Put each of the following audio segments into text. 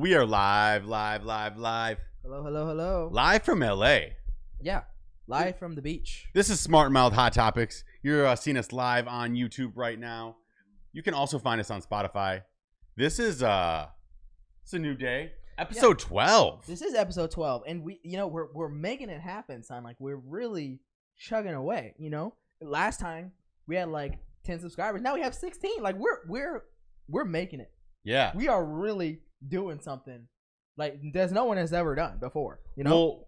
We are live. Hello. Live from LA. Yeah, live from the beach. This is Smart Mouth Hot Topics. You're seeing us live on YouTube right now. You can also find us on Spotify. This is it's a new day. Episode 12. This is episode 12, and we're making it happen, son. Like, we're really chugging away. Last time we had like 10 subscribers. Now we have 16. Like, we're making it. Yeah. We are really doing something like there's no one has ever done before. Well,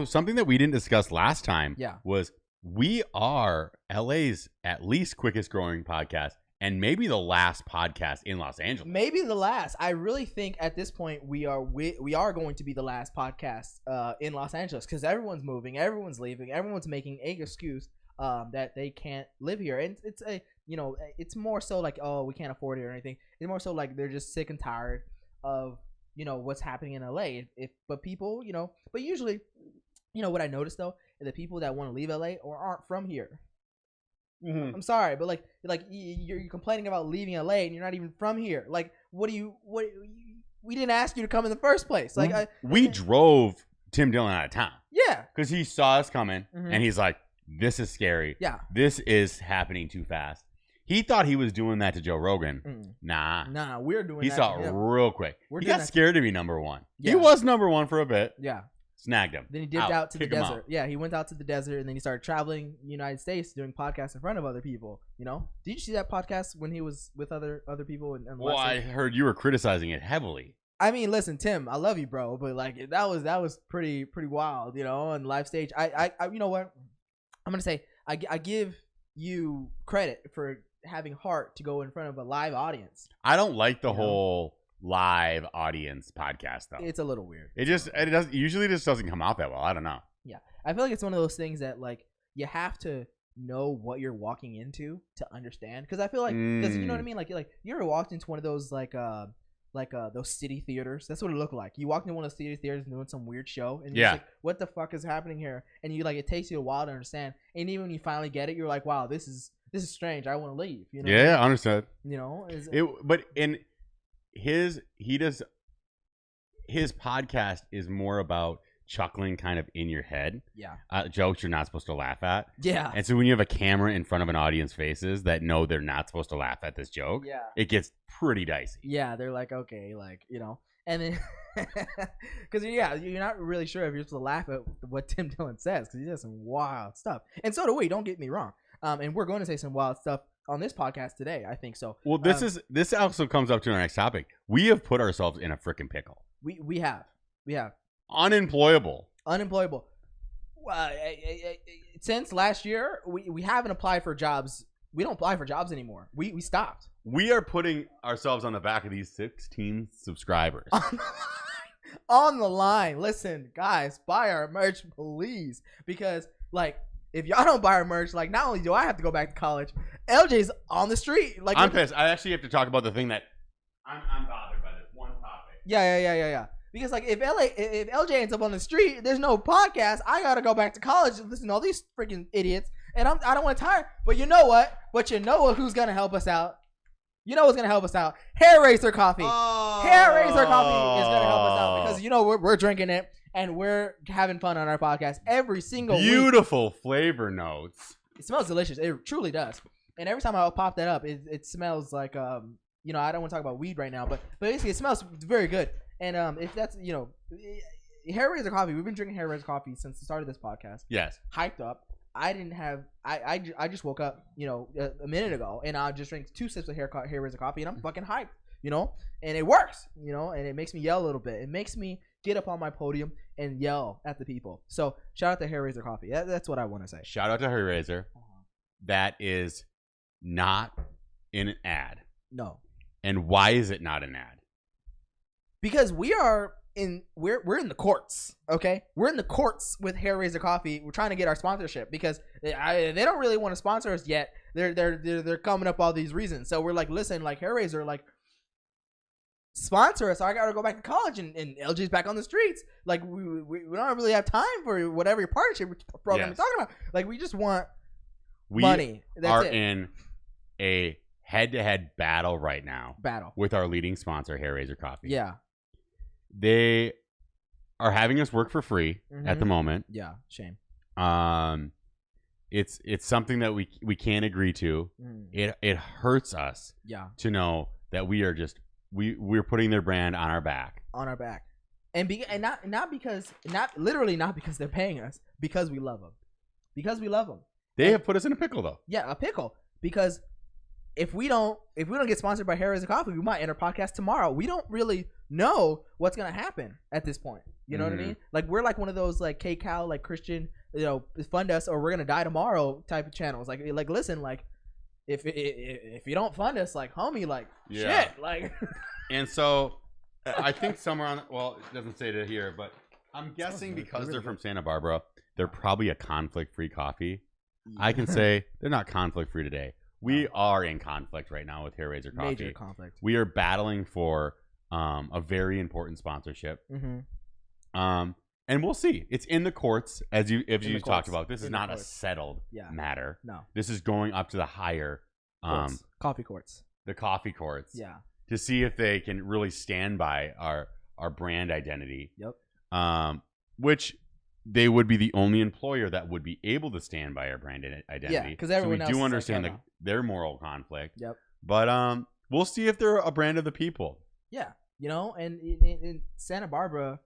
something that we didn't discuss last time was we are LA's at least quickest growing podcast and maybe the last podcast in Los Angeles. Maybe the last. I really think at this point we are going to be the last podcast in Los Angeles because everyone's moving, everyone's leaving, everyone's making an excuse that they can't live here, and it's more so like, oh, we can't afford it or anything. It's more so like they're just sick and tired of what's happening in LA. But people, but usually, what I noticed though is the people that want to leave LA or aren't from here. Mm-hmm. I'm sorry, but like you're complaining about leaving LA and you're not even from here. Like, we didn't ask you to come in the first place. Like, we drove Tim Dillon out of town. Yeah, because he saw us coming and he's like, this is scary. Yeah, this is happening too fast. He thought he was doing that to Joe Rogan. Nah, we're doing that. He saw it real quick. He got scared to be number one. Yeah. He was number one for a bit. Yeah. Snagged him. Then he dipped out to the desert. Yeah, he went out to the desert and then he started traveling the United States doing podcasts in front of other people. Did you see that podcast when he was with other people? Well, I heard you were criticizing it heavily. I mean, listen, Tim, I love you, bro, but like that was pretty wild, on live stage. I you know what? I'm gonna say I give you credit for having heart to go in front of a live audience. I don't like the whole live audience podcast though. It's a little weird. It usually doesn't come out that well. I don't know. Yeah, I feel like it's one of those things that like you have to know what you're walking into to understand. Because I feel like because you know what I mean. Like you ever walked into one of those like those city theaters. That's what it looked like. You walked into one of those city theaters and doing some weird show, and you're like, "What the fuck is happening here?" And you like, it takes you a while to understand. And even when you finally get it, you're like, "Wow, this is strange. I want to leave." Yeah, understood. But in his podcast is more about chuckling kind of in your head. Yeah. Jokes you're not supposed to laugh at. Yeah. And so when you have a camera in front of an audience faces that know they're not supposed to laugh at this joke, it gets pretty dicey. Yeah, they're like, okay, and then because you're not really sure if you're supposed to laugh at what Tim Dillon says because he does some wild stuff, and so do we. Don't get me wrong. And we're going to say some wild stuff on this podcast today. I think so. Well, this also comes up to our next topic. We have put ourselves in a freaking pickle. We have. Unemployable. Since last year, we haven't applied for jobs. We don't apply for jobs anymore. We stopped. We are putting ourselves on the back of these 16 subscribers. On the line. Listen, guys, buy our merch, please. Because, like, if y'all don't buy our merch, like, not only do I have to go back to college, LJ's on the street. Like, I'm pissed. I actually have to talk about the thing that I'm bothered by this one topic. Yeah. Because like if LJ ends up on the street, there's no podcast. I gotta go back to college and listen to all these freaking idiots, and I don't want to tire. But you know what? Who's gonna help us out? You know what's gonna help us out? Hair Razor Coffee. Oh. Hair Razor Coffee is gonna help us out because we're drinking it and we're having fun on our podcast every single week. Beautiful flavor notes. It smells delicious. It truly does. And every time I pop that up, it smells like I don't want to talk about weed right now, but basically it smells very good. And if that's Hair Razor Coffee, we've been drinking Hair Razor Coffee since the start of this podcast. Yes. Hyped up. I just woke up a minute ago and I just drank 2 sips of Hair Razor Coffee and I'm fucking hyped, and it works, and it makes me yell a little bit. It makes me get up on my podium and yell at the people. So shout out to Hair Razor Coffee. That's what I want to say. Shout out to Hair Razor. That is not in an ad. No. And why is it not an ad? Because we're in the courts, okay? We're in the courts with Hair Razor Coffee. We're trying to get our sponsorship because they don't really want to sponsor us yet. They're coming up all these reasons. So we're like, listen, like Hair Razor, like sponsor us. I gotta go back to college and LJ's back on the streets. Like we don't really have time for whatever your partnership program you're talking about. Like we just want money. That's it. In a head-to-head battle right now. Battle with our leading sponsor, Hair Razor Coffee. Yeah. they are having us work for free at the moment. Yeah, shame. It's something that we can't agree to. It hurts us to know that we are just we're putting their brand on our back. And not because they're paying us, because we love them. They have put us in a pickle though. Yeah, a pickle, because if we don't get sponsored by Hair Razor Coffee, we might end our podcast tomorrow. We don't really know what's gonna happen at this point. You know what I mean? Like, we're like one of those like K-Cal, like Christian, fund us or we're gonna die tomorrow type of channels. Like listen, like if you don't fund us, like, homie, like, shit, like. And so I think somewhere on, well, it doesn't say it here, but I'm guessing because they're from Santa Barbara, they're probably a conflict-free coffee. I can say they're not conflict-free today. We are in conflict right now with Hair Razor Coffee. Major conflict. We are battling for a very important sponsorship. And we'll see. It's in the courts, as you talked about. This is not a settled matter. No. This is going up to the higher coffee courts. The coffee courts. Yeah. To see if they can really stand by our brand identity. Yep. Which they would be the only employer that would be able to stand by our brand identity. Yeah, because everyone else do understand their moral conflict. Yep. But we'll see if they're a brand of the people. Yeah. And in Santa Barbara,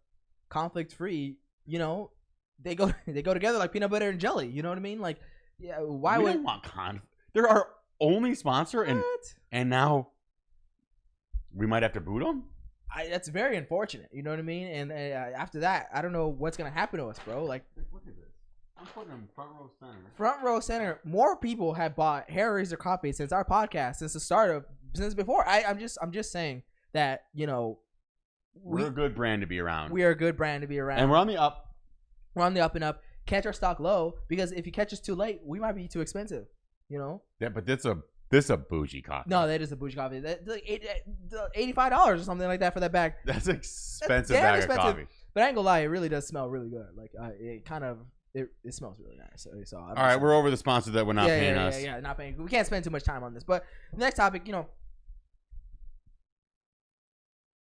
conflict free, they go together like peanut butter and jelly. You know what I mean? Like, yeah, why we would don't want conflict? They're our only sponsor, and now we might have to boot them. That's very unfortunate. You know what I mean? And after that, I don't know what's gonna happen to us, bro. Like, look at this. I'm putting them front row center. Front row center. More people have bought Hair Razor Coffee since our podcast, since before. I'm just saying that, we're a good brand to be around. We are a good brand to be around, and we're on the up. We're on the up and up. Catch our stock low, because if you catch us too late, we might be too expensive. Yeah, but this a bougie coffee. No, that is a bougie coffee. That's like $85 or something like that for that bag. That's expensive bag of coffee. But I ain't gonna lie, it really does smell really good. Like, it smells really nice. So all right, we're over the sponsor that we're not paying us. Yeah, not paying. We can't spend too much time on this. But next topic,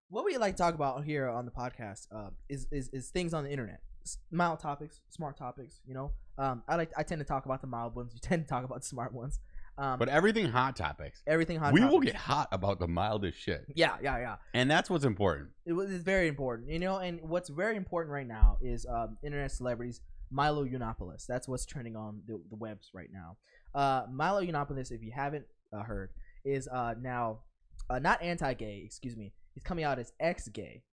what we like to talk about here on the podcast is things on the internet. Mild topics, smart topics. I tend to talk about the mild ones. You tend to talk about the smart ones. But everything hot topics. We will get hot about the mildest shit. Yeah. And that's what's important. It's very important, and what's very important right now is internet celebrities. Milo Yiannopoulos. That's what's trending on the webs right now. Milo Yiannopoulos, if you haven't heard, is now not anti-gay. Excuse me. He's coming out as ex-gay.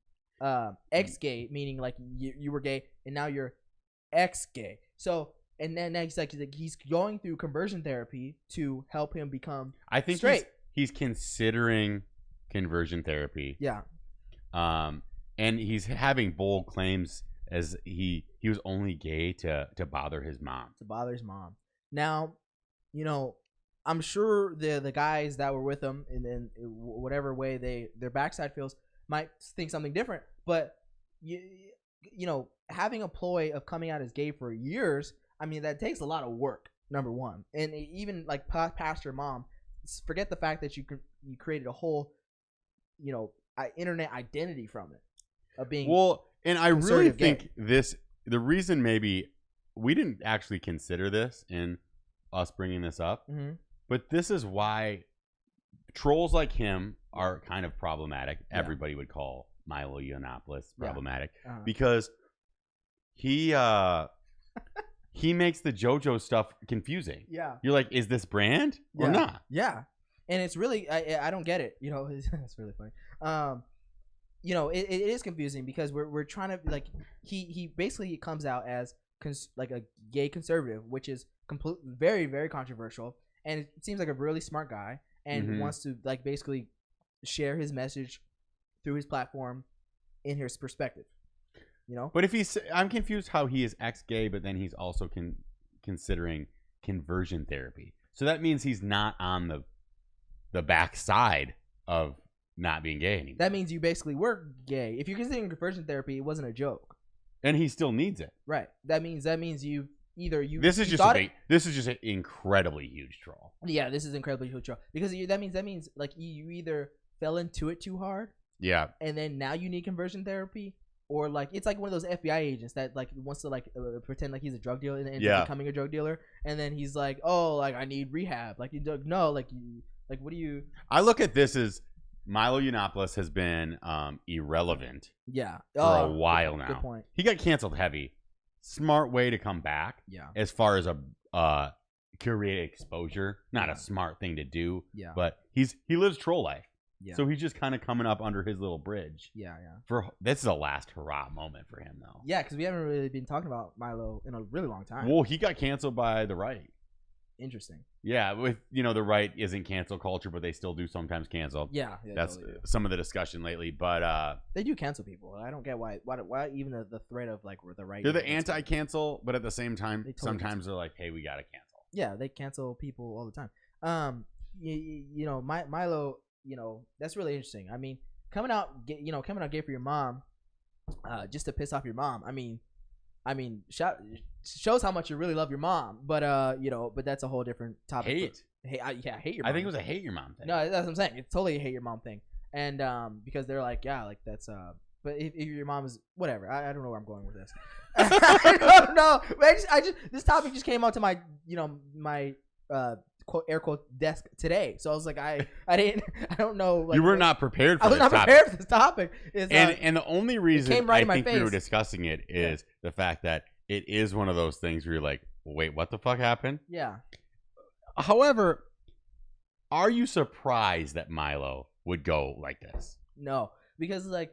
Ex-gay meaning like you were gay and now you're ex-gay. So. And then next, like, he's going through conversion therapy to help him become straight. He's considering conversion therapy. Yeah. And he's having bold claims as he was only gay to bother his mom. Now, I'm sure the guys that were with him in whatever way their backside feels might think something different. But having a ploy of coming out as gay for years. I mean, that takes a lot of work, number one. And even like past your mom, forget the fact that you created a whole, internet identity from it of being. Well, and I really think the reason maybe we didn't actually consider this in us bringing this up, but this is why trolls like him are kind of problematic. Yeah. Everybody would call Milo Yiannopoulos problematic because he makes the JoJo stuff confusing. Yeah. You're like, is this brand or not? Yeah. And it's really, I don't get it. It's really funny. It is confusing because we're trying to, like, he basically comes out as like a gay conservative, which is very, very controversial. And it seems like a really smart guy and wants to, like, basically share his message through his platform in his perspective. But if I'm confused how he is ex-gay, but then he's also considering conversion therapy. So that means he's not on the backside of not being gay anymore. That means you basically were gay. If you're considering conversion therapy, it wasn't a joke. And he still needs it. Right. That means you either you. This is just an incredibly huge troll. Yeah, this is incredibly huge troll because that means like you either fell into it too hard. Yeah. And then now you need conversion therapy. Or like it's like one of those FBI agents that like wants to like pretend like he's a drug dealer and ends up becoming a drug dealer, and then he's like, oh, like I need rehab. Like no, like what do you? I look at this as Milo Yiannopoulos has been irrelevant. Yeah. For a while now. Good point. He got canceled heavy. Smart way to come back. Yeah. As far as a create exposure, not a smart thing to do. Yeah. But he lives troll life. Yeah. So he's just kind of coming up under his little bridge. Yeah. This is a last hurrah moment for him, though. Yeah, because we haven't really been talking about Milo in a really long time. Well, he got canceled by the right. Interesting. Yeah, with the right isn't cancel culture, but they still do sometimes cancel. Yeah, that's totally some of the discussion lately. But they do cancel people. I don't get why even the threat of like the right. They're the anti-cancel, but at the same time, totally sometimes they're like, "Hey, we gotta cancel." Yeah, they cancel people all the time. Milo. That's really interesting. I mean, coming out gay for your mom, just to piss off your mom. I mean, shows how much you really love your mom. But but that's a whole different topic. Hate your mom. I think it was a hate your mom thing. No, that's what I'm saying. It's totally a hate your mom thing. And because they're like, yeah, like that's but if your mom is whatever, I don't know where I'm going with this. I don't know. I just this topic just came onto my my quote air quote desk today, so I was like, I don't know. Like, you were not prepared for I was this not prepared for this topic. And the only reason right I think we were discussing it is the fact that it is one of those things where you're like, wait, what the fuck happened? Yeah. However, are you surprised that Milo would go like this? No, because like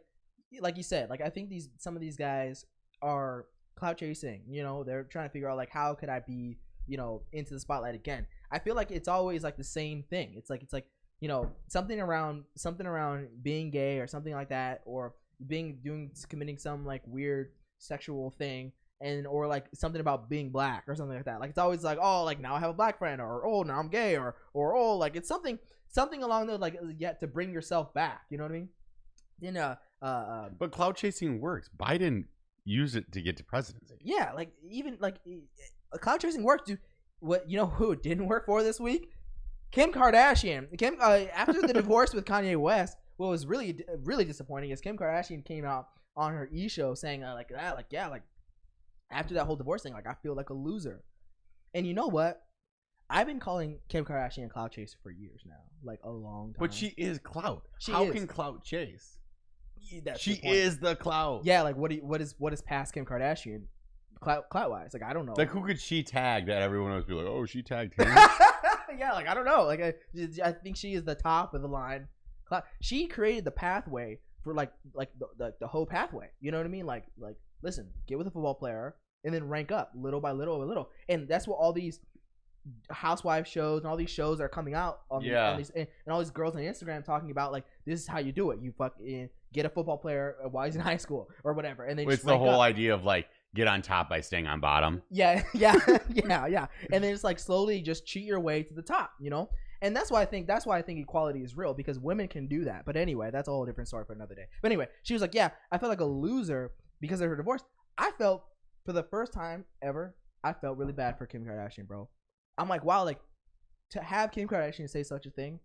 you said, like I think some of these guys are clout chasing. They're trying to figure out like how could I be into the spotlight again. I feel like it's always like the same thing. It's like something around being gay or something like that, or committing some like weird sexual thing, or like something about being black or something like that. Like it's always like, oh, like now I have a black friend, or oh, now I'm gay, or oh, like it's something along those like to bring yourself back. You know what I mean? But clout chasing works. Biden used it to get to presidency. Yeah, like even like clout chasing works, dude. Who it didn't work for this week? Kim Kardashian. After the divorce with Kanye West, what was really really disappointing is Kim Kardashian came out on her show saying after that whole divorce thing, like I feel like a loser. And you know what? I've been calling Kim Kardashian a clout chaser for years now, like a long time. But she is clout. How can clout chase? She is the clout. Yeah, like what is past Kim Kardashian? Clout wise, like I don't know. Like who could she tag that everyone else be like, oh, she tagged him? Yeah, like I don't know. Like I think she is the top of the line. She created the pathway for like the whole pathway. You know what I mean? Like listen, get with a football player and then rank up little by little by little. And that's what all these housewife shows and all these shows are coming out on these, and all these girls on Instagram talking about like this is how you do it. You fucking get a football player while he's in high school or whatever, and then it's the whole idea of like get on top by staying on bottom. Yeah. And then it's like slowly just cheat your way to the top, And that's why I think equality is real, because women can do that. But anyway, that's a whole different story for another day. But anyway, she was like, yeah, I felt like a loser because of her divorce. I felt for the first time ever, I felt really bad for Kim Kardashian, bro. I'm like, wow, like to have Kim Kardashian say such a thing,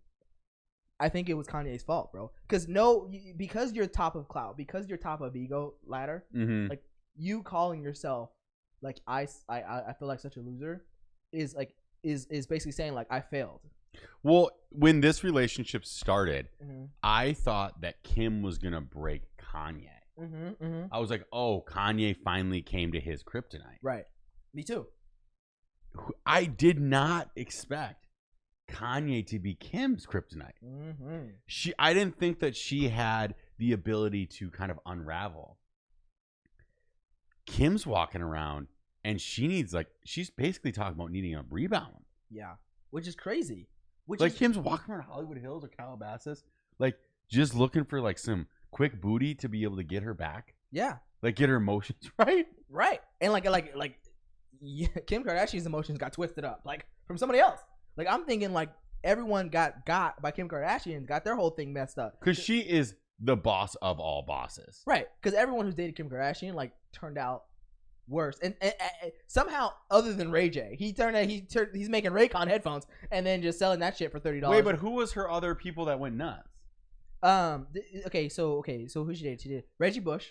I think it was Kanye's fault, bro. Because you're top of clout, because you're top of ego ladder, like you calling yourself like I feel like such a loser is basically saying like I failed. Well, when this relationship started, I thought that Kim was gonna break Kanye. I was like, oh, Kanye finally came to his kryptonite. Right. Me too. I did not expect Kanye to be Kim's kryptonite. I didn't think that she had the ability to kind of unravel. Kim's walking around and she's basically talking about needing a rebound. Yeah, which is crazy. Kim's walking around Hollywood Hills or Calabasas, like just looking for like some quick booty to be able to get her back. Yeah, like get her emotions right. And Kim Kardashian's emotions got twisted up like from somebody else. Like I'm thinking like everyone got by Kim Kardashian, got their whole thing messed up because she is the boss of all bosses. Right, because everyone who's dated Kim Kardashian like turned out worse, and somehow other than Ray J, he's making Raycon headphones and then just selling that shit for $30. Wait, but who was her other people that went nuts? Okay, so who she dated? She did Reggie Bush.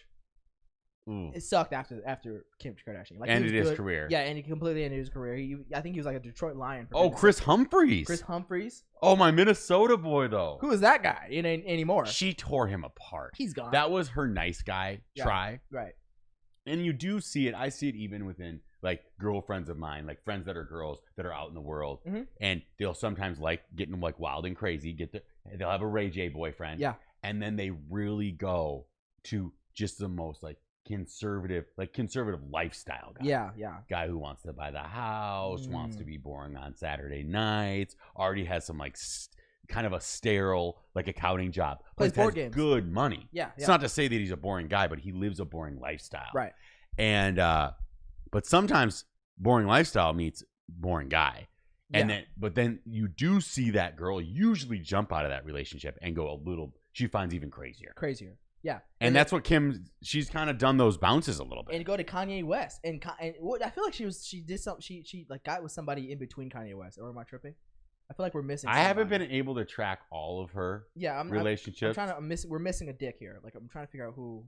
It sucked after Kim Kardashian. Like, ended his career. Yeah, and he completely ended his career. I think he was like a Detroit Lion. Chris Humphries. Chris Humphries. Oh, my Minnesota boy though. Who is that guy? Anymore? She tore him apart. He's gone. That was her nice guy try. Right. And you do see it. I see it even within like girlfriends of mine, like friends that are girls that are out in the world, and they'll sometimes like getting like wild and crazy. They'll have a Ray J boyfriend. Yeah. And then they really go to just the most like conservative lifestyle guy. Yeah. Guy who wants to buy the house, wants to be boring on Saturday nights, already has some like kind of a sterile like accounting job. Plays board games. Good money. Yeah. It's not to say that he's a boring guy, but he lives a boring lifestyle. Right. And but sometimes boring lifestyle meets boring guy. And then you do see that girl usually jump out of that relationship and go she finds even crazier. Yeah. And that's what she's kind of done those bounces a little bit. And go to Kanye West. And I feel like she did something. She like got with somebody in between Kanye West. Or am I tripping? I feel like we're missing somebody. I haven't been able to track all of her relationships. We're missing a dick here. Like, I'm trying to figure out who.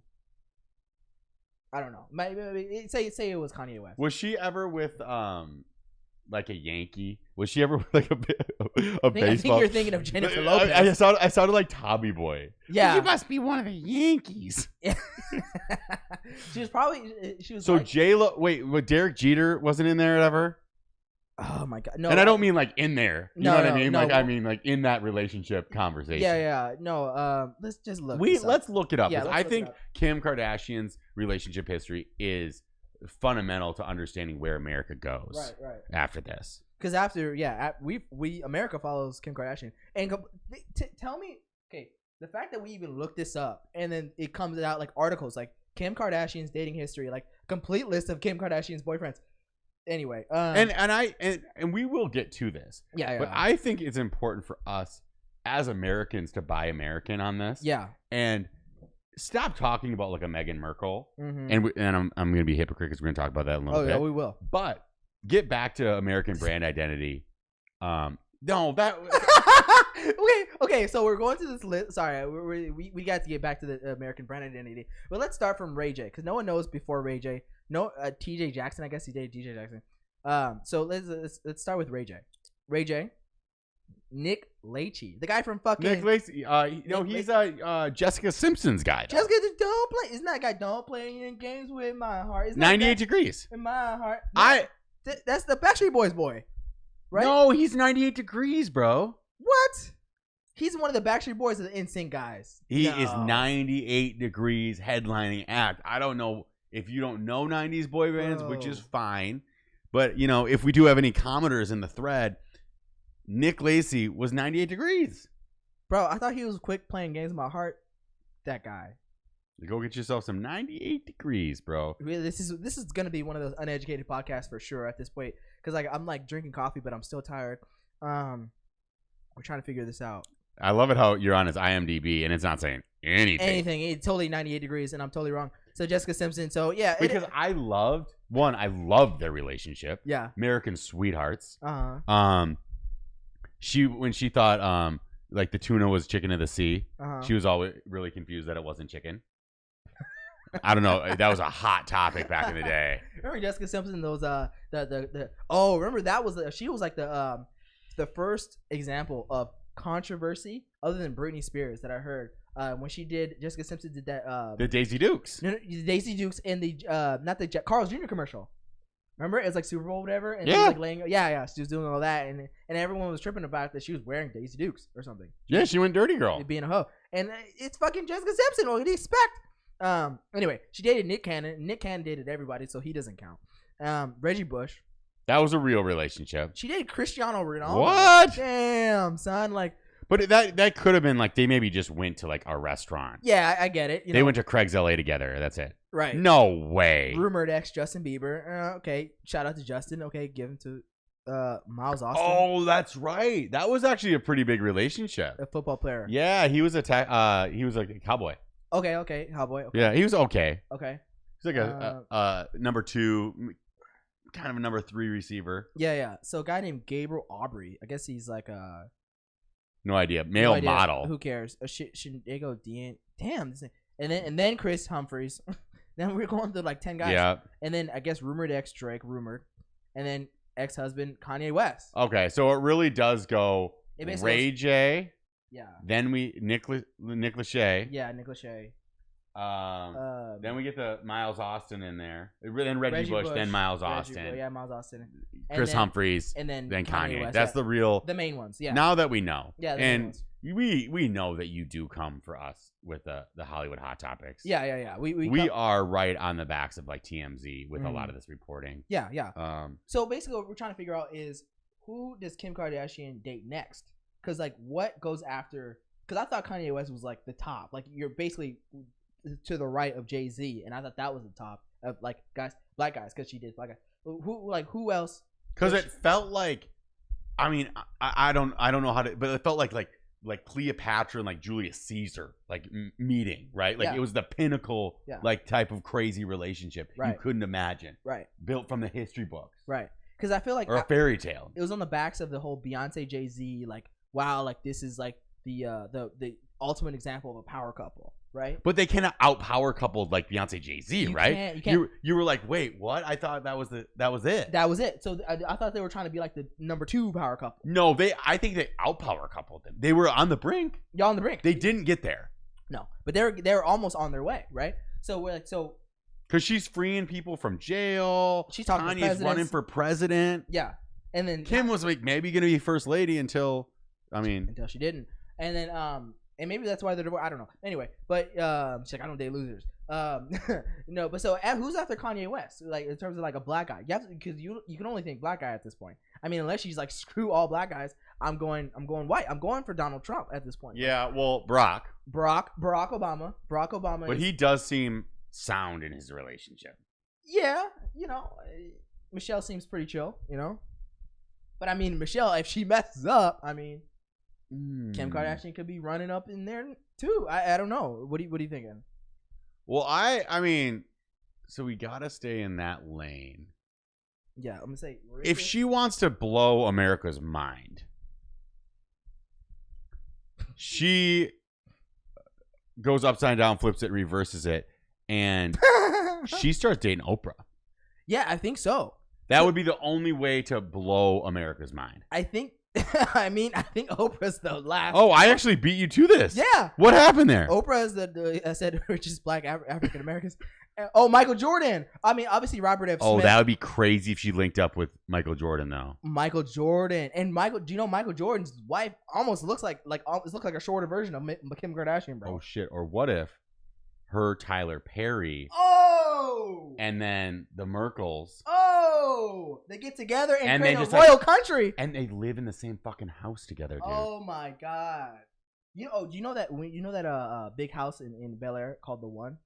I don't know. Maybe say it was Kanye West. Was she ever with like a Yankee? Was she ever with like a baseball? I think you're thinking of Jennifer Lopez. I sounded like Tommy Boy. Yeah, she must be one of the Yankees. She was. So like, J-Lo. Wait, what? Derek Jeter wasn't in there ever? Oh my god! No, and I don't mean like in there. You know what I mean? No. Like I mean like in that relationship conversation. Yeah. No. Let's just look. Let's look it up. Yeah, I think Kim Kardashian's relationship history is fundamental to understanding where America goes. Right. After this, because we America follows Kim Kardashian, and tell me, okay, the fact that we even looked this up and then it comes out like articles like Kim Kardashian's dating history, like complete list of Kim Kardashian's boyfriends. Anyway, and we will get to this. Yeah. But I think it's important for us as Americans to buy American on this. Yeah. And stop talking about like a Meghan Markle. Mm-hmm. And I'm going to be a hypocrite because we're going to talk about that in a little bit. Oh yeah, we will. But get back to American brand identity. No, that. Okay. So we're going to this list. Sorry, we got to get back to the American brand identity. But let's start from Ray J, because no one knows before Ray J. No, T.J. Jackson. I guess he dated T.J. Jackson. So let's start with Ray J. Ray J. Nick Lachey, the guy from fucking Nick Lachey. He's Jessica Simpson's guy. Though. Jessica, don't play. Isn't that guy? Don't play any games with my heart. Isn't 98 Degrees. In my heart. That's the Backstreet Boys boy, right? No, he's 98 Degrees, bro. What? He's one of the Backstreet Boys of the NSYNC guys. He is 98 Degrees headlining act. I don't know if you don't know 90s boy bands, which is fine. But, you know, if we do have any commenters in the thread, Nick Lachey was 98 Degrees. Bro, I thought he was quick playing games with my heart. That guy. Go get yourself some 98 Degrees, bro. Really, this is going to be one of those uneducated podcasts for sure at this point. Because like, I'm like drinking coffee, but I'm still tired. We're trying to figure this out. I love it how you're on his IMDb and it's not saying anything. It's totally 98 Degrees and I'm totally wrong. So Jessica Simpson. So yeah, because I loved their relationship. Yeah, American sweethearts. Uh-huh. When she thought like the tuna was chicken of the sea, uh-huh. She was always really confused that it wasn't chicken. I don't know. That was a hot topic back in the day. Remember Jessica Simpson? Those remember that was she was like the first example of controversy other than Britney Spears that I heard when Jessica Simpson did that the Daisy Dukes. No, Daisy Dukes and the not the Carl's Jr. commercial. Remember, it was like Super Bowl, whatever, and she was like laying. Yeah, she was doing all that, and everyone was tripping about it that she was wearing Daisy Dukes or something. Yeah, she went dirty girl, being a hoe, and it's fucking Jessica Simpson. What do you expect? Anyway, she dated Nick Cannon. Nick Cannon dated everybody, so he doesn't count. Reggie Bush. That was a real relationship. She dated Cristiano Ronaldo. What? Damn, son. Like, but that could have been like they maybe just went to like a restaurant. Yeah, I get it. They went to Craig's LA together. That's it. Right. No way. Rumored ex Justin Bieber. Okay, shout out to Justin. Okay, give him to Miles Austin. Oh, that's right. That was actually a pretty big relationship. A football player. Yeah, he was like a cowboy. Okay, cowboy. Okay. Yeah, he was okay. Okay. He's like a number 2, kind of a number 3 receiver. Yeah. So a guy named Gabriel Aubrey. I guess he's like No idea. Male model. Who cares? Shindigo Damn. And then Chris Humphries. Then we're going through like 10 guys. Yeah. And then I guess rumored ex Drake, and then ex-husband Kanye West. Okay, so it really does go Ray J. Yeah. Then Nick Lachey. Yeah, Nick Lachey. Then we get the Miles Austin in there. Then Reggie Bush, then Miles Austin. Yeah, Miles Austin. Chris Humphries, and then Kanye. West, That's the main ones. Yeah. Now that we know. Yeah. And we know that you do come for us with the Hollywood Hot Topics. Yeah. We are right on the backs of like TMZ with a lot of this reporting. Yeah. So basically, what we're trying to figure out is who does Kim Kardashian date next? Because like, what goes after? Because I thought Kanye West was like the top. Like you're basically to the right of Jay-Z, and I thought that was the top of like black guys, because she did black guys. Who else? Because it felt like, I mean, I don't know how to, but it felt like Cleopatra and like Julius Caesar like meeting, right? Like it was the pinnacle, like type of crazy relationship you couldn't imagine, right? Built from the history books, right? Because I feel like or a fairy tale. It was on the backs of the whole Beyonce Jay-Z, like wow, like this is like the ultimate example of a power couple, right? But they cannot out-power couple like Beyonce Jay-Z, right? You can't. You were like, wait, what? I thought that was it. That was it. So I thought they were trying to be like the number 2 power couple. No, I think they out-power coupled them. They were on the brink. Yeah, on the brink. They didn't get there. No, but they're almost on their way, right? So we're like, because she's freeing people from jail. She's talking to Kanye's running for president. Yeah, and then Kim was like maybe gonna be first lady until she didn't, and then and maybe that's why they're divorced. I don't know. Anyway, but she's like, I don't date losers. No, but so who's after Kanye West? Like in terms of like a black guy, you have to, because you can only think black guy at this point. I mean, unless she's like screw all black guys, I'm going white. I'm going for Donald Trump at this point. Yeah, well, Barack Obama. But he does seem sound in his relationship. Yeah, Michelle seems pretty chill, But I mean, Michelle, if she messes up, I mean, Kim Kardashian could be running up in there too. I don't know. What are you thinking? Well, I mean, so we gotta stay in that lane. Yeah, I'm gonna say if she wants to blow America's mind, she goes upside down, flips it, reverses it, and she starts dating Oprah. Yeah, I think so. That would be the only way to blow America's mind. I think. I think Oprah's the last. Oh, I actually beat you to this. Yeah. What happened there? Oprah is I said richest black African Americans. Oh, Michael Jordan. I mean, obviously Robert F. Smith. Oh, that would be crazy if she linked up with Michael Jordan, though. Michael Jordan and do you know Michael Jordan's wife almost looks like a shorter version of Kim Kardashian, bro? Oh shit! Or what if her Tyler Perry? Oh. And then the Merkles. Oh, they get together and create a royal country, and they live in the same fucking house together, dude. Oh my god! Do you know that big house in Bel Air called the One?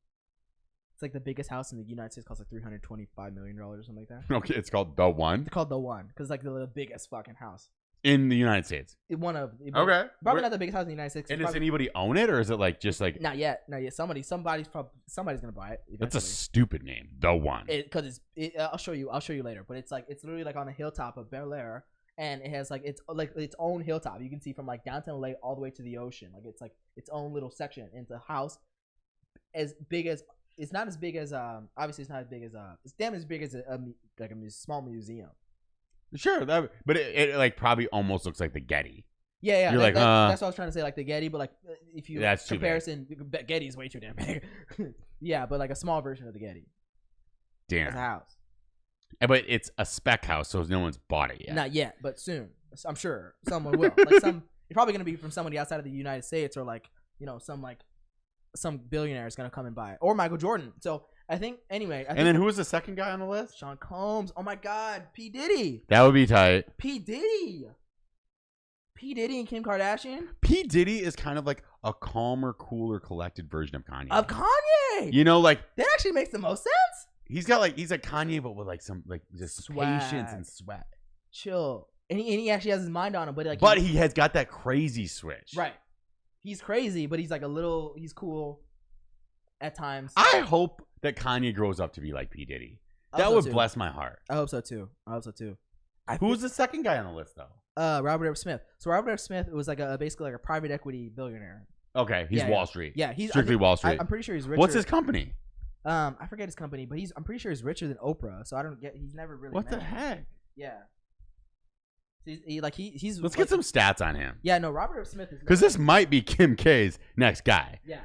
It's like the biggest house in the United States, costs like $325 million or something like that. Okay, it's called the One. It's called the One because like the biggest fucking house in the United States. Okay, probably not the biggest house in the United States. And does anybody own it, or is it like just like not yet? Somebody's gonna buy it. Eventually. That's a stupid name, the One. Because I'll show you later. But it's literally like on a hilltop of Bel Air, and it has like its own hilltop. You can see from like downtown LA all the way to the ocean. Like it's like its own little section. And it's a house as big as. It's not as big as obviously it's not as big as it's damn as big as a small museum. Sure, but it like probably almost looks like the Getty. Yeah. That's what I was trying to say, like the Getty, but like if you that's comparison, Getty is way too damn big. Yeah, but like a small version of the Getty. Damn. As a house. But it's a spec house, so no one's bought it yet. Not yet, but soon. I'm sure someone will. Like it's probably gonna be from somebody outside of the United States, or like some billionaire is gonna come and buy it, or Michael Jordan. So I think anyway. And then who was the second guy on the list? Sean Combs. Oh my God, P Diddy. That would be tight. P Diddy and Kim Kardashian. P Diddy is kind of like a calmer, cooler, collected version of Kanye. Like that actually makes the most sense. He's like Kanye, but with like some like just swag. Patience and sweat. Chill, and he actually has his mind on him, but he has got that crazy switch. Right. He's crazy, but he's like he's cool at times. I hope that Kanye grows up to be like P. Diddy. That would bless my heart. I hope so too. Who's the second guy on the list though? Robert F. Smith. So Robert F. Smith was like basically like a private equity billionaire. Okay, he's Wall Street. Yeah, he's strictly Wall Street. I'm pretty sure he's richer. What's his company? I forget his company, but I'm pretty sure he's richer than Oprah. So I don't get. He's never really. What the heck? Yeah. He's. Let's get some stats on him. Yeah, no, Robert F. Smith is. Because this might be Kim K's next guy. Yeah.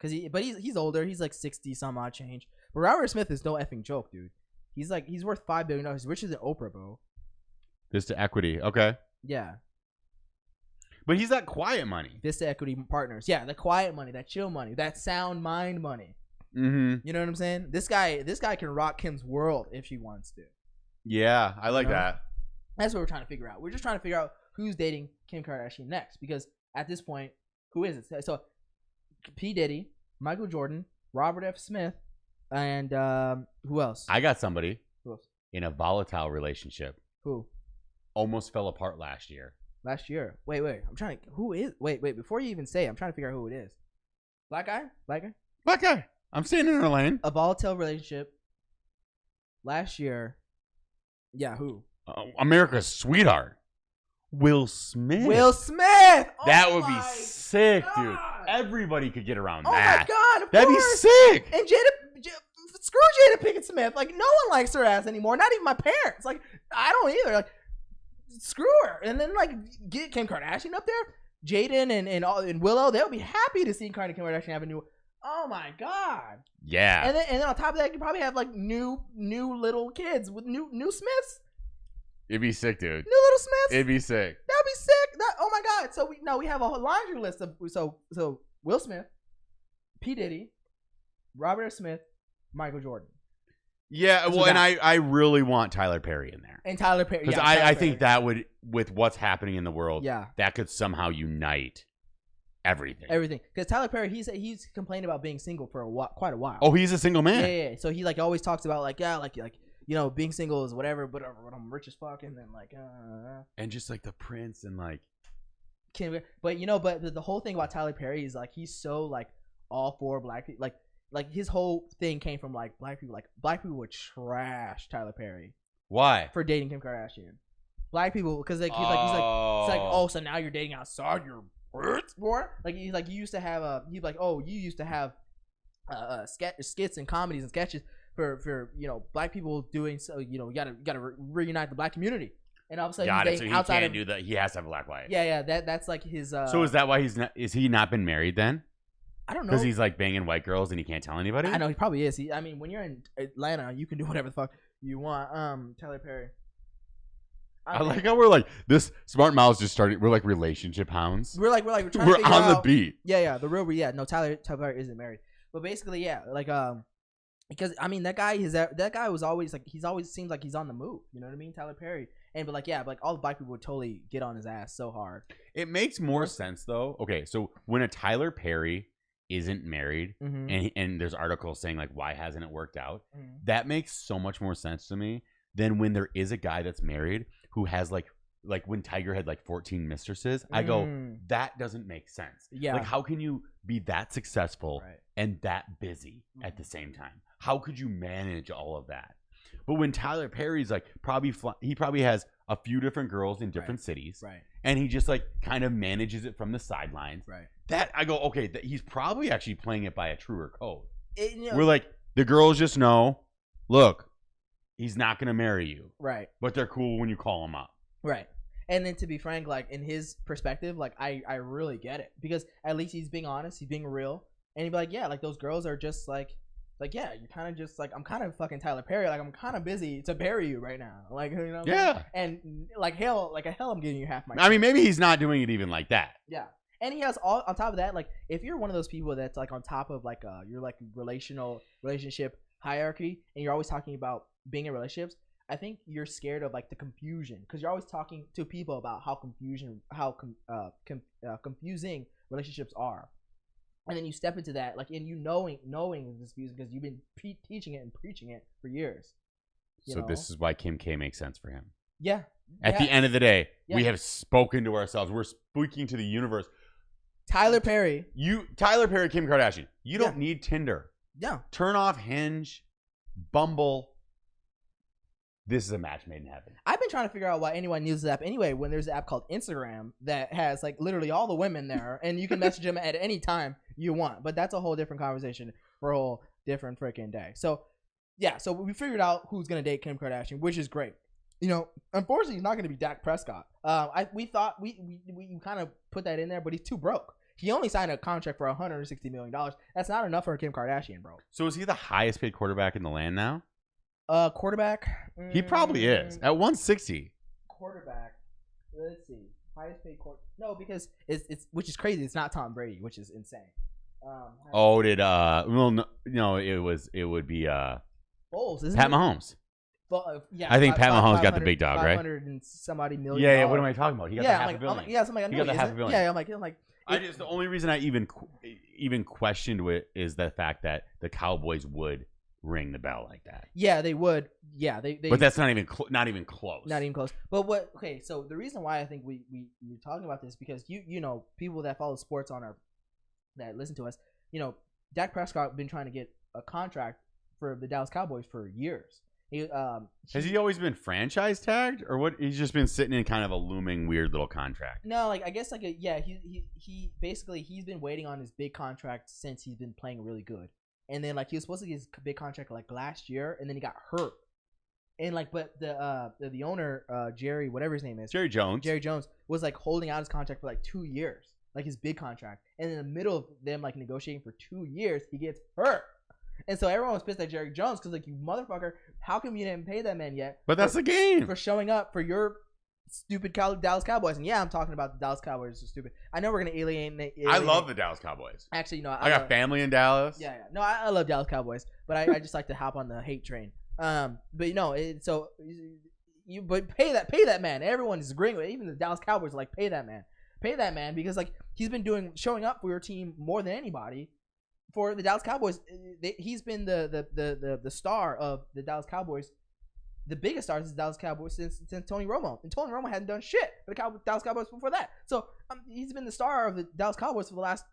But he's older. He's like 60 some odd change. But Robert Smith is no effing joke, dude. He's worth $5 billion. He's richer than Oprah, bro. Vista Equity. Okay. Yeah. But he's that quiet money. Vista Equity Partners. Yeah, the quiet money, that chill money, that sound mind money. Mm-hmm. You know what I'm saying? This guy can rock Kim's world if she wants to. Yeah, I like that. That's what we're trying to figure out. We're just trying to figure out who's dating Kim Kardashian next. Because at this point, who is it? So, P. Diddy, Michael Jordan, Robert F. Smith, and who else? I got somebody. Who else? In a volatile relationship. Who? Almost fell apart last year. Last year. Wait. I'm trying to. Who is? Wait. Before you even say it, I'm trying to figure out who it is. Black guy? Black guy. I'm standing in her lane. A volatile relationship. Last year. Yeah, who? America's sweetheart. Will Smith. That would be sick, dude. Everybody could get around Oh that. my God, That'd course. be sick. And screw Jada Pinkett Smith. Like, no one likes her ass anymore. Not even my parents. Like, I don't either. Like, screw her. And then, like, get Kim Kardashian up there. Jaden and Willow, they'll be happy to see Kim Kardashian have a new. Oh my God. Yeah. And then on top of that, you probably have like new little kids with new Smiths. It'd be sick, dude. New little Smiths. It'd be sick. That'd be sick. Oh my God. So we have a laundry list of so Will Smith, P. Diddy, Robert F. Smith, Michael Jordan. Yeah, well, and I really want Tyler Perry in there. And Tyler Perry. Because I think that would, with what's happening in the world, yeah, that could somehow unite everything. Because Tyler Perry, he's complained about being single for quite a while. Oh, he's a single man. Yeah. So he like always talks about like you know, being single is whatever, but I'm rich as fuck, and then like and just like the Prince and like but the whole thing about Tyler Perry is like he's so like all for black people, like his whole thing came from like black people would trash Tyler Perry. Why? For dating Kim Kardashian. Black people, because like he's like oh, so now you're dating outside your roots, boy. Like he's like, you used to have he's like, oh, you used to have skits and comedies and sketches for you know, black people doing, so you know, you gotta reunite the black community. And all of a sudden, he's dating outside can't do that. He has to have a black wife. Yeah. That's like his. So is that why is he not been married then? I don't know. Because he's like banging white girls and he can't tell anybody. I know he probably is. I mean, when you're in Atlanta, you can do whatever the fuck you want. Tyler Perry. I like how we're like this. Smart Mouths just started. We're like relationship hounds. We're trying to we're figure on out, the beat. Yeah. The real. Yeah. No, Tyler Perry isn't married. But basically, yeah, like because I mean that guy was always like, he's always seems like he's on the move. You know what I mean, Tyler Perry. But like, yeah, but like all the black people would totally get on his ass so hard. It makes more sense though. Okay, so when a Tyler Perry isn't married, and there's articles saying like, why hasn't it worked out? That makes so much more sense to me than when there is a guy that's married who has like when Tiger had like 14 mistresses. I go, that doesn't make sense. Yeah, like how can you be that successful and that busy at the same time? How could you manage all of that? But when Tyler Perry's like he probably has a few different girls in different cities, and he just like kind of manages it from the sidelines. That I go, okay, he's probably actually playing it by a truer code. We're like, the girls just know, look, he's not gonna marry you, but they're cool when you call him up, And then to be frank, like in his perspective, like I really get it, because at least he's being honest, he's being real, and he'd be like, yeah, like those girls are just like yeah, you're kind of just like, I'm kind of fucking Tyler Perry, like I'm kind of busy to bury you right now, like, you know. Yeah. And like hell, I'm giving you half my. I mean, maybe he's not doing it even like that. Yeah. And he has all on top of that, like if you're one of those people that's like on top of like your like relationship hierarchy, and you're always talking about being in relationships, I think you're scared of like the confusion, because you're always talking to people about how confusing relationships are. And then you step into that, like, and you knowing this views because you've been teaching it and preaching it for years. So this is why Kim K makes sense for him. Yeah. At the end of the day, we have spoken to ourselves. We're speaking to the universe. Tyler Perry, Kim Kardashian. You don't need Tinder. Yeah. Turn off Hinge, Bumble. This is a match made in heaven. I've been trying to figure out why anyone uses this app anyway when there's an app called Instagram that has like literally all the women there and you can message them at any time you want. But that's a whole different conversation for a whole different freaking day. So yeah, so we figured out who's gonna date Kim Kardashian, which is great. You know, unfortunately, he's not gonna be Dak Prescott. We thought we kind of put that in there, but he's too broke. He only signed a contract for $160 million. That's not enough for Kim Kardashian, bro. So is he the highest paid quarterback in the land now? Quarterback. He probably is at 160. Quarterback. Let's see. Highest paid quarterback. No, because it's which is crazy. It's not Tom Brady, which is insane. Well, no, it would be Foles, isn't Pat it? Mahomes. Yeah, I think Pat Mahomes got the big dog, right? 500 and somebody million. Yeah. What am I talking about? He got the half a billion. He got the half a billion. Yeah, I'm like. The only reason I even questioned it is the fact that the Cowboys would ring the bell like that. Yeah, they would. Yeah, they. But that's not even close. Not even close. But what? Okay, so the reason why I think we're talking about this because you know people that follow sports that listen to us, you know, Dak Prescott been trying to get a contract for the Dallas Cowboys for years. Has he always been franchise tagged, or what? He's just been sitting in kind of a looming weird little contract. No, like I guess he basically he's been waiting on his big contract since he's been playing really good, and then like he was supposed to get his big contract like last year, and then he got hurt, and like but the owner Jerry whatever his name is Jerry Jones was like holding out his contract for like 2 years, like his big contract, and in the middle of them like negotiating for 2 years, he gets hurt. And so everyone was pissed at Jerry Jones because, like, you motherfucker, how come you didn't pay that man yet? But that's the game. For showing up for your stupid Dallas Cowboys. And yeah, I'm talking about the Dallas Cowboys are stupid. I know we're going to alienate. I love the Dallas Cowboys. Actually, no. I got family in Dallas. Yeah. No, I love Dallas Cowboys. But I just like to hop on the hate train. But, you know, but pay that man. Everyone is agreeing with it. Even the Dallas Cowboys are like, pay that man. Pay that man because, like, he's been showing up for your team more than anybody. For the Dallas Cowboys, he's been the star of the Dallas Cowboys, the biggest stars of the Dallas Cowboys since Tony Romo. And Tony Romo hadn't done shit for the Dallas Cowboys before that. So he's been the star of the Dallas Cowboys for the last,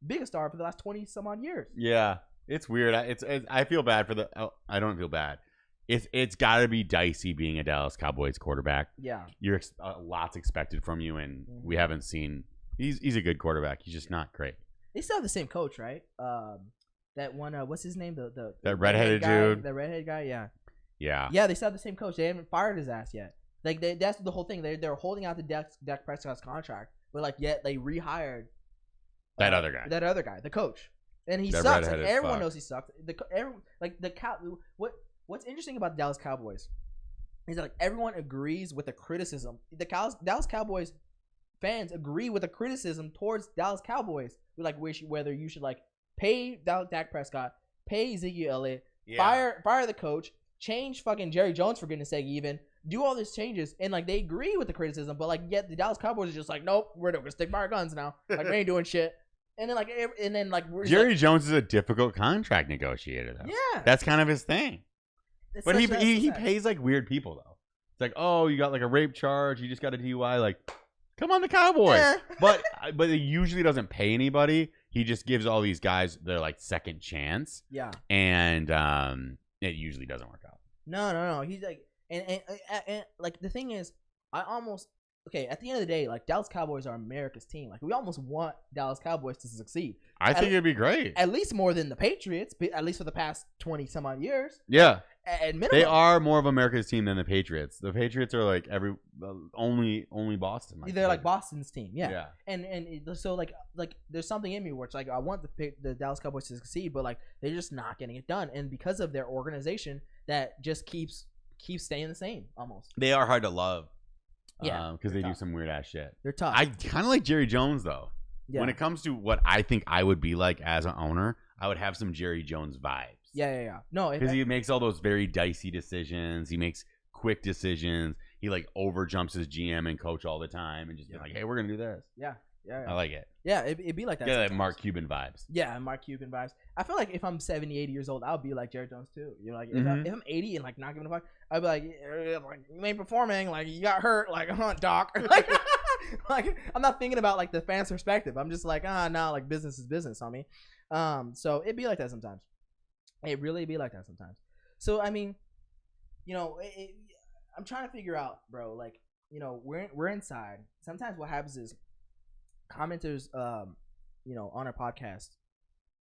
biggest star for the last 20 some odd years. Yeah, it's weird. I feel bad for I don't feel bad. It's got to be dicey being a Dallas Cowboys quarterback. Yeah, you're lots expected from you, and we haven't seen. He's a good quarterback. He's just not great. They still have the same coach, right? That one, what's his name? That redheaded dude. The redhead guy, yeah. Yeah. Yeah, they still have the same coach. They haven't fired his ass yet. Like that's the whole thing. They're holding out the Dak Prescott's contract, but like yet they rehired that other guy. That other guy, the coach, and he sucks. Like, everyone knows he sucks. What's interesting about the Dallas Cowboys is that like everyone agrees with the criticism. The Dallas Cowboys fans agree with the criticism towards Dallas Cowboys. We like whether you should like pay Dak Prescott, pay Ezekiel Elliott, fire the coach, change fucking Jerry Jones for goodness sake, even do all these changes, and like they agree with the criticism, but like yet the Dallas Cowboys are just like, nope, we're gonna stick by our guns now. Like we ain't doing shit. And then Jerry Jones is a difficult contract negotiator though. Yeah, that's kind of his thing. But he pays like weird people though. It's like, oh, you got like a rape charge, you just got a DUI, like. Come on, the Cowboys. Yeah. but he usually doesn't pay anybody. He just gives all these guys their like second chance. Yeah. And it usually doesn't work out. No. He's like, and like the thing is, at the end of the day, like Dallas Cowboys are America's team. Like we almost want Dallas Cowboys to succeed. I think it'd be great. At least more than the Patriots, at least for the past 20 some odd years. Yeah. At minimum. They are more of America's team than the Patriots. The Patriots are like only Boston. They're like Boston's team, yeah. And so like there's something in me where it's like I want the Dallas Cowboys to succeed, but like they're just not getting it done, and because of their organization that just keeps staying the same almost. They are hard to love, yeah, because they do some weird ass shit. They're tough. I kind of like Jerry Jones though. Yeah. When it comes to what I think I would be like as an owner, I would have some Jerry Jones vibes. Yeah. No, because he makes all those very dicey decisions. He makes quick decisions. He like overjumps his GM and coach all the time, and just be like, "Hey, we're gonna do this." Yeah. I like it. Yeah, it'd be like that. Yeah, like Mark Cuban vibs. Yeah, Mark Cuban vibes. I feel like if I'm 70, 80 years old, I'll be like Jerry Jones too. You know, like if I'm 80 and like not giving a fuck, I'd be like, you ain't performing. Like you got hurt. Like, doc. like I'm not thinking about like the fan's perspective. I'm just like, no, like business is business, homie. So it'd be like that sometimes. It really be like that sometimes. So I mean, you know, I'm trying to figure out, bro. Like, we're inside. Sometimes what happens is commenters, on our podcast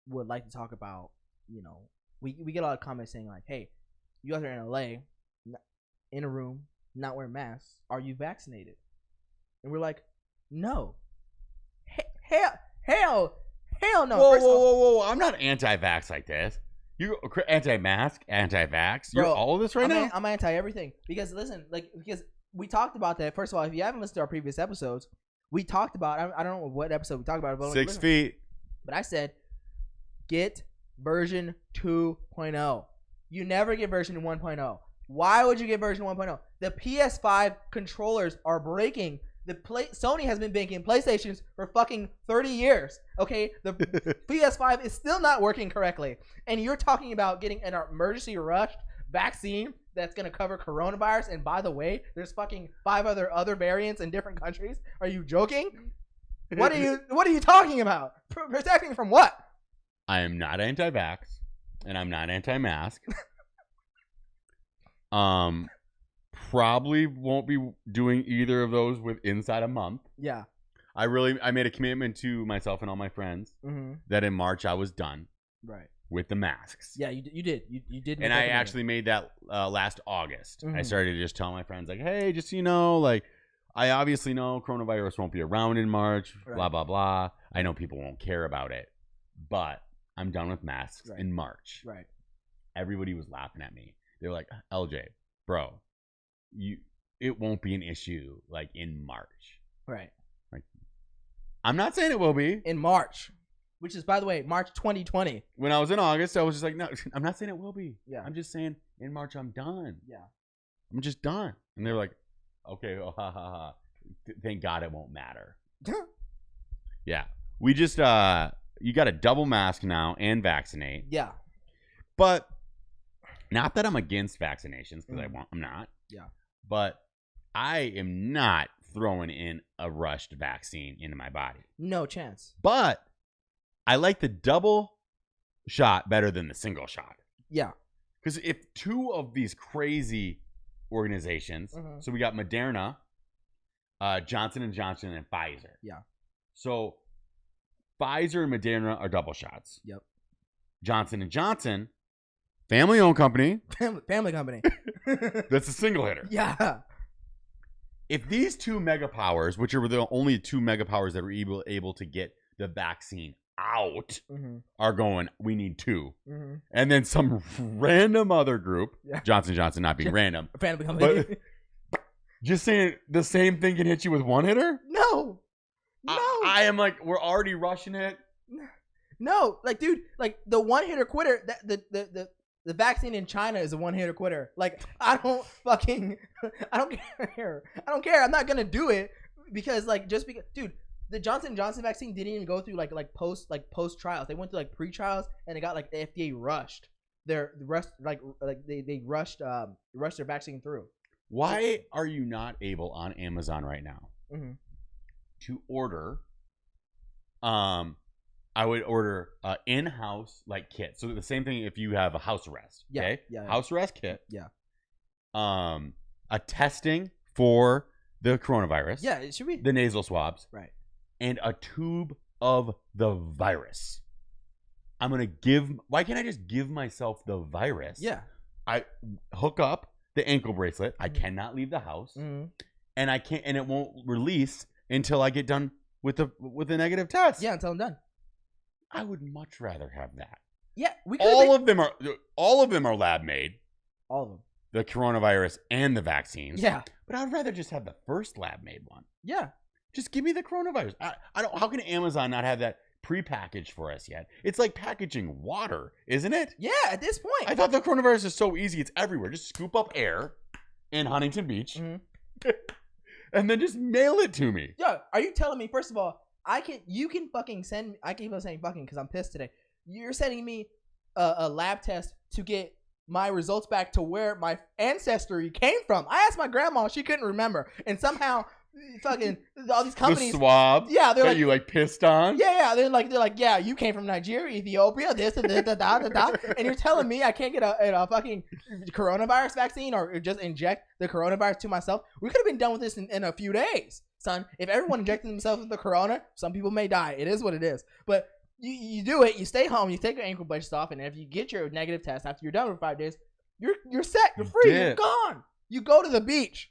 would like to talk about, we get a lot of comments saying like, hey, you guys are in LA, in a room, not wearing masks. Are you vaccinated? And we're like, no. Hell no. Whoa. I'm not anti-vax like this. You anti-mask, anti-vax. You're all of this now? I'm anti everything. Because listen, because we talked about that. First of all, if you haven't listened to our previous episodes, we talked about, I don't know what episode we talked about it, but 6 feet. But I said, get version 2.0. You never get version 1.0. Why would you get version 1.0? The PS5 controllers are breaking. Sony has been making PlayStations for fucking 30 years. Okay, the PS5 is still not working correctly, and you're talking about getting an emergency rushed vaccine that's gonna cover coronavirus. And by the way, there's fucking 5 other variants in different countries. Are you joking? What are you talking about? Protecting from what? I am not anti-vax, and I'm not anti-mask. Probably won't be doing either of those inside a month. Yeah. I made a commitment to myself and all my friends that in March I was done. Right. With the masks. Yeah, you did. You did. And I actually made that last August. I started to just tell my friends like, hey, just so you know, like, I obviously know coronavirus won't be around in March. Right. Blah blah blah. I know people won't care about it, but I'm done with masks in March. Right. Everybody was laughing at me. They were like, LJ, bro. It won't be an issue like in March. Right. Like, I'm not saying it will be in March, which is, by the way, March 2020. When I was in August, I was just like, no, I'm not saying it will be. Yeah. I'm just saying in March I'm done. Yeah. I'm just done. And they're like, okay, oh, ha ha ha. Thank God it won't matter. Yeah. We just you got to double mask now and vaccinate. Yeah. But not that I'm against vaccinations because I'm not. Yeah. But I am not throwing in a rushed vaccine into my body. No chance. But I like the double shot better than the single shot. Yeah. Because if 2 of these crazy organizations, so we got Moderna, Johnson & Johnson, and Pfizer. Yeah. So Pfizer and Moderna are double shots. Yep. Johnson & Johnson, family-owned company. Family company. That's a single hitter. Yeah. If these 2 mega powers, which are the only 2 mega powers that were able to get the vaccine out, are going, we need 2. And then some random other group, Johnson & Johnson not being random, family company. but just saying the same thing can hit you with one hitter? No. I am like, we're already rushing it. No, like, dude, like the one hitter quitter, the vaccine in China is a one hitter quitter. Like, I don't care. I'm not gonna do it because, like, just because, dude, the Johnson & Johnson vaccine didn't even go through like post trials. They went through like pre-trials and they got like the FDA rushed they rushed their vaccine through. Why are you not able on Amazon right now to order? I would order in-house like kit. So the same thing if you have a house arrest. Okay? Yeah. House arrest kit. Yeah. A testing for the coronavirus. Yeah, it should be. The nasal swabs. Right. And a tube of the virus. Why can't I just give myself the virus? Yeah. I hook up the ankle bracelet. I cannot leave the house. And it won't release until I get done with the negative test. Yeah, until I'm done. I would much rather have that. Yeah, all of them are lab made. All of them. The coronavirus and the vaccines. Yeah. But I'd rather just have the first lab made one. Yeah. Just give me the coronavirus. I don't. How can Amazon not have that prepackaged for us yet? It's like packaging water, isn't it? Yeah, at this point. I thought the coronavirus is so easy. It's everywhere. Just scoop up air in Huntington Beach and then just mail it to me. Yo, are you telling me, first of all, you can fucking send, I keep on saying fucking because I'm pissed today. You're sending me a lab test to get my results back to where my ancestry came from. I asked my grandma, she couldn't remember. And somehow fucking all these companies. The swab. Yeah, they're that like, you like pissed on. Yeah, they're like, yeah, you came from Nigeria, Ethiopia, this and this, and you're telling me I can't get a fucking coronavirus vaccine or just inject the coronavirus to myself? We could have been done with this in a few days, son. If everyone injected themselves with the corona, some people may die. It is what it is. But you do it. You stay home. You take your ankle braces off, and if you get your negative test after you're done for 5 days, you're set. You're free. You're gone. You go to the beach.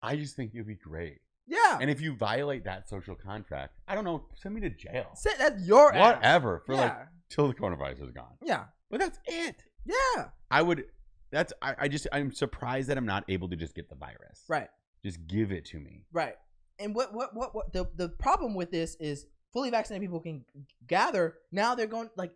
I just think it'd be great. Yeah. And if you violate that social contract, I don't know, send me to jail. That's your ass. Whatever. For like till the coronavirus is gone. Yeah. But that's it. Yeah. I'm surprised that I'm not able to just get the virus. Right. Just give it to me. Right. And what the problem with this is fully vaccinated people can gather. Now they're going like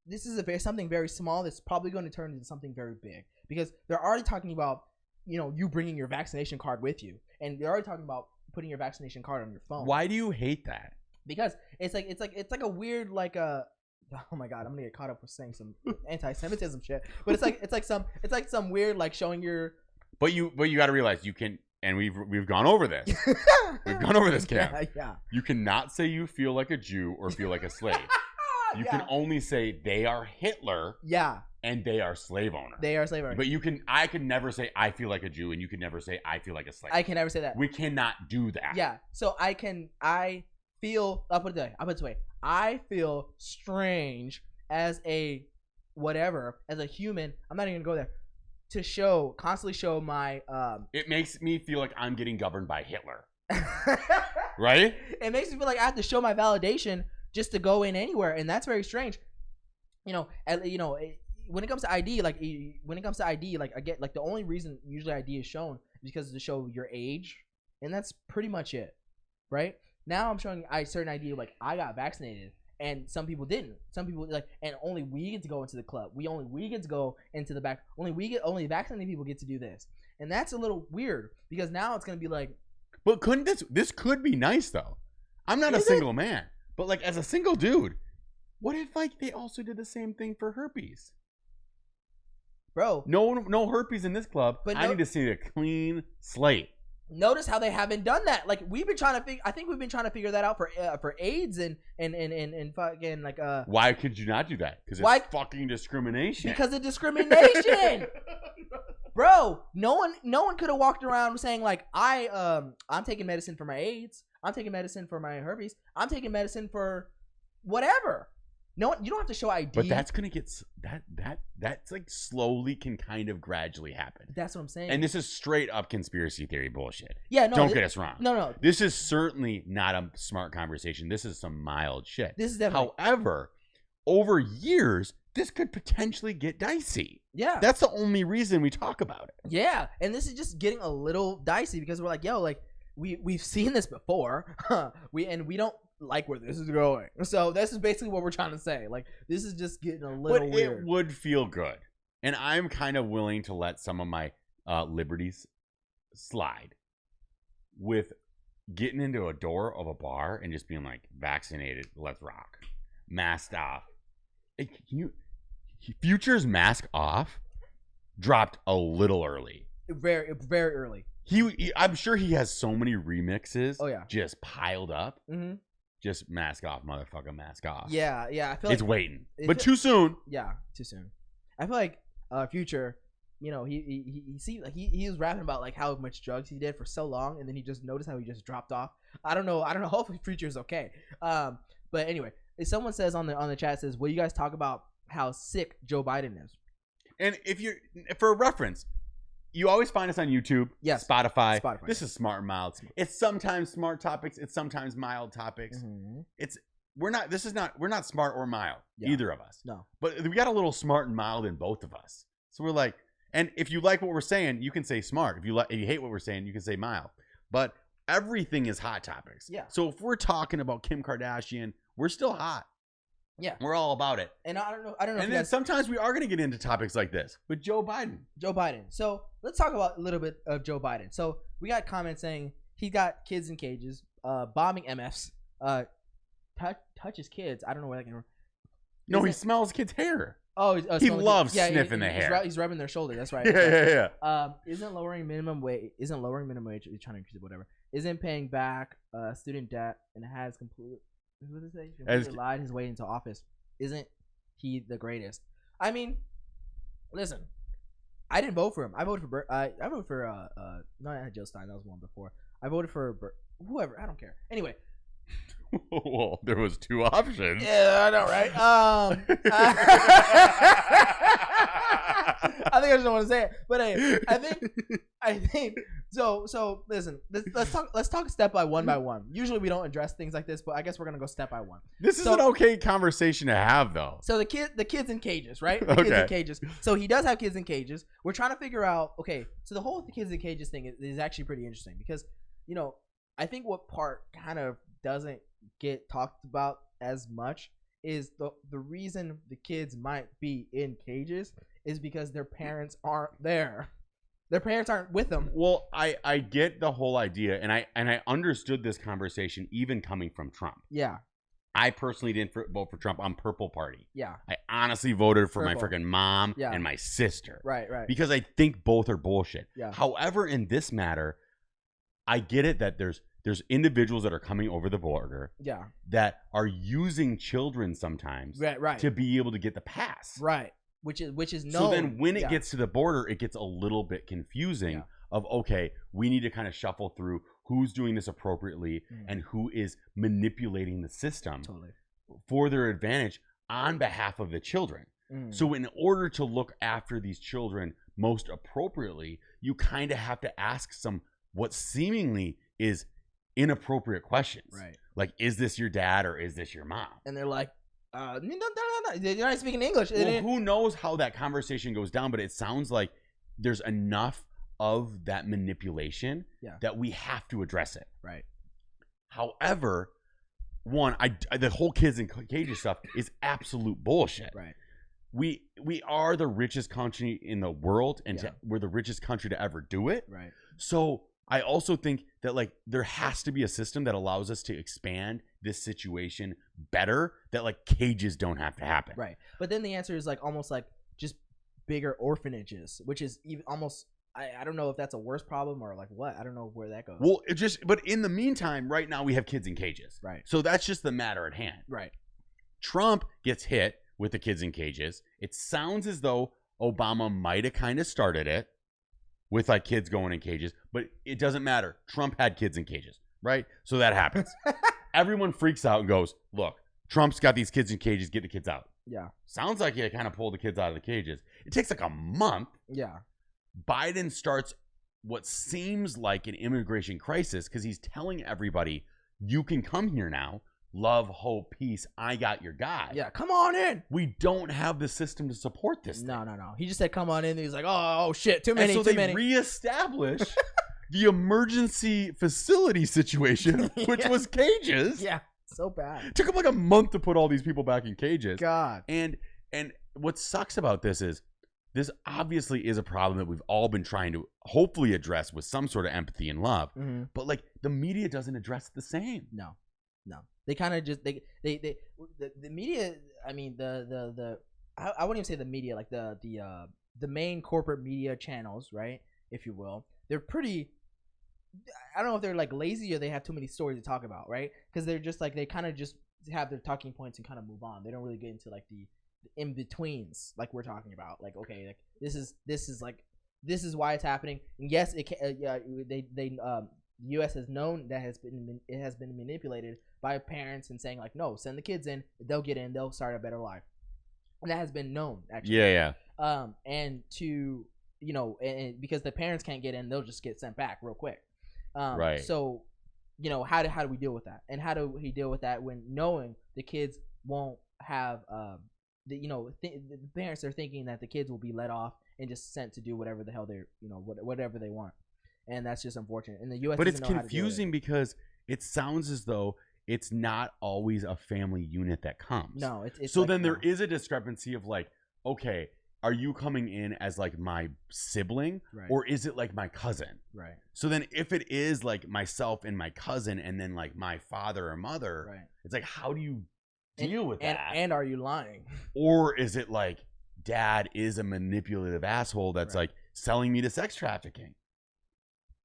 this is something very small that's probably going to turn into something very big because they're already talking about you bringing your vaccination card with you, and they're already talking about putting your vaccination card on your phone. Why do you hate that? Because it's like a weird oh my god, I'm gonna get caught up with saying some anti-Semitism shit. But it's like some weird like showing your. But you got to realize you can, and we've gone over this. We've gone over this, Cam. Yeah. You cannot say you feel like a Jew or feel like a slave. You can only say they are Hitler. Yeah. And they are slave owner. They are slave owner. But I can never say I feel like a Jew, and you can never say I feel like a slave. I can never say that. We cannot do that. Yeah. So I'll put it this way. I feel strange as a human. I'm not even gonna go there. To constantly show my It makes me feel like I'm getting governed by Hitler. Right? It makes me feel like I have to show my validation just to go in anywhere, and that's very strange. When it comes to ID, I get like the only reason usually ID is shown is because to show your age, and that's pretty much it, right? Now I'm showing certain ID like I got vaccinated, and some people didn't. Some people and only we get to go into the club. We get to go into the back. Only vaccinated people get to do this, and that's a little weird because now it's gonna be like. But couldn't this could be nice though? I'm not a single man, but like as a single dude, what if like they also did the same thing for herpes? Bro, no herpes in this club. But I need to see a clean slate. Notice how they haven't done that. Like we've been trying to I think we've been trying to figure that out for AIDS and fucking like Why could you not do that? Because it's fucking discrimination. Because of discrimination. Bro, no one could have walked around saying like I'm taking medicine for my AIDS. I'm taking medicine for my herpes. I'm taking medicine for whatever. No, you don't have to show ID. But that's gonna get that's like slowly can kind of gradually happen. That's what I'm saying. And this is straight up conspiracy theory bullshit. Yeah, no. Don't get us wrong. No. This is certainly not a smart conversation. This is some mild shit. This is definitely. However, over years, this could potentially get dicey. Yeah. That's the only reason we talk about it. Yeah, and this is just getting a little dicey because we're like, yo, like we've seen this before. We don't like where this is going. So this is basically what we're trying to say. Like this is just getting a little weird. It would feel good. And I'm kind of willing to let some of my liberties slide with getting into a door of a bar and just being like vaccinated, let's rock. Masked off. Future's mask off dropped a little early. Very very early. I'm sure he has so many remixes. Oh yeah. Just piled up. Mm-hmm. Just mask off, motherfucker, mask off. Yeah. I feel it's waiting, but too soon. Yeah, too soon. I feel like Future, he was rapping about like how much drugs he did for so long, and then he just noticed how he just dropped off. I don't know. Hopefully, Future's okay. But anyway, if someone says on the chat says, "Will you guys talk about how sick Joe Biden is?" And for reference. You always find us on YouTube, yes, Spotify. This is Smart and Mild. It's sometimes smart topics. It's sometimes mild topics. Mm-hmm. We're not smart or mild, either of us. No. But we got a little smart and mild in both of us. So we're like, and if you like what we're saying, you can say smart. If you hate what we're saying, you can say mild. But everything is hot topics. Yeah. So if we're talking about Kim Kardashian, we're still hot. Yeah, we're all about it. And I don't know. And then sometimes we are going to get into topics like this with Joe Biden. So let's talk about a little bit of Joe Biden. So we got comments saying he got kids in cages, bombing MFs, touches kids. I don't know where that can. No, he smells kids' hair. Oh, he loves sniffing the hair. He's rubbing their shoulder. That's right. Yeah. Isn't lowering minimum wage? You're trying to increase it, whatever. Isn't paying back student debt and has completely. What does it say? Completely lied his way into office. Isn't he the greatest? I mean, listen. I didn't vote for him. I voted for not Jill Stein. That was one before. I voted for whoever. I don't care. Anyway. Well, there was 2 options. Yeah, I know, right? I think I just don't want to say it, but hey, I think. So listen. Let's talk step by one. Usually we don't address things like this, but I guess we're gonna go step by one. This is an okay conversation to have, though. So the kids in cages, right? Kids in cages. So he does have kids in cages. We're trying to figure out. Okay, so the whole kids in cages thing is actually pretty interesting because I think what part kind of doesn't get talked about as much is the reason the kids might be in cages is because their parents aren't there. Their parents aren't with them. Well, I get the whole idea, and I understood this conversation even coming from Trump. Yeah. I personally didn't vote for Trump on Purple Party. Yeah. I honestly voted for my freaking mom and my sister. Right. Because I think both are bullshit. Yeah. However, in this matter, I get it that there's individuals that are coming over the border that are using children sometimes to be able to get the pass. Right. Which is known. So then when it gets to the border, it gets a little bit confusing of, okay, we need to kind of shuffle through who's doing this appropriately and who is manipulating the system for their advantage on behalf of the children. So in order to look after these children most appropriately, you kind of have to ask some what seemingly is inappropriate questions. Right. Like, is this your dad or is this your mom? And they're like, no, they're not speaking English. Well, who knows how that conversation goes down, but it sounds like there's enough of that manipulation that we have to address it. Right. However, the whole kids in cages stuff is absolute bullshit. Right. We are the richest country in the world, and we're the richest country to ever do it. Right. So I also think that there has to be a system that allows us to expand this situation better, that cages don't have to happen. Right. But then the answer is almost just bigger orphanages, which is even almost, I don't know if that's a worse problem or what. I don't know where that goes. Well, but in the meantime, right now we have kids in cages. Right. So that's just the matter at hand. Right. Trump gets hit with the kids in cages. It sounds as though Obama might have kind of started it with kids going in cages, but it doesn't matter. Trump had kids in cages, right? So that happens. Everyone freaks out and goes, look, Trump's got these kids in cages, get the kids out. Yeah. Sounds like he kind of pulled the kids out of the cages. It takes a month. Yeah. Biden starts what seems like an immigration crisis because he's telling everybody, you can come here now. Love, hope, peace. I got your guy. Yeah, come on in. We don't have the system to support this. No. He just said, come on in. And he's like, oh shit, too many. And so they reestablish the emergency facility situation, which was cages. Yeah, so bad. It took them a month to put all these people back in cages. God. And what sucks about this is this obviously is a problem that we've all been trying to hopefully address with some sort of empathy and love. Mm-hmm. But the media doesn't address it the same. No. They kind of just the media. I mean I wouldn't even say the media, the main corporate media channels, right, if you will. They're pretty. I don't know if they're lazy or they have too many stories to talk about, right? Because they're just they kind of just have their talking points and kind of move on. They don't really get into the in betweens we're talking about. Okay, this is why it's happening. And yes, it the U.S. has known that it has been manipulated by parents and saying no, send the kids in, they'll get in, they'll start a better life, and that has been known actually. Yeah. And to and because the parents can't get in, they'll just get sent back real quick. Right. So how do we deal with that? And how do we deal with that when knowing the kids won't have the parents are thinking that the kids will be let off and just sent to do whatever the hell they're whatever they want. And that's just unfortunate. In the U.S., but it's confusing because it sounds as though it's not always a family unit that comes. No, it's so then there is a discrepancy of okay, are you coming in as my sibling, right, or is it my cousin? Right. So then if it is myself and my cousin, and then my father or mother, right, it's how do you deal with that? And are you lying? Or is it dad is a manipulative asshole that's like selling me to sex trafficking.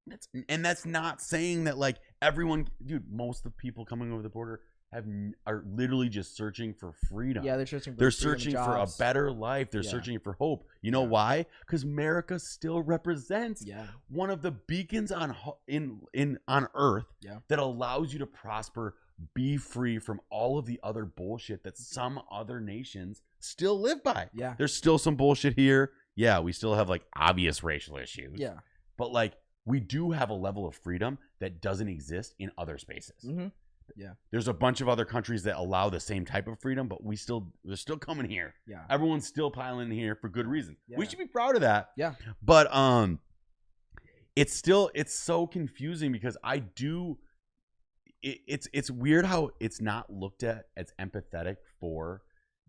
That's not saying that like everyone, dude, most of the people coming over the border are literally just searching for freedom. Yeah, they're searching for They're searching for a better life. They're searching for hope. You know why? Because America still represents one of the beacons on earth that allows you to prosper, be free from all of the other bullshit that some other nations still live by. Yeah. There's still some bullshit here. Yeah, we still have like obvious racial issues. Yeah. But like we do have a level of freedom that doesn't exist in other spaces. Mm-hmm. Yeah. There's a bunch of other countries that allow the same type of freedom, but they're still coming here. Yeah. Everyone's still piling in here for good reason. Yeah. We should be proud of that. Yeah. But it's so confusing because it's weird how it's not looked at as empathetic for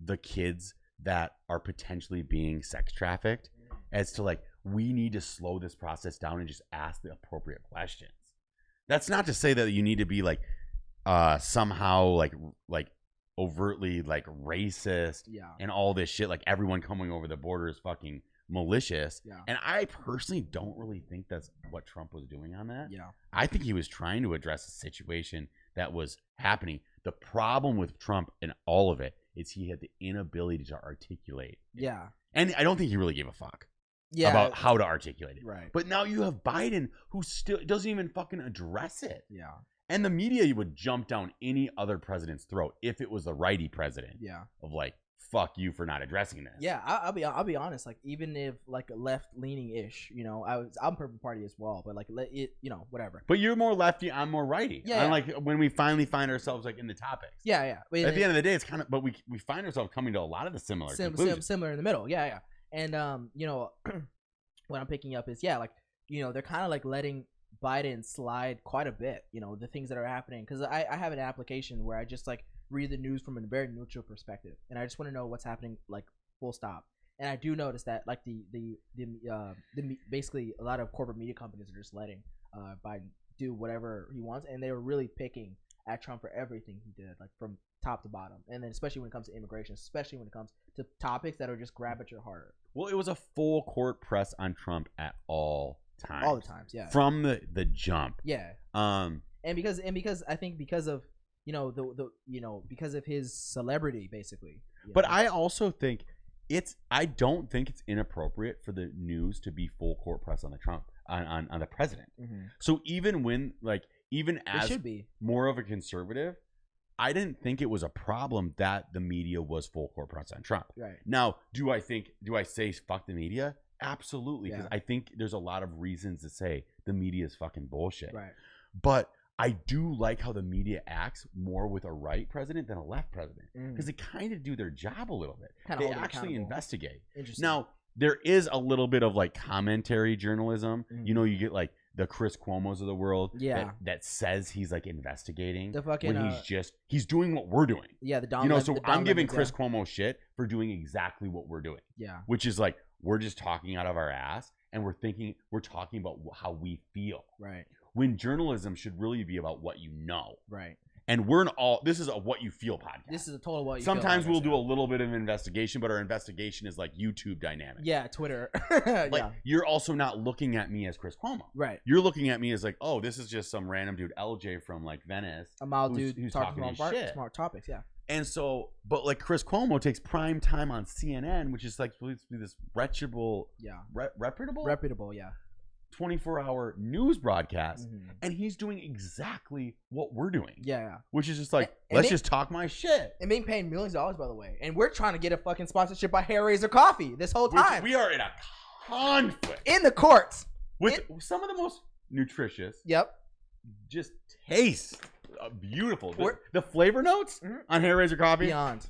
the kids that are potentially being sex trafficked, as to like, we need to slow this process down and just ask the appropriate questions. That's not to say that you need to be like somehow like overtly like racist and all this shit, like everyone coming over the border is fucking malicious. And I personally don't really think that's what Trump was doing on that. I think he was trying to address a situation that was happening. The problem with Trump and all of it is he had the inability to articulate it. And I don't think he really gave a fuck about how to articulate it. Right. But now you have Biden, who still doesn't even fucking address it. And the media would jump down any other president's throat if it was the righty president. Of like, fuck you for not addressing this. I'll be honest. Like, even if like a left leaning ish, you know, I'm Purple Party as well, but like it, you know, whatever. But you're more lefty, I'm more righty. I'm like when we finally find ourselves like in the topics. But at the end of the day, it's kind of, but we find ourselves coming to a lot of the similar conclusions. Similar in the middle. And you know, what I'm picking up is like, you know, they're kind of like letting Biden slide quite a bit, you know, the things that are happening, because I have an application where I just like read the news from a very neutral perspective, and I just want to know what's happening, like full stop. And I do notice that like the basically a lot of corporate media companies are just letting Biden do whatever he wants, and they were really picking at Trump for everything he did, like from top to bottom, and then especially when it comes to immigration, especially when it comes to topics that are just grab at your heart. Well, it was a full court press on Trump at all times. All the times, from the jump. And because I think because of because of his celebrity, basically. But I also think I don't think it's inappropriate for the news to be full court press on the Trump on the president. Mm-hmm. So even as should be more of a conservative, I didn't think it was a problem that the media was full court press on Trump. Right. Now, do I say fuck the media? Absolutely, because I think there's a lot of reasons to say the media is fucking bullshit. Right. But I do like how the media acts more with a right president than a left president, because they kind of do their job a little bit. They actually investigate. Now, there is a little bit of like commentary journalism. You know, you get like the Chris Cuomo's of the world that says he's like investigating the fucking, when he's doing what we're doing. So I'm giving Chris Cuomo shit for doing exactly what we're doing. Which is like, we're just talking out of our ass, and we're talking about how we feel. Right. When journalism should really be about what you know. Right. And this is a what you feel podcast. This is a total what you Sometimes feel we'll do a little bit of investigation, but our investigation is like YouTube dynamic. Yeah, Twitter. You're also not looking at me as Chris Cuomo. Right. You're looking at me as like, oh, this is just some random dude, LJ from like Venice. A mild dude who's talking about smart topics, And so, but like Chris Cuomo takes prime time on CNN, which is like supposed to be this reputable, reputable, 24-hour news broadcast, and he's doing exactly what we're doing. Which is just like, let's just talk my shit. And being paid millions of dollars, by the way. And we're trying to get a fucking sponsorship by Hair Razor Coffee this whole time. We are in a conflict. In the courts. With some of the most nutritious. Just taste. Beautiful. The flavor notes on Hair Razor Coffee. Beyond.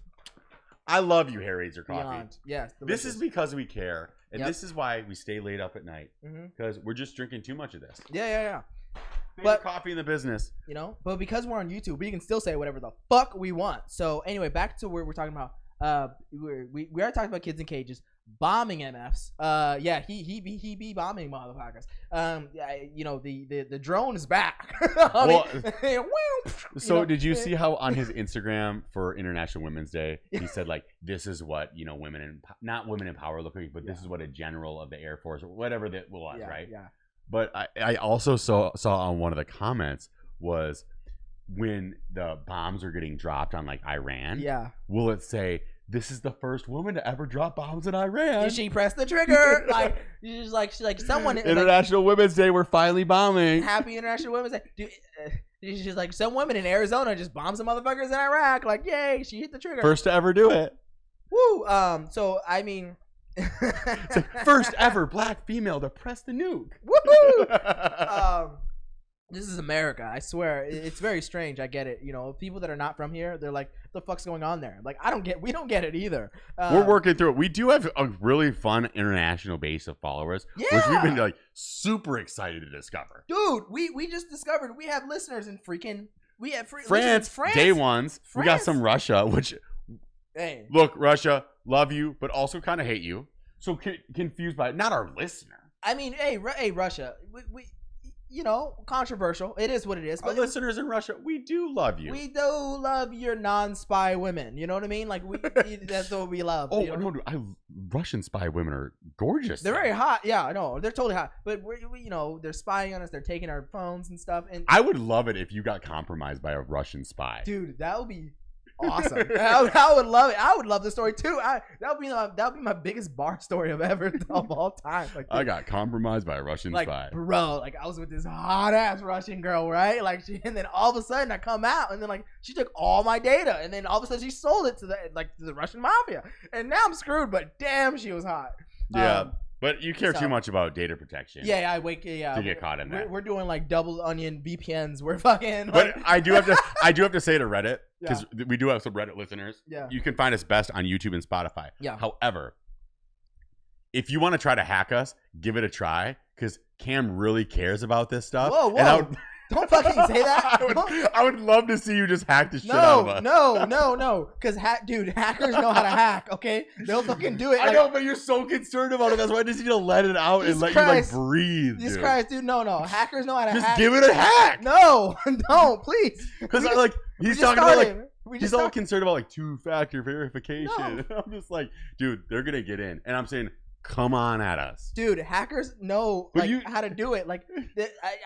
I love you, Hair Razor Coffee. Beyond. Yes. This is because we care. And this is why we stay late up at night, because we're just drinking too much of this. Favorite coffee in the business. You know, but because we're on YouTube, we can still say whatever the fuck we want. So anyway, back to where we're talking about. We are talking about kids in cages bombing MFs. He be bombing motherfuckers. You know, the drone is back. So did you see how on his Instagram for International Women's Day, he said like, this is what, women in, not women in power look like, but this is what a general of the Air Force or whatever that was, right? Yeah. But I also saw on one of the comments was when the bombs are getting dropped on like Iran. Yeah. Will it say, this is the first woman to ever drop bombs in Iran? She pressed the trigger. Like she's like someone. International Women's Day, we're finally bombing. Happy International Women's Day. Dude, she's like, some women in Arizona just bombed some motherfuckers in Iraq. Like, yay, she hit the trigger. First to ever do it. Woo. So I mean, it's like first ever black female to press the nuke. Woohoo! This is America. I swear, it's very strange. I get it. People that are not from here, they're like, "What the fuck's going on there?" Like, we don't get it either. We're working through it. We do have a really fun international base of followers, which we've been like super excited to discover. Dude, we just discovered we have listeners in freaking France, day ones. France. We got some Russia, which look, Russia, love you, but also kind of hate you. So confused by it. Not our listener. I mean, hey, Russia, we controversial. It is what it is. But listeners in Russia, we do love you. We do love your non-spy women. You know what I mean? Like that's what we love. Oh no, Russian spy women are gorgeous. They're very hot. Yeah, I know. They're totally hot. But they're spying on us. They're taking our phones and stuff. And I would love it if you got compromised by a Russian spy. Dude, that would be awesome. I would love it. I would love the story too. That would be my biggest bar story of all time. Like, I got compromised by a Russian spy, bro. Like, I was with this hot ass Russian girl, right? Like, and then all of a sudden I come out, and then like she took all my data, and then all of a sudden she sold it to the Russian mafia, and now I'm screwed. But damn, she was hot. Yeah. But you care too much about data protection. Yeah, to get caught in that. We're doing like double onion VPNs. We're fucking. But I do have to say to Reddit, because we do have some Reddit listeners. Yeah. You can find us best on YouTube and Spotify. Yeah. However, if you want to try to hack us, give it a try, because Cam really cares about this stuff. Whoa. And don't fucking say that. I would love to see you just hack the shit out of us. No. Because, hackers know how to hack, okay? They'll fucking do it. I know, but you're so concerned about it. That's why I just need to let it out and let you, like, breathe. Jesus Christ, dude. No. Hackers know how to hack. Just give it a hack. No, please. Because, he's talking about, he's all concerned about, like, two-factor verification. No. I'm just like, dude, they're going to get in. And I'm saying, come on at us, dude. Hackers know how to do it. Like,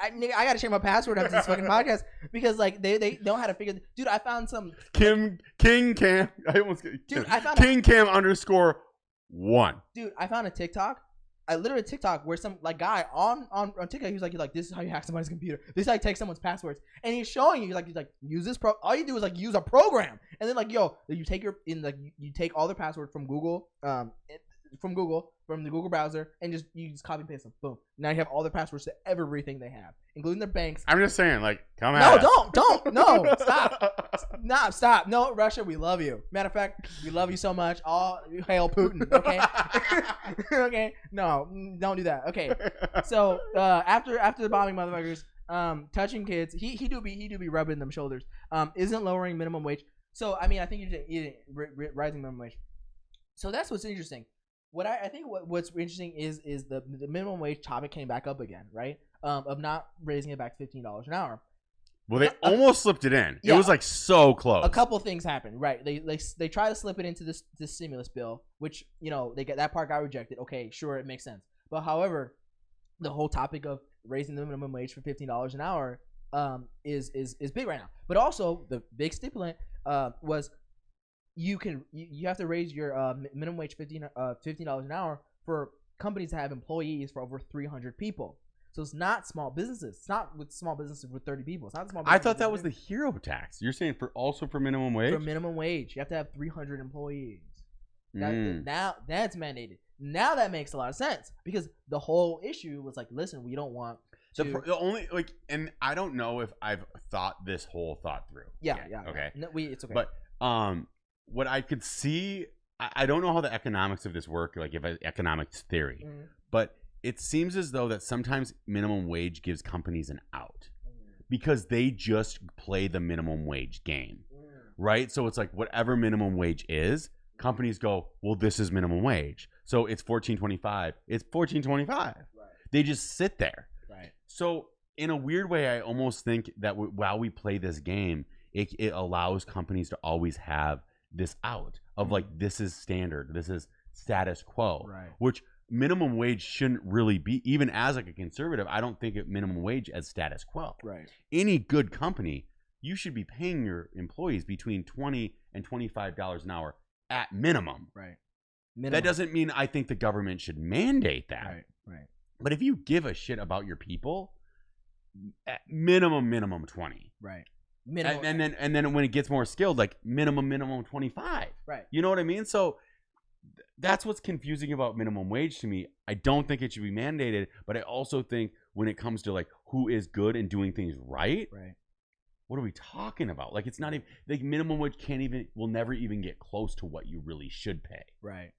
I gotta change my password after this fucking podcast because they know how to figure. Dude, I found some King Cam. I found King Cam _1. Dude, I found a TikTok. I literally TikTok where some guy on TikTok, he's like, this is how you hack somebody's computer. This is how you take someone's passwords, and he's showing you he's like use this all you do is use a program, and then you take you take all their password from Google, from the Google browser, and you just copy and paste them. Boom. Now you have all their passwords to everything they have, including their banks. I'm just saying, come at us. Don't. No, stop. Stop. No, Russia, we love you. Matter of fact, we love you so much. All hail Putin. Okay. Okay. No, don't do that. Okay. So after the bombing, motherfuckers, touching kids, he do be rubbing them shoulders. Isn't lowering minimum wage. So I mean, I think you're rising minimum wage. So that's what's interesting. What's interesting is the minimum wage topic came back up again, right? Of not raising it back to $15 an hour. Well, they almost slipped it in. Yeah. It was so close. A couple things happened, right? They try to slip it into this stimulus bill, which they get that part got rejected. Okay, sure, it makes sense. But however, the whole topic of raising the minimum wage for $15 an hour is big right now. But also the big stipulant was you have to raise your minimum wage $15 an hour for companies that have employees for over 300 people. So it's not small businesses. It's not with small businesses with 30 people. It's not small businesses. I thought that was the hero tax. You're saying for minimum wage? For minimum wage, you have to have 300 employees. Now that's mandated. Now that makes a lot of sense because the whole issue was listen, we don't want the only and I don't know if I've thought this whole thought through. Yeah. Okay. No, it's okay. But what I could see, I don't know how the economics of this work, if economics theory, but it seems as though that sometimes minimum wage gives companies an out because they just play the minimum wage game, right? So it's whatever minimum wage is, companies go, well, this is minimum wage. So it's $14.25. It's $14.25. Right. They just sit there. Right. So in a weird way, I almost think that while we play this game, it allows companies to always have this out of like, this is standard, this is status quo, right? Which minimum wage shouldn't really be. Even as like a conservative, I don't think of minimum wage as status quo. Right. Any good company, you should be paying your employees between $20 and $25 an hour at minimum. Right. That doesn't mean I think the government should mandate that. Right. Right. But if you give a shit about your people, at minimum 20. Right. Minimum. And then when it gets more skilled, like minimum 25. Right. You know what I mean? So that's what's confusing about minimum wage to me. I don't think it should be mandated, but I also think when it comes to like who is good and doing things right, what are we talking about? Like, it's not even like minimum wage will never even get close to what you really should pay. Right.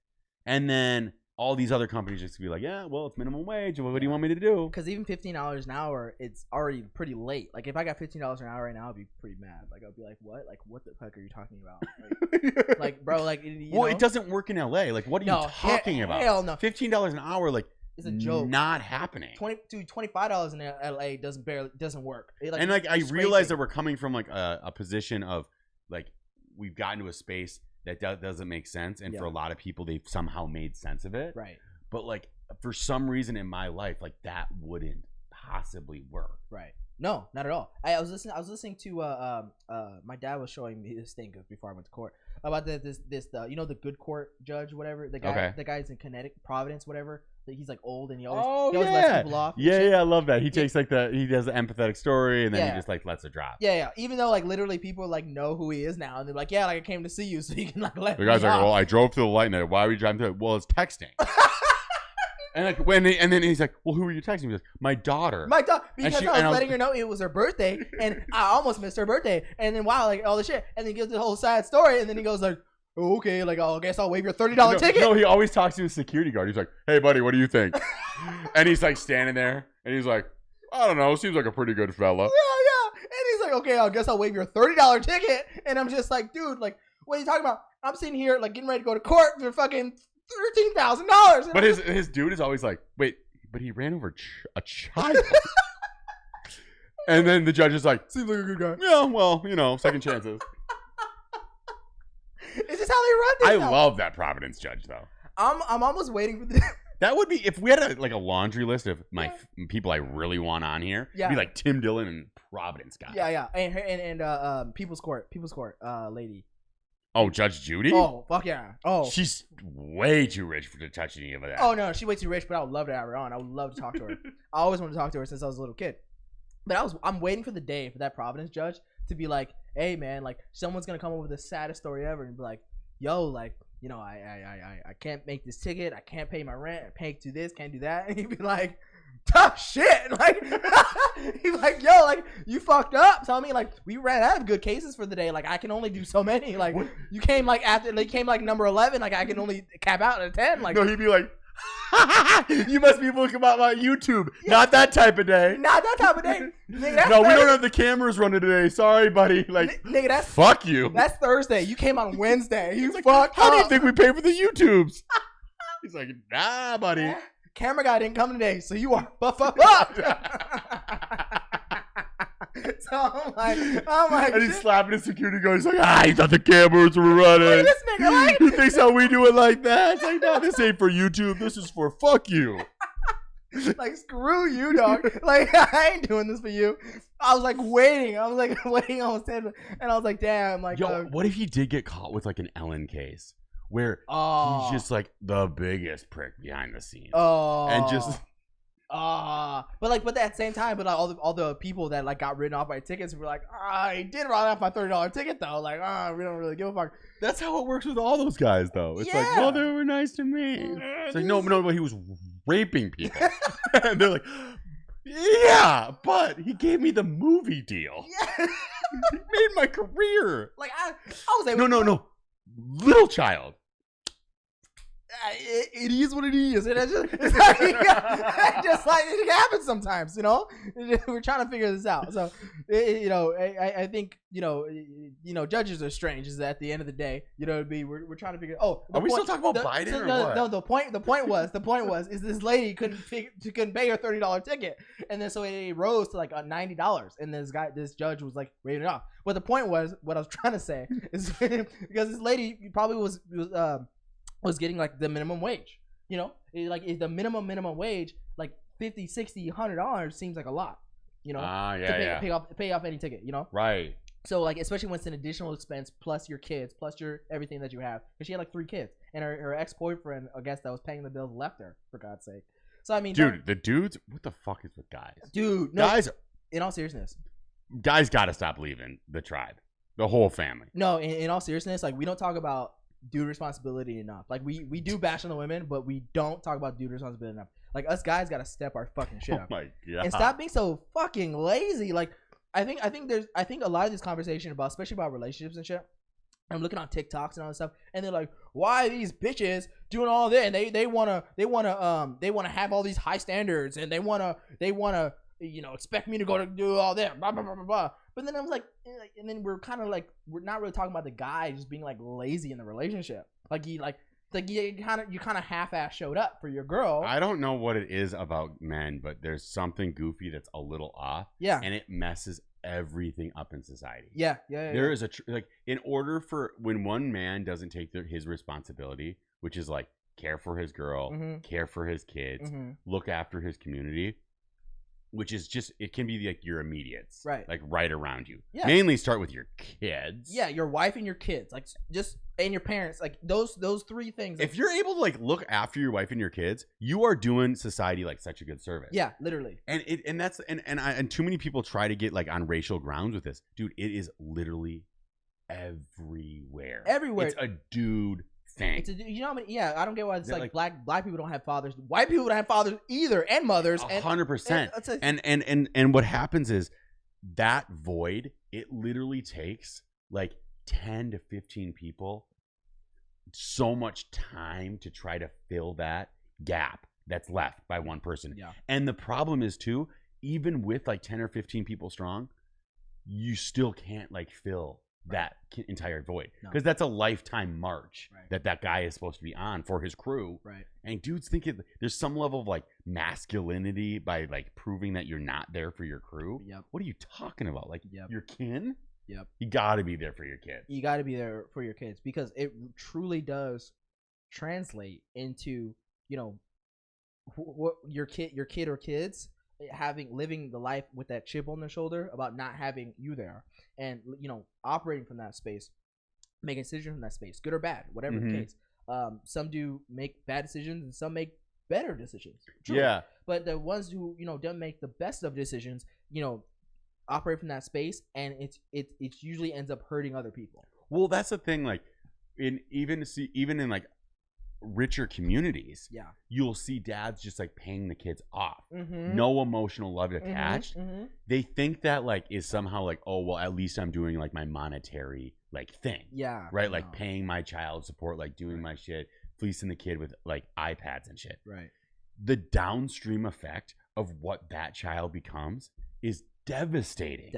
And then all these other companies just be like, yeah, well, it's minimum wage. What do you want me to do? Because even $15 an hour, it's already pretty late. Like, if I got $15 an hour right now, I'd be pretty mad. Like, I'd be like, what? Like, what the fuck are you talking about? Like bro, like, you know? It doesn't work in LA. Like, what are you talking about? Hell no. $15 an hour, like, it's a joke. Not happening. $25 in LA doesn't work. And like, I realize that we're coming from like a position of like, we've gotten to a space that doesn't make sense, and for a lot of people, they've somehow made sense of it. Right. But like, for some reason in my life, like, that wouldn't possibly work. Right. No, not at all. I was listening to my dad was showing me this thing before I went to court about this you know, the good court judge, whatever, the guy the guy's in Connecticut, Providence, whatever. He's like old and he always lets people off. Yeah, I love that. He takes like he does an empathetic story and then he just like lets it drop. Yeah. Even though like literally people like know who he is now and they're like, yeah, like I came to see you so you can like let me the guy's like, off. well, I drove through the light and why were you driving through it? Well, it's texting. And like and then he's like, well, who were you texting? He goes, my daughter. Because I was letting her know it was her birthday and I almost missed her birthday. And then wow, like all the shit. And then he gives the whole sad story and then he goes like, oh, okay, like, I guess I'll waive your $30 ticket. No, he always talks to his security guard. He's like, hey, buddy, what do you think? And he's like standing there, and he's like, I don't know, seems like a pretty good fella. Yeah. And he's like, okay, I guess I'll waive your $30 ticket. And I'm just like, dude, like, what are you talking about? I'm sitting here, like, getting ready to go to court for fucking $13,000. But his dude is always like, wait, but he ran over a child. And then the judge is like, seems like a good guy. Yeah, well, you know, second chances. It's just how they run this. I love that Providence judge, though. I'm almost waiting for the. That would be if we had a laundry list of my people I really want on here. Yeah, it'd be like Tim Dillon and Providence guy. Yeah, and People's Court lady. Oh, Judge Judy. Oh, fuck yeah. Oh, she's way too rich to touch any of that. Oh no, she's way too rich. But I would love to have her on. I would love to talk to her. I always wanted to talk to her since I was a little kid. But I'm waiting for the day for that Providence judge to be like, hey man, like someone's gonna come up with the saddest story ever and be like, yo, like, you know, I can't make this ticket, I can't pay my rent, I can't do this, can't do that, and he'd be like, tough shit, like he's like, yo, like you fucked up. Tell me, like we ran out of good cases for the day, like I can only do so many, like you came like after, like came like number 11, like I can only cap out at a 10, like. No, he'd be like, you must be looking about my YouTube. Yeah. Not that type of day. Not that type of day. Nigga, no, we don't have the cameras running today. Sorry, buddy. Like, nigga, that's fuck you. That's Thursday. You came on Wednesday. You like, fucked How up. do you think we pay for the YouTubes? He's like, nah, buddy. Camera guy didn't come today, so you are up. So I'm like, and he's slapping his security guard. He's like, he thought the cameras were running. Look at this nigga, like, he thinks how we do it like that. It's like, no, this ain't for YouTube. This is for fuck you. Like, screw you, dog. Like, I ain't doing this for you. I was like waiting. Waiting almost 10, and I was like, damn. Like, yo, what if he did get caught with like an Ellen case where he's just like the biggest prick behind the scenes, and just. But at the same time, but like all the people that like got written off by tickets were like, he did write off my $30 ticket though. Like, we don't really give a fuck. That's how it works with all those guys though. It's like, well, they were nice to me. It's like, no, but he was raping people. And they're like, yeah, but he gave me the movie deal. Yeah. He made my career. Like I was able No. Little child. it is what it is, and it's just like it happens sometimes, you know. We're trying to figure this out, so you know, I think you know, judges are strange. Is at the end of the day, you know what I mean? We're trying to figure. Oh, are we still talking about Biden or what? No, the point was is this lady couldn't pay her $30 ticket, and then so it rose to like $90, and this judge was like rating it off. But the point was, what I was trying to say is because this lady probably was getting like the minimum wage, you know, like is the minimum wage like $50, $60, $100 seems like a lot, you know, to pay off any ticket, you know, right? So like, especially when it's an additional expense plus your kids plus your everything that you have, because she had like 3 kids, and her ex-boyfriend, I guess, that was paying the bills left her, for God's sake. So I mean, dude, the dudes, what the fuck is with guys? Dude, no, guys, in all seriousness, guys got to stop leaving the tribe, the whole family. No, in all seriousness, like we don't talk about dude responsibility enough. Like we do bash on the women, but we don't talk about dude responsibility enough. Like us guys gotta step our fucking shit up. Oh my God. And stop being so fucking lazy. Like I think a lot of this conversation about, especially about relationships and shit, I'm looking on TikToks and all this stuff, and they're like, why are these bitches doing all this? And they wanna have all these high standards, and they wanna you know, expect me to go to do all that, blah blah blah blah blah. But then I was like, and then we're kind of like, we're not really talking about the guy just being like lazy in the relationship. Like you kind of half-ass showed up for your girl. I don't know what it is about men, but there's something goofy that's a little off. Yeah. And it messes everything up in society. Yeah. There is like, in order for, when one man doesn't take his responsibility, which is like care for his girl, care for his kids, look after his community, which is just, it can be like your immediates, right? Like right around you. Yeah. Mainly start with your kids. Yeah, your wife and your kids, like just, and your parents, like those 3 things. If you're able to like look after your wife and your kids, you are doing society like such a good service. Yeah, literally. And too many people try to get like on racial grounds with this, dude. It is literally everywhere. It's a dude thing. It's you know how many, yeah, I don't get why it's like black people don't have fathers. White people don't have fathers either, and mothers. 100%. And what happens is that void, it literally takes like 10 to 15 people so much time to try to fill that gap that's left by one person. Yeah. And the problem is too, even with like 10 or 15 people strong, you still can't like fill that entire void, because that's a lifetime march that guy is supposed to be on for his crew, right? And dudes think there's some level of like masculinity by like proving that you're not there for your crew. Yep. What are you talking about? Like your kin? Yep. You got to be there for your kids. You got to be there for your kids, because it truly does translate into, you know, what your kid or kids living the life with that chip on their shoulder about not having you there, and you know, operating from that space, making decisions from that space, good or bad, whatever the case. Some do make bad decisions, and some make better decisions. True. Yeah. But the ones who, you know, don't make the best of decisions, you know, operate from that space, and it usually ends up hurting other people. Well, that's the thing. Like even in like richer communities, you'll see dads just like paying the kids off, no emotional love attached. They think that like is somehow like, oh well, at least I'm doing like my monetary like thing, right? Like paying my child support, like doing my shit, fleecing the kid with like iPads and shit. Right. The downstream effect of what that child becomes is devastating.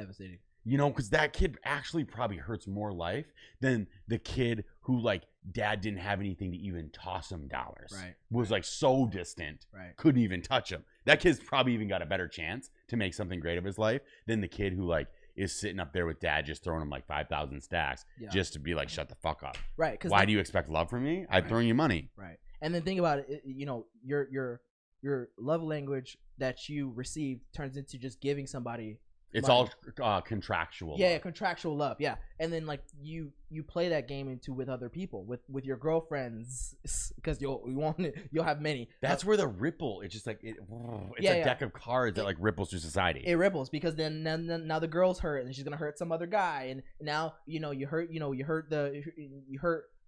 You know, because that kid actually probably hurts more life than the kid who, like, dad didn't have anything to even toss him dollars. Right. Was, like, so distant. Right. Couldn't even touch him. That kid's probably even got a better chance to make something great of his life than the kid who, like, is sitting up there with dad just throwing him, like, 5,000 stacks just to be like, shut the fuck up. Right. Why do you expect love from me? I'm throwing you money. Right. And then think about it, you know, your love language that you receive turns into just giving somebody It's money. all contractual. Yeah, contractual love. Yeah, and then like you play that game with other people, with your girlfriends, because you'll have many. That's where the ripple. It's just like it's a deck of cards that like ripples through society. It ripples because then now the girl's hurt and she's gonna hurt some other guy, and now you hurt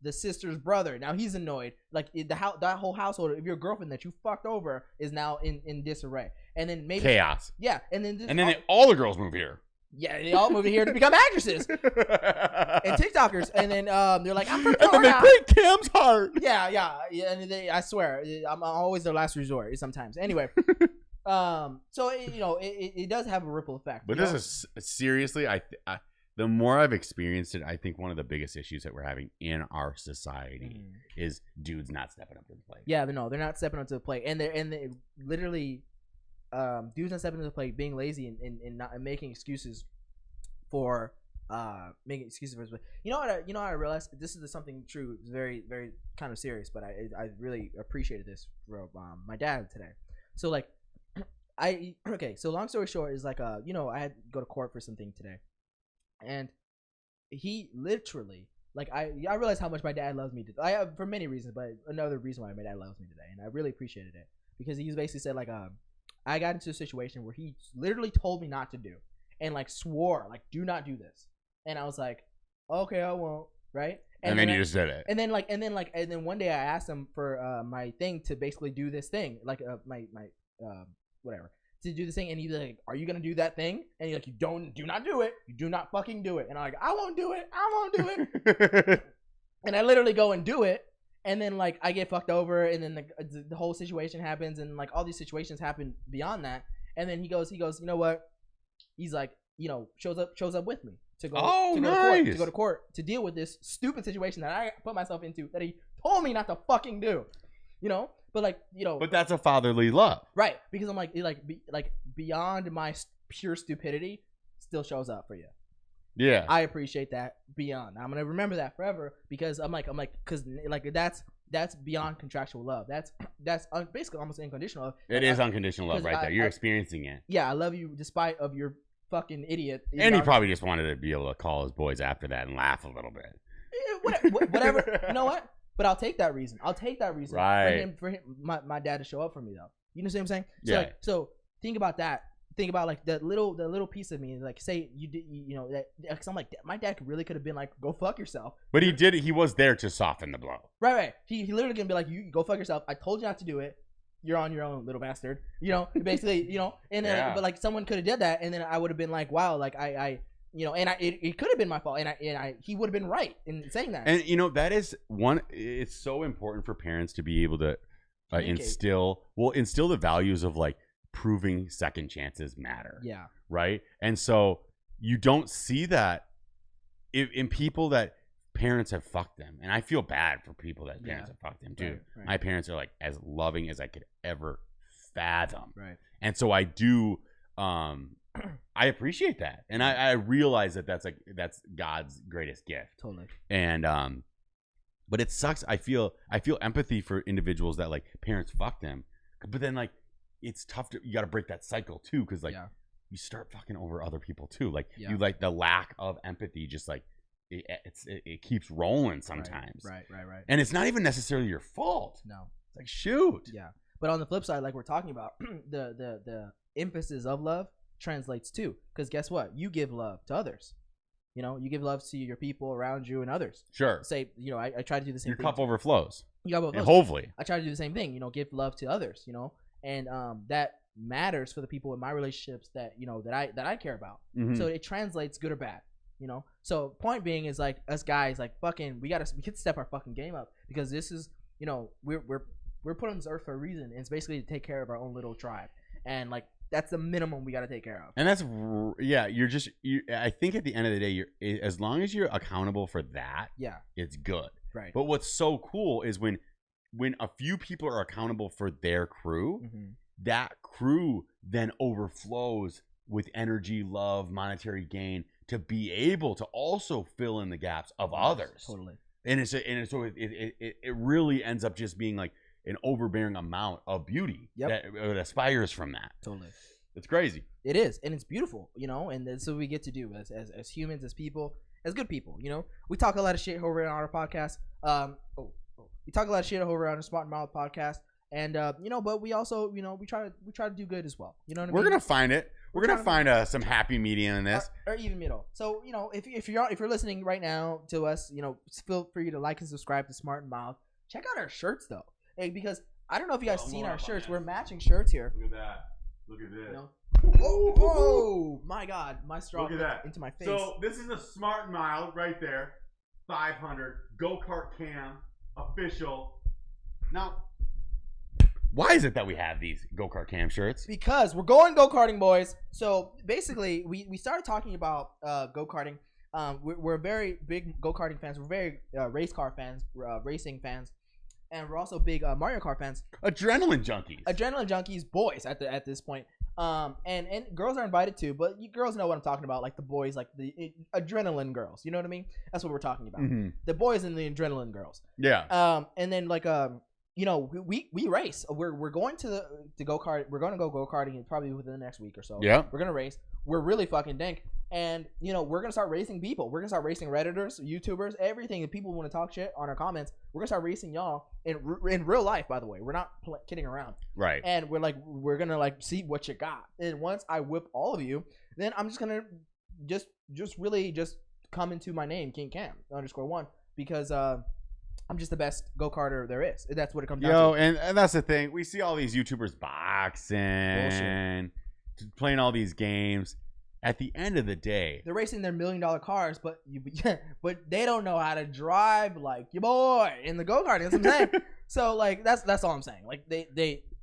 the sister's brother. Now he's annoyed. Like that whole household of your girlfriend that you fucked over is now in disarray. And then maybe chaos. Yeah, and then all the girls move here. Yeah, they all moved here to become actresses and TikTokers, and then they're like, "I'm from Florida." And then they break Cam's heart. Yeah, and I swear, I'm always their last resort sometimes. Anyway, so it does have a ripple effect. But this is seriously, the more I've experienced it, I think one of the biggest issues that we're having in our society is dudes not stepping up to the plate. Yeah, they're not stepping up to the plate, and they literally. Dudes not stepping into the plate, being lazy and not making excuses for making excuses for his. You know what I realized, this is something true. It's very, very kind of serious, but I really appreciated this from my dad today. So like so long story short is like I had to go to court for something today, and he literally like I realized how much my dad loves me today. For many reasons, but another reason why my dad loves me today, and I really appreciated it because he basically said like I got into a situation where he literally told me not to do, and like swore like, do not do this, and I was like, okay, I won't, right? And then you just did it. And then one day I asked him for my thing to basically do this thing, like my whatever, to do this thing, and he's like, are you gonna do that thing? And he's like, do not do it, you do not fucking do it. And I'm like, I won't do it. And I literally go and do it. And then like I get fucked over, and then the whole situation happens, and like all these situations happen beyond that. And then he goes, you know what? He's like, shows up with me to go to court to deal with this stupid situation that I put myself into that he told me not to fucking do. But that's a fatherly love, right? Because I'm like beyond my pure stupidity, still shows up for you. Yeah, I appreciate that beyond. I'm gonna remember that forever because because that's beyond contractual love. That's basically almost unconditional love. It is unconditional love right there. You're experiencing it. Yeah, I love you despite of your fucking idiot. And he probably just wanted to be able to call his boys after that and laugh a little bit. Whatever. You know what? But I'll take that reason. Right. For him, my dad to show up for me though. You know what I'm saying? So, yeah. So think about that. Think about like the little piece of me, like say you did, that, because I'm like, my dad really could have been like, go fuck yourself. But he did. He was there to soften the blow. Right. He literally gonna be like, you go fuck yourself. I told you not to do it. You're on your own, little bastard. Basically, and then, but like someone could have did that, and then I would have been like, wow, like it could have been my fault, and he would have been right in saying that. And that is one. It's so important for parents to be able to instill the values of like proving second chances matter. Yeah. Right. And so you don't see that in people that parents have fucked them. And I feel bad for people that parents have fucked them too. Right. My parents are like as loving as I could ever fathom. Right. And so I do, I appreciate that. And I realize that's God's greatest gift. Totally. And, but it sucks. I feel empathy for individuals that like parents fuck them, but then like, it's tough you got to break that cycle too, because like you start fucking over other people too, like you like the lack of empathy just like it keeps rolling sometimes. Right. And it's not even necessarily your fault. No, it's like shoot. Yeah, but on the flip side, like we're talking about, the emphasis of love translates too, because guess what, you give love to others. You give love to your people around you and others. Sure. Say, I try to do the same your thing. Cup overflows. And hopefully I try to do the same thing, give love to others, and that matters for the people in my relationships that that I care about. Mm-hmm. So it translates good or bad. So point being is like us guys, like fucking we can step our fucking game up, because this is we're put on this earth for a reason, and it's basically to take care of our own little tribe, and like that's the minimum we got to take care of. And that's I think at the end of the day, as long as you're accountable for that, it's good. Right. But what's so cool is when a few people are accountable for their crew, that crew then overflows with energy, love, monetary gain to be able to also fill in the gaps of others. Totally. And so it really ends up just being like an overbearing amount of beauty that aspires from that. Totally. It's crazy. It is, and it's beautiful, and that's what we get to do as humans, as people, as good people. We talk a lot of shit over on our podcast. We talk a lot of shit over on the Smart and Mild podcast, and but we also, we try to do good as well. You know what I mean? We're gonna find it. We're gonna find some happy medium in this, or even middle. So if you're listening right now to us, feel free to like and subscribe to Smart and Mild. Check out our shirts though, because I don't know if you guys seen our shirts. We're matching shirts here. Look at that. Look at this. Oh my God, my straw Look at that. into my face. So this is a Smart Mile right there. 500 go-kart cam official. Now, why is it that we have these go-kart cam shirts? Because we're going go-karting, boys. So basically, we started talking about go-karting. We're very big go-karting fans. We're very race car fans, racing fans, and we're also big Mario Kart fans. Adrenaline junkies, boys at this point. And girls are invited too, but you girls know what I'm talking about, like the boys, like the adrenaline girls. You know what I mean? That's what we're talking about. Mm-hmm. The boys and the adrenaline girls. Yeah. And then like you know, we race. We're going to the go-kart. We're going to go karting probably within the next week or so. Yeah. We're gonna race. We're really fucking dank. And you know, we're gonna start racing people. We're gonna start racing Redditors, YouTubers, everything. If people want to talk shit on our comments, we're gonna start racing y'all in real life. By the way, we're not kidding around. Right. And we're gonna like see what you got. And once I whip all of you, then I'm just gonna just really just come into my name, King Cam _1, because I'm just the best go-karter there is. That's what it comes down to. And that's the thing. We see all these YouTubers boxing, playing all these games. At the end of the day, they're racing their $1 million cars, but they don't know how to drive like your boy in the go-kart. That's what I'm saying. So like that's all I'm saying. Like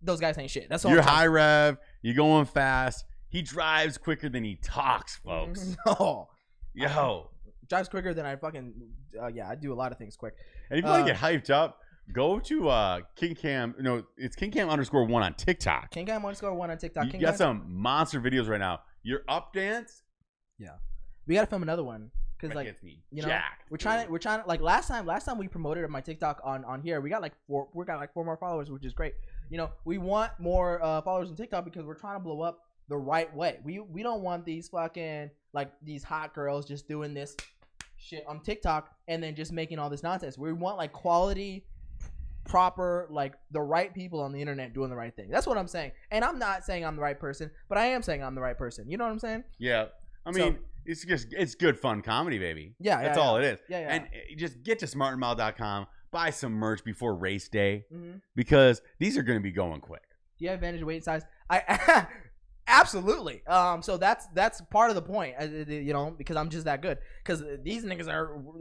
those guys ain't shit. That's all. You're high rev. You're going fast. He drives quicker than he talks, folks. No. Yo. Drives quicker than I fucking I do a lot of things quick. And if you want to get hyped up, go to King Cam. No, it's King Cam _1 on TikTok. King Cam _1 on TikTok. You got some monster videos right now. Your up dance. Yeah, we gotta film another one because like you know jacked, we're trying to like last time we promoted my TikTok on here. We got like 4 more followers, which is great. You know, we want more followers on TikTok because we're trying to blow up the right way. We don't want these fucking like these hot girls just doing this shit on TikTok and then just making all this nonsense. We want like quality, proper, like the right people on the internet doing the right thing. That's what I'm saying. And I'm not saying I'm the right person, but I am saying I'm the right person. You know what I'm saying? Yeah. I mean, it's good fun comedy, baby. Yeah. That's all it is. Yeah. And just get to smartandmild.com, buy some merch before race day, because these are going to be going quick. Do you have advantage weight size? I absolutely. So that's part of the point, you know, because I'm just that good. Because these niggas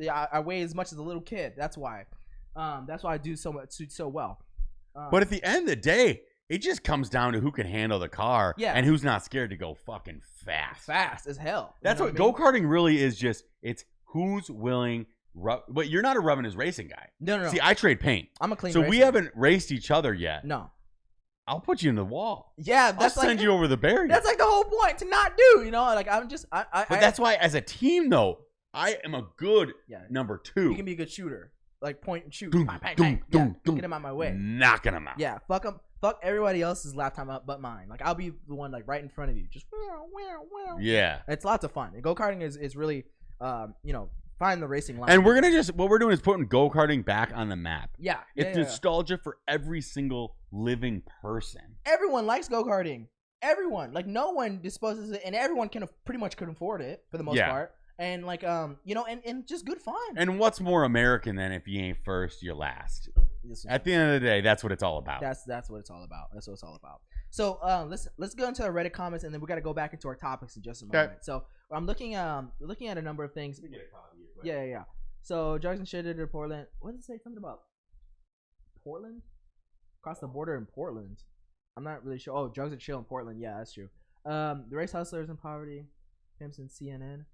I weigh as much as a little kid. That's why. That's why I do so well. But at the end of the day, it just comes down to who can handle the car and who's not scared to go fucking fast. Fast as hell. That's what go-karting really is. Just it's who's willing. But you're not a rubbing his racing guy. No. See, I trade paint. I'm a clean. So we haven't raced each other yet. No. I'll put you in the wall. Yeah, that's I'll send you over the barrier. That's like the whole point, to not do. You know, like I'm just. But that's why, as a team, though, I am a good number 2. You can be a good shooter. Like point and shoot. Get him out my way. Knocking him out. Yeah, fuck him. Fuck everybody else's lap time up but mine. Like I'll be the one like right in front of you. Just yeah. It's lots of fun. Go karting is really you know, find the racing line. And we're gonna what we're doing is putting go karting back on the map. Yeah. It's nostalgia for every single living person. Everyone likes go karting. Everyone. Like no one disposes it, and everyone can pretty much could afford it for the most part. And like you know, and just good fun. And what's more American than if you ain't first, you're last? At the end of the day, that's what it's all about. That's what it's all about. That's what it's all about. So let's go into our Reddit comments, and then we got to go back into our topics in just a moment. So I'm looking at a number of things. Let me get a copy here, yeah. So drugs and shit to Portland. What does it say? Something about Portland? Across the border in Portland. I'm not really sure. Oh, drugs and chill in Portland. Yeah, that's true. The race hustlers in poverty. Pimps and CNN.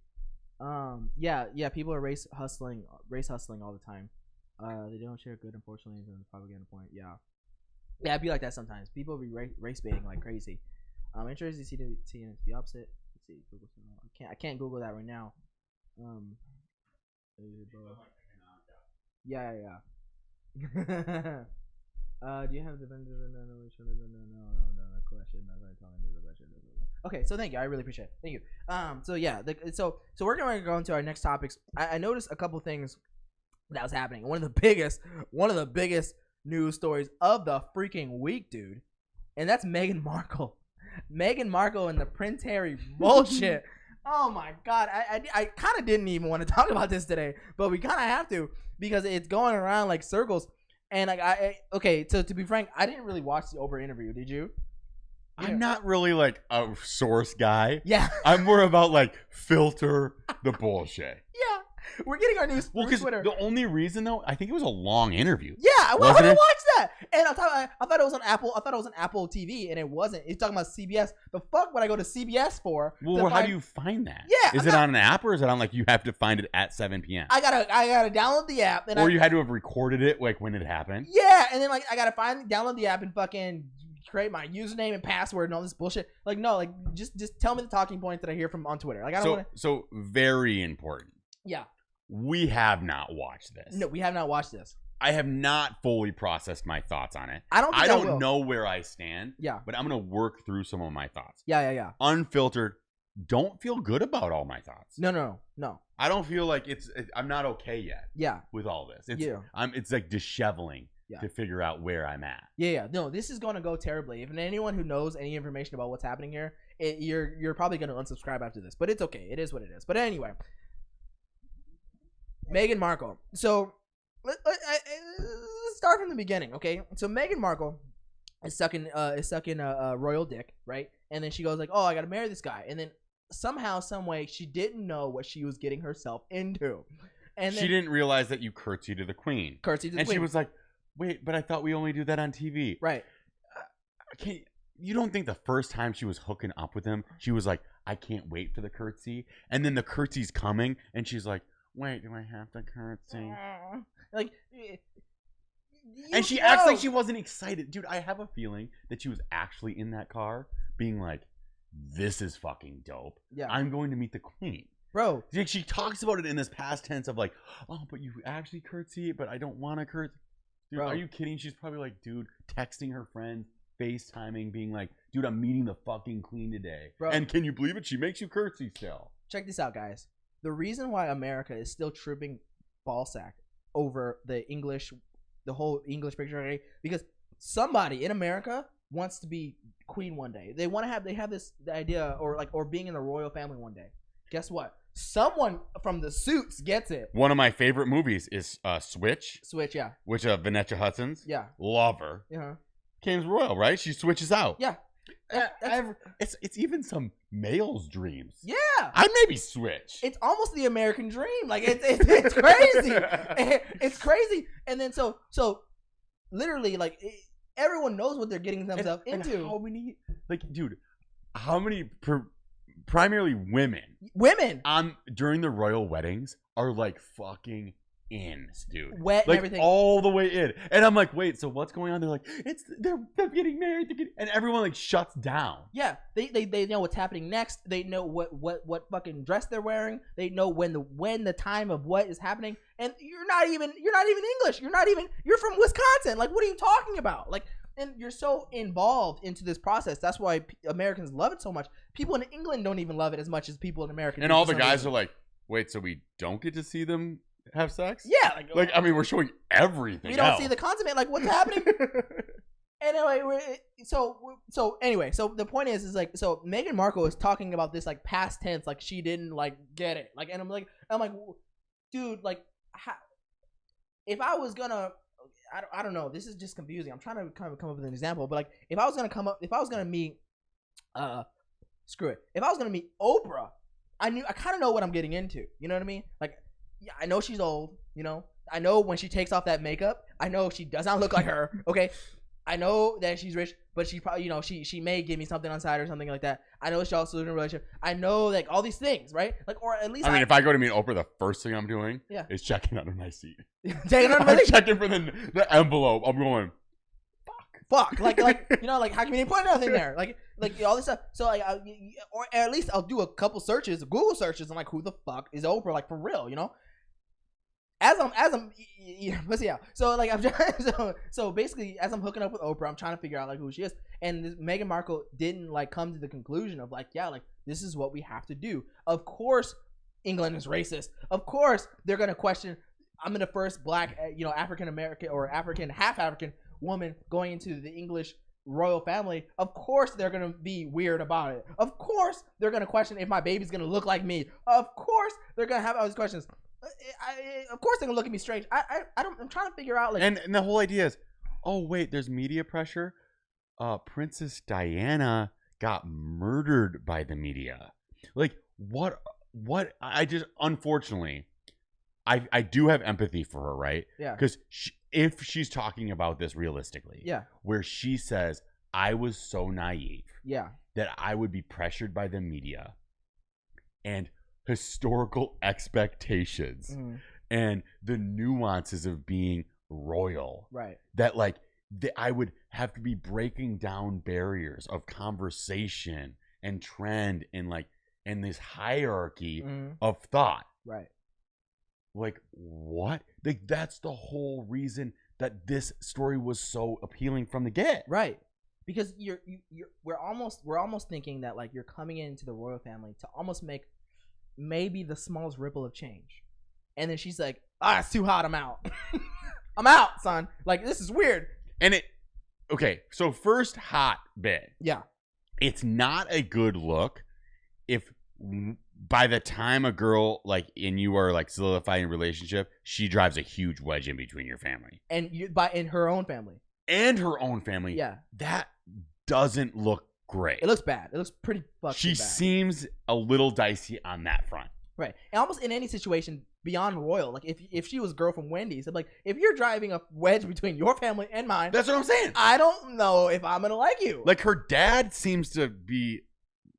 Yeah, people are race hustling all the time. They don't share good, unfortunately, is a propaganda point. Yeah, it'd be like that sometimes. People be race baiting like crazy. Interesting to see it's the opposite. Let's see, Google. I can't Google that right now. Yeah. Do you have the vendor? No. Question. Okay, so thank you. I really appreciate it. Thank you. So yeah, so we're going to go into our next topics. I noticed a couple things that was happening. One of the biggest news stories of the freaking week, dude, and that's Meghan Markle. Meghan Markle and the Prince Harry bullshit. Oh my God, I kind of didn't even want to talk about this today, but we kind of have to because it's going around like circles. And like okay, so to be frank, I didn't really watch the Oprah interview. Did you? I'm not really like a source guy. Yeah. I'm more about like filter the bullshit. Yeah. We're getting our news through Twitter. The only reason though, I think it was a long interview. Yeah, I want to watch that. And I thought it was on Apple. I thought it was on Apple TV, and it wasn't. It's talking about CBS. The fuck would I go to CBS for? Well, how do you find that? Yeah, is it on an app, or is it on like you have to find it at 7 p.m.? I gotta download the app, and you had to have recorded it like when it happened. Yeah, and then like I gotta download the app and fucking create my username and password and all this bullshit. Like no, like just tell me the talking points that I hear from on Twitter. Like I don't want to. So very important. Yeah. We have not watched this. No, we have not watched this. I have not fully processed my thoughts on it. I don't know where I stand. Yeah. But I'm going to work through some of my thoughts. Yeah. Unfiltered. Don't feel good about all my thoughts. No. I don't feel like I'm not okay yet. Yeah. With all this. It's like disheveling to figure out where I'm at. Yeah. No, this is going to go terribly. If anyone who knows any information about what's happening here, you're probably going to unsubscribe after this. But it's okay. It is what it is. But anyway. Meghan Markle. So let's start from the beginning, okay? So Meghan Markle is sucking royal dick, right? And then she goes like, "Oh, I gotta marry this guy," and then somehow, some way, she didn't know what she was getting herself into, and then, she didn't realize that you curtsy to the queen. And she was like, "Wait, but I thought we only do that on TV." Right? You don't think the first time she was hooking up with him, she was like, "I can't wait for the curtsy," and then the curtsy's coming, and she's like, "Wait, do I have to curtsy?" Like, and she acts like she wasn't excited. Dude, I have a feeling that she was actually in that car being like, "This is fucking dope. Yeah. I'm going to meet the queen." Bro. She talks about it in this past tense of like, "Oh, but you actually curtsy, but I don't want to curtsy." Dude, Bro. Are you kidding? She's probably like, dude, texting her friend, FaceTiming, being like, "Dude, I'm meeting the fucking queen today." Bro. And can you believe it? She makes you curtsy still. Check this out, guys. The reason why America is still tripping ballsack over the whole English picture, okay? Because somebody in America wants to be queen one day. They have this idea or being in the royal family one day. Guess what? Someone from the Suits gets it. One of my favorite movies is Switch. Switch, yeah. Which Vanessa Hudson's. Yeah. Love her. Yeah. Kane's royal, right? She switches out. Yeah. It's even some male's dreams. Yeah, I maybe switch. It's almost the American dream. Like it's crazy. It's crazy. And then so literally like everyone knows what they're getting themselves into. And how many how many primarily women during the royal weddings are like fucking in, dude, wet, like and everything, all the way in. And I'm like, wait, so what's going on? They're like, they're getting married, and everyone like shuts down. Yeah, they know what's happening next. They know what fucking dress they're wearing. They know when the time of what is happening. And you're not even English. You're from Wisconsin. Like, what are you talking about? Like, and you're so involved into this process. That's why Americans love it so much. People in England don't even love it as much as people in America. And all the guys are like, wait, so we don't get to see them have sex? Yeah, like I mean, we're showing everything. We don't see the consummate. Like, what's happening? Anyway, so the point is like, so Meghan Markle is talking about this like past tense, like she didn't like get it. Like, and I'm like, dude, like, if I was gonna, I don't know, this is just confusing. I'm trying to kind of come up with an example, but like, if I was gonna meet, if I was gonna meet Oprah, I kind of know what I'm getting into. You know what I mean? Like, yeah, I know she's old, you know. I know when she takes off that makeup, I know she does not look like her. Okay, I know that she's rich, but she probably, you know, she may give me something on side or something like that. I know she's also in a relationship. I know like all these things, right? Like, or at least I mean, if I go to meet Oprah, the first thing I'm doing is checking under my seat. Checking under my seat. Checking for the envelope. I'm going, fuck, like you know, like how can you put nothing there? Like all this stuff. So like, or at least I'll do a couple searches, Google searches, and like, who the fuck is Oprah? Like, for real, you know. As I'm, let's see how. So like I'm trying, so basically as I'm hooking up with Oprah, I'm trying to figure out like who she is. And Meghan Markle didn't like come to the conclusion of like, yeah, like this is what we have to do. Of course, England is racist. Of course, they're gonna question. I'm the first black, African American or half African woman going into the English royal family. Of course, they're gonna be weird about it. Of course, they're gonna question if my baby's gonna look like me. Of course, they're gonna have all these questions. Of course they're gonna look at me strange. I'm trying to figure out like, and the whole idea is, oh wait, there's media pressure. Princess Diana got murdered by the media. Like, what I just, unfortunately, I do have empathy for her, right? Yeah. Because if she's talking about this realistically, yeah, where she says, I was so naive yeah, that I would be pressured by the media and historical expectations and the nuances of being royal, right, that like I would have to be breaking down barriers of conversation and trend and like and this hierarchy of thought, right. like what, like that's the whole reason that this story was so appealing from the get, right? Because we're almost thinking that like you're coming into the royal family to almost make maybe the smallest ripple of change, and then she's like, it's too hot, I'm out. I'm out, son. Like, this is weird. And okay, so first hot bit, yeah, it's not a good look if by the time a girl like and you are like solidifying a relationship, she drives a huge wedge in between your family and in her own family yeah, that doesn't look great. It looks bad. It looks pretty fucking she bad. Seems a little dicey on that front, right? And almost in any situation beyond royal, like if she was a girl from Wendy's, I'm like, if you're driving a wedge between your family and mine, that's what I'm saying, I don't know if I'm gonna like you. Like, her dad seems to be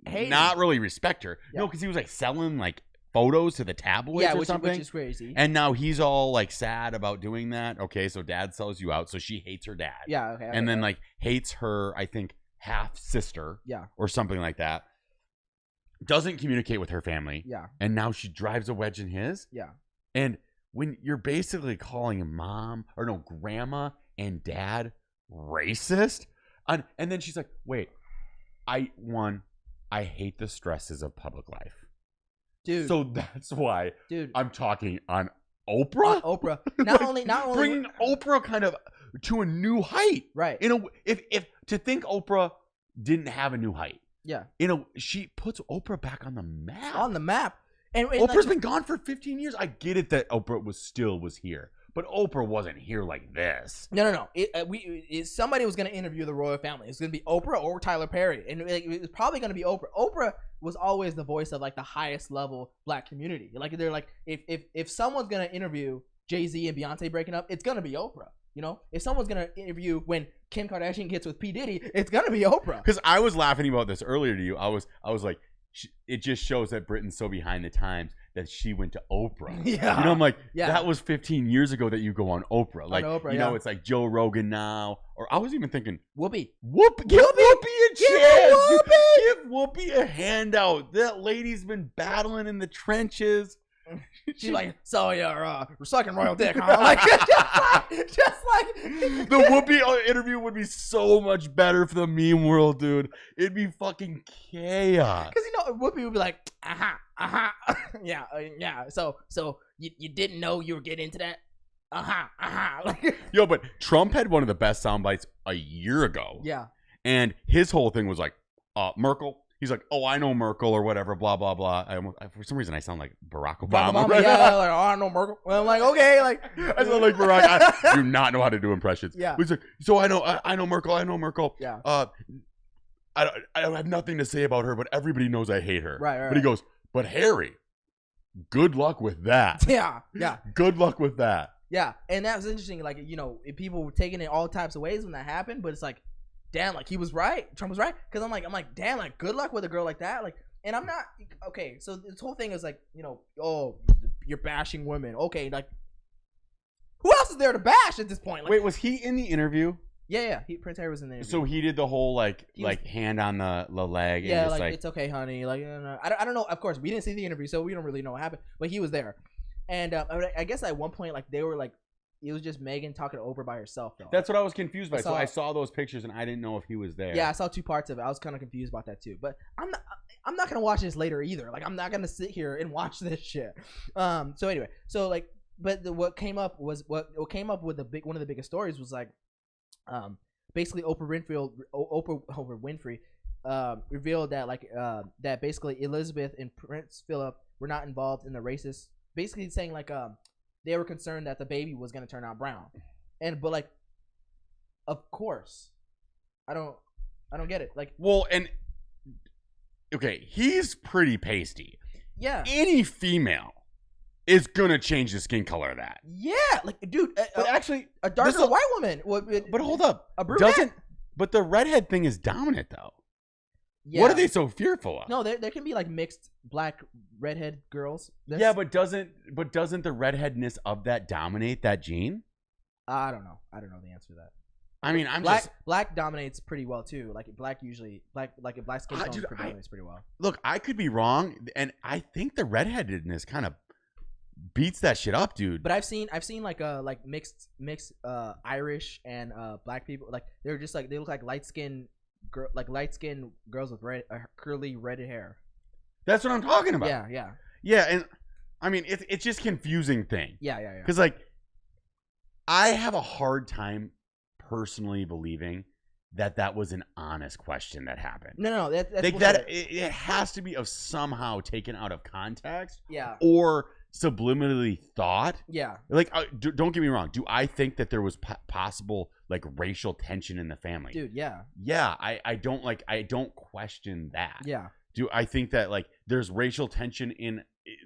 not really respect her. No, because he was like selling like photos to the tabloids or something, which is crazy. And now he's all like sad about doing that. Okay, so dad sells you out, so she hates her dad. Yeah, okay. And then like hates her, I think, half sister. Yeah. Or something like that. Doesn't communicate with her family. Yeah. And now she drives a wedge in his. Yeah. And when you're basically calling grandma and dad racist, and then she's like, wait, I hate the stresses of public life. Dude. So that's why I'm talking on Oprah. On Oprah. Not only bringing Oprah kind of to a new height. Right. If to think Oprah didn't have a new height. Yeah. She puts Oprah back on the map. On the map. And Oprah's been gone for 15 years. I get it that Oprah was here. But Oprah wasn't here like this. No. Somebody was going to interview the royal family. It's going to be Oprah or Tyler Perry, and it was probably going to be Oprah. Oprah was always the voice of like the highest level black community. Like they're like, if someone's going to interview Jay-Z and Beyonce breaking up, it's going to be Oprah. You know, if someone's going to interview when Kim Kardashian gets with P. Diddy, it's going to be Oprah. Because I was laughing about this earlier to you. I was like, it just shows that Britain's so behind the times that she went to Oprah. Yeah. You know, I'm like, that was 15 years ago that you go on Oprah. Like, on Oprah, you know, it's like Joe Rogan now. Or I was even thinking, Whoopi. Give Whoopi a chance. Give Whoopi a handout. That lady's been battling in the trenches. She's like, so you're sucking royal dick, huh? Like, just like the Whoopi interview would be so much better for the meme world, dude. It'd be fucking chaos. Because Whoopi would be like, yeah. So you didn't know you were getting into that, Like, yo, but Trump had one of the best sound bites a year ago. Yeah, and his whole thing was like, Merkel. He's like, oh, I know Merkel or whatever, blah, blah, blah. For some reason, I sound like Barack Obama. Right? Yeah, like, I know Merkel. Well, I'm like, okay, like. I sound like Barack. I do not know how to do impressions. Yeah. He's like, so I know Merkel. Yeah. I have nothing to say about her, but everybody knows I hate her. Right. But he goes, but Harry, good luck with that. Yeah. Good luck with that. Yeah, and that was interesting. Like, people were taking it all types of ways when that happened, but it's like, damn, like he was right. Trump was right. Because I'm like, damn, like good luck with a girl like that. Like, and I'm not okay. So this whole thing is like, oh, you're bashing women. Okay, like who else is there to bash at this point? Like, wait, was he in the interview? Yeah. Prince Harry was in there. So he did the whole like hand on the leg. Yeah, and just, like it's okay, honey. Like I don't know. Of course, we didn't see the interview, so we don't really know what happened. But he was there, and I guess at one point, like they were like. It was just Megan talking to Oprah by herself, though. That's what I was confused by. So I saw those pictures and I didn't know if he was there. Yeah, I saw 2 parts of it. I was kind of confused about that too. But I'm not gonna watch this later either. Like I'm not gonna sit here and watch this shit. So anyway, what came up with one of the biggest stories was like, basically Oprah Winfrey revealed that that basically Elizabeth and Prince Philip were not involved in the racist. Basically saying like they were concerned that the baby was going to turn out brown. But like, of course, I don't I don't get it. Like, well, and okay, he's pretty pasty. Yeah. Any female is gonna change the skin color of that. Yeah, like, dude. But actually, a darker white woman. But hold up, a brunette. But the redhead thing is dominant though. Yeah. What are they so fearful of? No, there can be like mixed black redhead girls. Yeah, but doesn't the redheadness of that dominate that gene? I don't know. I don't know the answer to that. I mean, black dominates pretty well too. Like black skin tone predominates pretty well. Look, I could be wrong, and I think the redheadedness kind of beats that shit up, dude. But I've seen like mixed Irish and black people. Like they're just like they look like light skinned girls with curly red hair. That's what I'm talking about. Yeah, and I mean it's just confusing thing. Yeah. Because like I have a hard time personally believing that was an honest question that happened. No, that's like that. It has to be somehow taken out of context. Yeah. Or subliminally thought. Yeah. Like, don't get me wrong. Do I think that there was possible like racial tension in the family? Dude, yeah. Yeah, I don't question that. Yeah. Do I think that like there's racial tension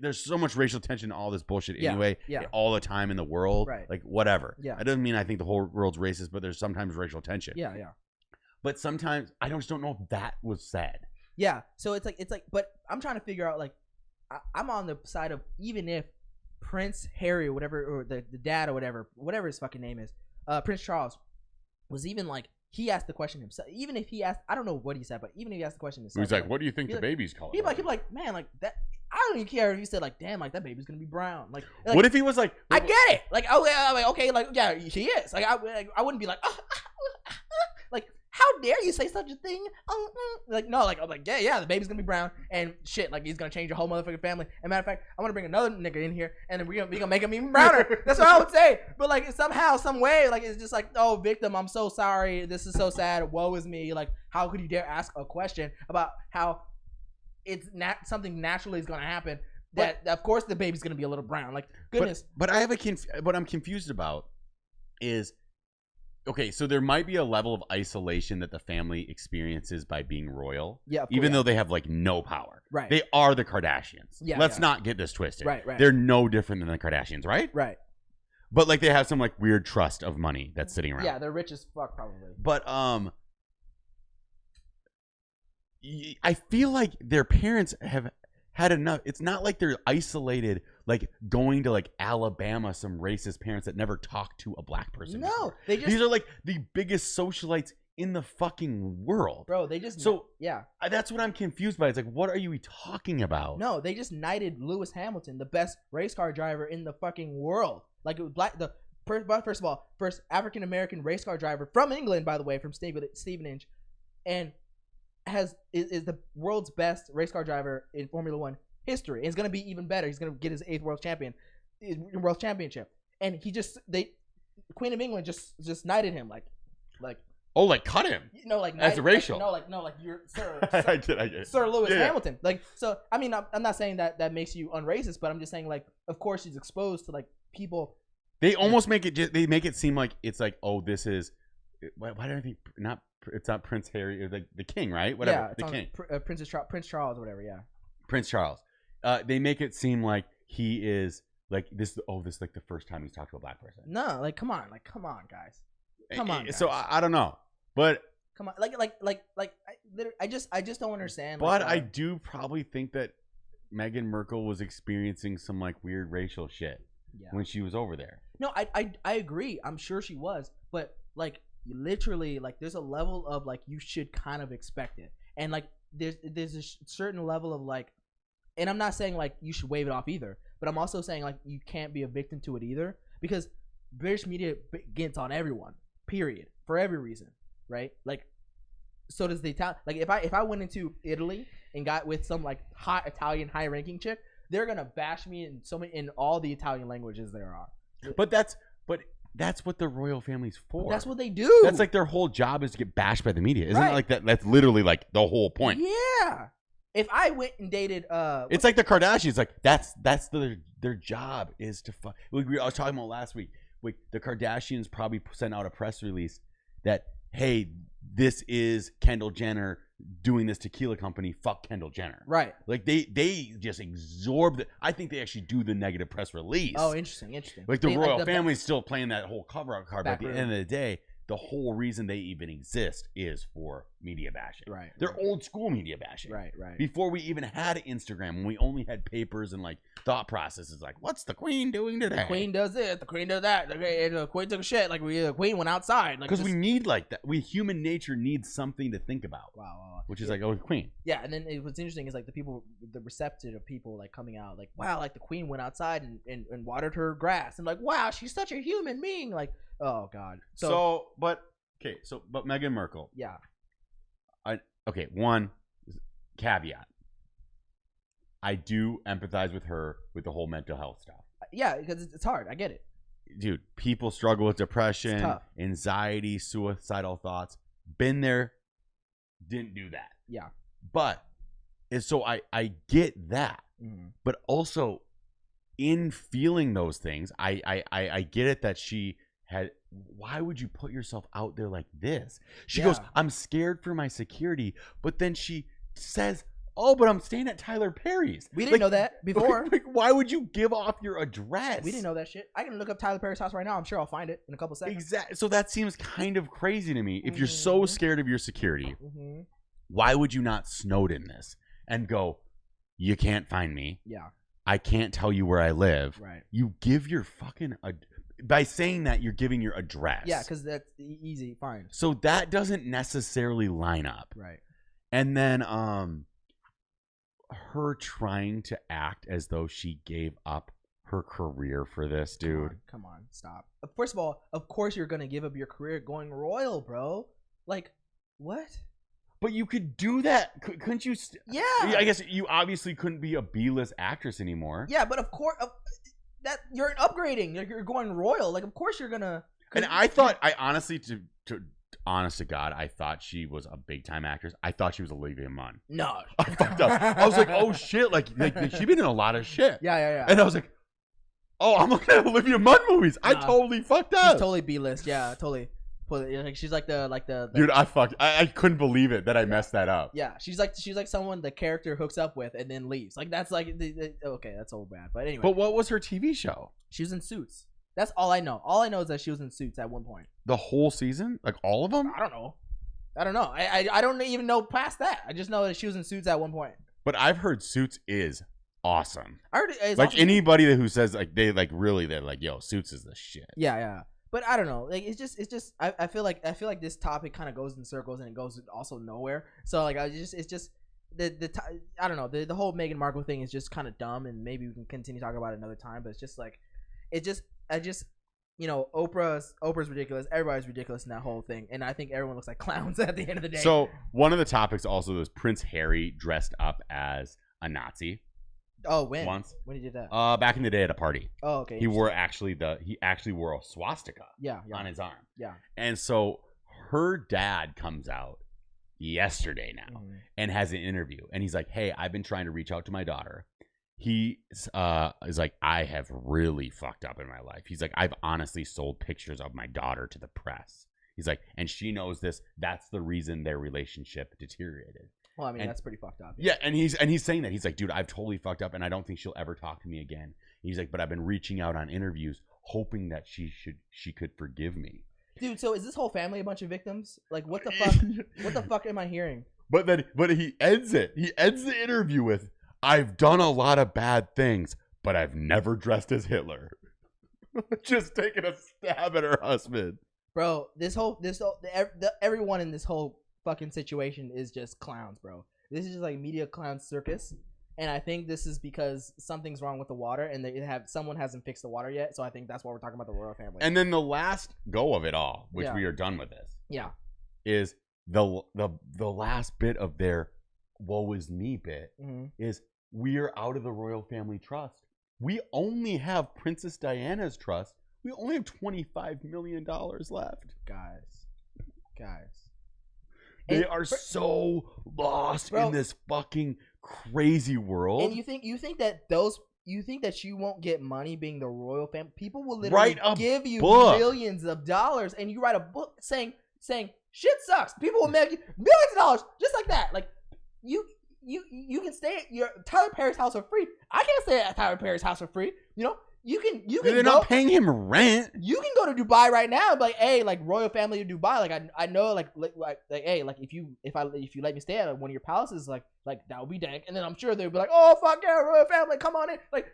there's so much racial tension in all this bullshit anyway, all the time in the world, right? Like whatever. Yeah. It doesn't mean I think the whole world's racist, but there's sometimes racial tension. Yeah. But sometimes I just don't know if that was said. Yeah. So it's like, but I'm trying to figure out like, I'm on the side of even if Prince Harry or whatever, or the dad or whatever his fucking name is, Prince Charles, was even like, he asked the question himself. Even if he asked, I don't know what he said, but even if he asked the question himself, he's like, "What do you think the baby's color?" He'd be like, "Man, like that." I don't even care if he said like, "Damn, like that baby's gonna be brown." Like what if he was like, "I get it." Like, okay, like yeah, she is. Like I wouldn't be like, like, how dare you say such a thing? Like no, like I'm like yeah, the baby's gonna be brown and shit. Like he's gonna change your whole motherfucking family. And matter of fact, I'm gonna bring another nigga in here and then we gonna make him even browner. That's what I would say. But like somehow, some way, like it's just like, oh, victim, I'm so sorry. This is so sad. Woe is me. Like how could you dare ask a question about how it's not something naturally is gonna happen? That of course the baby's gonna be a little brown. Like goodness. But I have what I'm confused about is. Okay, so there might be a level of isolation that the family experiences by being royal. Yeah, even though they have like no power. Right. They are the Kardashians. Yeah. Let's not get this twisted. Right. They're no different than the Kardashians, right? Right. But like they have some like weird trust of money that's sitting around. Yeah, they're rich as fuck probably. But I feel like their parents have had enough. It's not like they're isolated, like going to like Alabama, some racist parents that never talked to a black person. No, these are like the biggest socialites in the fucking world, bro. They just that's what I'm confused by. It's like, what are you talking about? No, they just knighted Lewis Hamilton, the best race car driver in the fucking world. Like it was first African American race car driver from England, by the way, from Stevenage, and is the world's best race car driver in Formula One history. And it's gonna be even better. He's gonna get his 8th world championship. And Queen of England just knighted him like cut him. Like as a racial. Like you're Sir. I get Sir Lewis Hamilton. Like so. I mean, I'm not saying that makes you unracist, but I'm just saying like, of course, he's exposed to like people. They almost make it. They make it seem like it's like, oh, this is. Why do I think not? It's not Prince Harry or the king, right? Whatever. Yeah, the king. Prince Charles, or whatever. Yeah. Prince Charles. They make it seem like he is like this. Oh, this is like the first time he's talked to a black person. No, like come on, guys. Come on. Guys. So I don't know, but come on, I just don't understand. But I do probably think that Meghan Markle was experiencing some like weird racial shit when she was over there. No, I agree. I'm sure she was, but like literally, like there's a level of like you should kind of expect it, and like there's a certain level of like, and I'm not saying like you should wave it off either, but I'm also saying like you can't be a victim to it either, because British media gets on everyone, period, for every reason, right? Like, so does the Italian. Like if I went into Italy and got with some like hot Italian high ranking chick, they're gonna bash me in all the Italian languages there are. But that's what the royal family's for. That's what they do. That's like their whole job is to get bashed by the media. Isn't it like that? That's literally like the whole point. Yeah. If I went and dated, it's like the Kardashians. Like that's their job is to fuck. I was talking about last week. The Kardashians probably sent out a press release that, hey, this is Kendall Jenner doing this tequila company. Fuck Kendall Jenner. Right. Like they just absorb the. I think they actually do the negative press release. Oh, interesting. Like the royal family's still playing that whole cover-up card, but at the room. end of the day, the whole reason they even exist is for media bashing. Right. They're old school media bashing. Right. Before we even had Instagram, when we only had papers and like thought processes, like what's the queen doing today? The queen does this. The queen does that. The queen took a shit. Like the queen went outside. Because we need like that. Human nature needs something to think about. Wow. Which is like, oh, queen. Yeah, and then what's interesting is like the receptive of people like coming out like, wow, like the queen went outside and watered her grass, and like, wow, she's such a human being. Like, oh god. But Meghan Markle. Yeah. One caveat. I do empathize with her with the whole mental health stuff. Yeah, because it's hard. I get it. Dude, people struggle with depression, anxiety, suicidal thoughts. Been there, didn't do that. Yeah. But, and so I get that. Mm-hmm. But also, in feeling those things, I get it that she had. Why would you put yourself out there like this? She goes, I'm scared for my security. But then she says, oh, but I'm staying at Tyler Perry's. We didn't know that before. Why would you give off your address? We didn't know that shit. I can look up Tyler Perry's house right now. I'm sure I'll find it in a couple seconds. Exactly. So that seems kind of crazy to me. If you're so scared of your security, why would you not Snowden this and go, you can't find me. Yeah. I can't tell you where I live. Right. You give your fucking... by saying that, you're giving your address. Yeah, because that's easy. Fine. So that doesn't necessarily line up. Right. And then her trying to act as though she gave up her career for this, dude. Come on, stop. First of all, of course you're gonna give up your career going royal, bro. Like, what? But you could do that, couldn't you? Yeah. I guess you obviously couldn't be a B-list actress anymore. Yeah, but of course, that you're upgrading. You're going royal. Like, of course you're gonna. And I thought, honest to God, I thought she was a big time actress. I thought she was Olivia Munn. No. I fucked up. I was like, oh shit, like she's been in a lot of shit. Yeah. And I was like, oh, I'm looking at Olivia Munn movies. I totally fucked up. She's totally B-list. Yeah, totally. Like she's like the dude. I couldn't believe it that I messed that up. Yeah, she's like someone the character hooks up with and then leaves. Like that's like okay, that's so bad. But anyway. But what was her TV show? She was in Suits. That's all I know. All I know is that she was in Suits at one point. The whole season, like all of them. I don't know. I don't even know past that. I just know that she was in Suits at one point. But I've heard Suits is awesome. I heard it's like awesome. Anybody who says like they're like, yo, Suits is the shit. Yeah. But I don't know. Like it's just I feel like this topic kind of goes in circles and it goes also nowhere. So like I don't know. The whole Meghan Markle thing is just kind of dumb, and maybe we can continue talking about it another time. But it's just like Oprah's ridiculous. Everybody's ridiculous in that whole thing, and I think everyone looks like clowns at the end of the day. So one of the topics also was Prince Harry dressed up as a Nazi. Oh, when? Once. When he did that? Back in the day at a party. Oh, okay. He actually wore a swastika. Yeah. On his arm. Yeah. And so her dad comes out yesterday now and has an interview, and he's like, "Hey, I've been trying to reach out to my daughter." He is like, "I have really fucked up in my life." He's like, "I've honestly sold pictures of my daughter to the press." He's like, and she knows this. That's the reason their relationship deteriorated. Well, I mean, that's pretty fucked up. Yeah, and he's saying that. He's like, dude, I've totally fucked up, and I don't think she'll ever talk to me again. He's like, but I've been reaching out on interviews, hoping that she could forgive me. Dude, so is this whole family a bunch of victims? Like, what the fuck? What the fuck am I hearing? But he ends it. He ends the interview with, "I've done a lot of bad things, but I've never dressed as Hitler." Just taking a stab at her husband. Bro, everyone in this whole fucking situation is just clowns, bro. This is just like media clown circus, and I think this is because something's wrong with the water, and someone hasn't fixed the water yet. So I think that's why we're talking about the royal family. And then the last go of it all, which we are done with this, is the last bit of their "woe is me" bit is we are out of the royal family trust. We only have Princess Diana's trust. We only have $25 million left, guys. They are so lost in this fucking crazy world. And you think that you won't get money being the royal family? People will literally give you millions of dollars, and you write a book saying saying shit sucks. People will make you millions of dollars just like that. Like you can stay at your Tyler Perry's house for free. I can't stay at Tyler Perry's house for free. You know, you can. They're not paying him rent. You can go to Dubai right now and be like, hey, like royal family in Dubai. Like I know, like hey, like if you let me stay at one of your palaces, like that would be dank. And then I'm sure they'll be like, oh fuck yeah, royal family, come on in. Like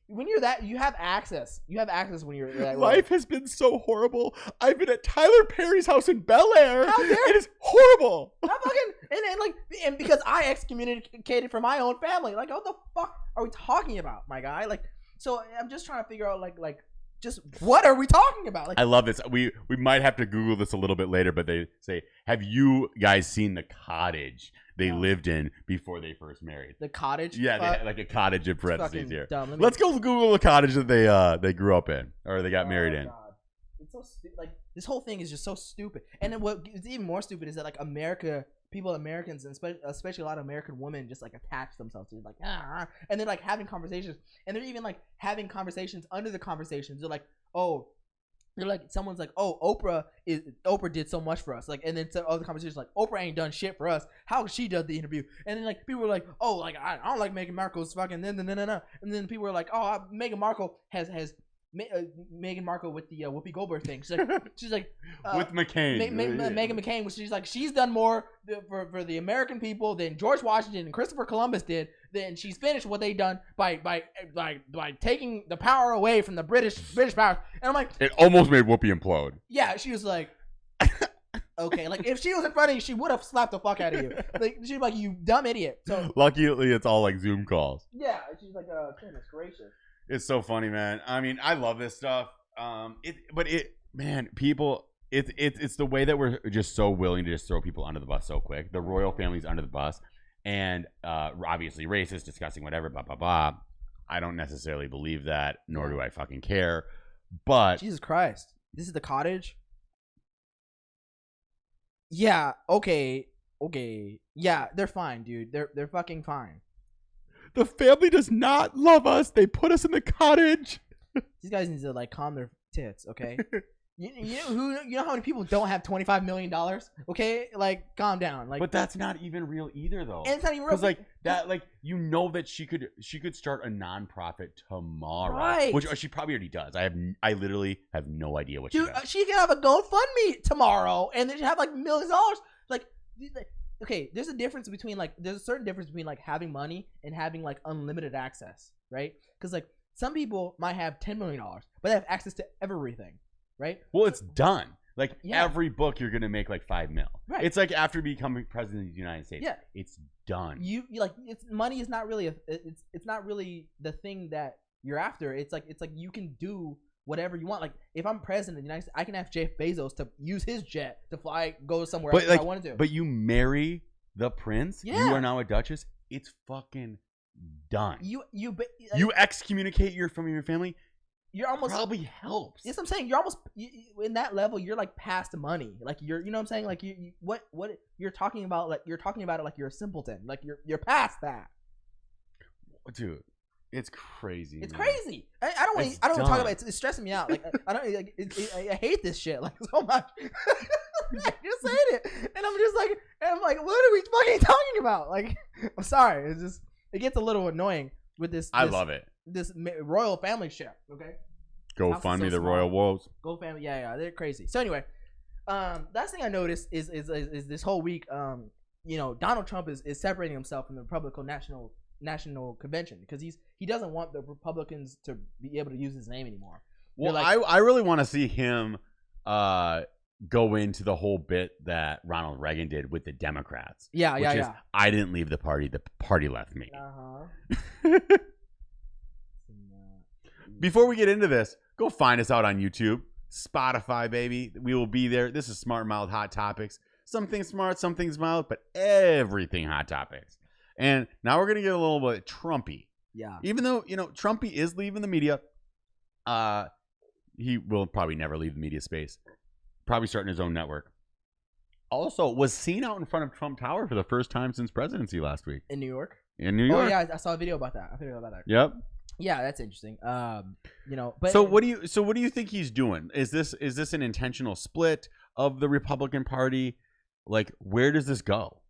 when you're that, you have access. You have access when you're that. Life has been so horrible. I've been at Tyler Perry's house in Bel Air. How dare it is horrible. And because I excommunicated from my own family. Like what the fuck are we talking about, my guy? Like. So I'm just trying to figure out like just what are we talking about? Like, I love this. We might have to Google this a little bit later, but they say, have you guys seen the cottage they lived in before they first married? The cottage? Yeah, they had like a cottage in parentheses here. Dumb. Let's go Google the cottage that they grew up in or they got married in. God. It's so stupid. Like this whole thing is just so stupid. And then what is even more stupid is that like Americans, and especially a lot of American women, just like attach themselves to it, like and they're like having conversations, and they're even like having conversations under the conversations. They're like, oh, they're like someone's like, oh, Oprah did so much for us, like, and then some other conversations like Oprah ain't done shit for us. How she does the interview, and then like people were like, oh, like I don't like Meghan Markle's fucking no, and then people were like, oh, Meghan Markle has Meghan Markle with the Whoopi Goldberg thing. She's like with McCain, Meghan McCain, which she's done more for the American people than George Washington and Christopher Columbus did. Then she's finished what they done by taking the power away from the British power. And I'm like, it almost made Whoopi implode. Yeah, she was like, okay, like if she was in front of you, she would have slapped the fuck out of you. Like she'd be like, you dumb idiot. So luckily, it's all like Zoom calls. Yeah, she's like, goodness gracious. It's so funny, man. I mean, I love this stuff. It's the way that we're just so willing to just throw people under the bus so quick. The royal family's under the bus, and obviously racist, disgusting, whatever, blah blah blah. I don't necessarily believe that, nor do I fucking care. But Jesus Christ, this is the cottage. Yeah. Okay. Yeah, they're fine, dude. They're fucking fine. The family does not love us. They put us in the cottage. These guys need to like calm their tits, okay? you know how many people don't have $25 million? Okay, like calm down. Like, but that's not even real either, though. And it's not even real. Because like that, like that she could start a nonprofit tomorrow, right? Which she probably already does. I literally have no idea what she does. She can have a GoFundMe tomorrow, and then she have like millions of dollars. Like. Okay, there's a certain difference between like having money and having like unlimited access, right? Because like some people might have $10 million, but they have access to everything, right? Well, it's done. Like every book, you're gonna make like $5 million. Right. It's like after becoming president of the United States. Yeah. It's done. You like money is not really it's not really the thing that you're after. It's like you can do whatever you want. Like if I'm president of the United States, I can have Jeff Bezos to use his jet to go somewhere if I wanted to. But you marry the prince, you are now a duchess. It's fucking done. You excommunicate from your family. You're almost probably helps. Yes, I'm saying you're almost in that level. You're like past money. Like you know what I'm saying. Like what you're talking about. Like you're talking about it like you're a simpleton. Like you're past that. Dude. It's crazy. It's crazy. I don't want to talk about it. It's stressing me out. Like I don't like. I hate this shit like so much. I just hate it, and I'm like, what are we fucking talking about? Like, I'm sorry. It gets a little annoying with this. I love it. This royal family shit. Okay. Go find me the royal wolves. Go family. Yeah, they're crazy. So anyway, last thing I noticed is this whole week. Donald Trump is separating himself from the Republican National Convention because he doesn't want the Republicans to be able to use his name anymore. Well, I really want to see him go into the whole bit that Ronald Reagan did with the Democrats. Yeah. I didn't leave the party left me. Before we get into this, go find us out on YouTube, Spotify, baby. We will be there. This is Smart and Mild Hot Topics. Some things smart, some things mild, but everything hot topics. And now we're going to get a little bit Trumpy. Yeah. Even though, Trumpy is leaving the media, he will probably never leave the media space. Probably starting his own network. Also, was seen out in front of Trump Tower for the first time since presidency last week. In New York? In New York. Oh, yeah. I saw a video about that. Yep. Yeah, that's interesting. But so what do you think he's doing? Is this an intentional split? of the Republican Party? Like, where does this go?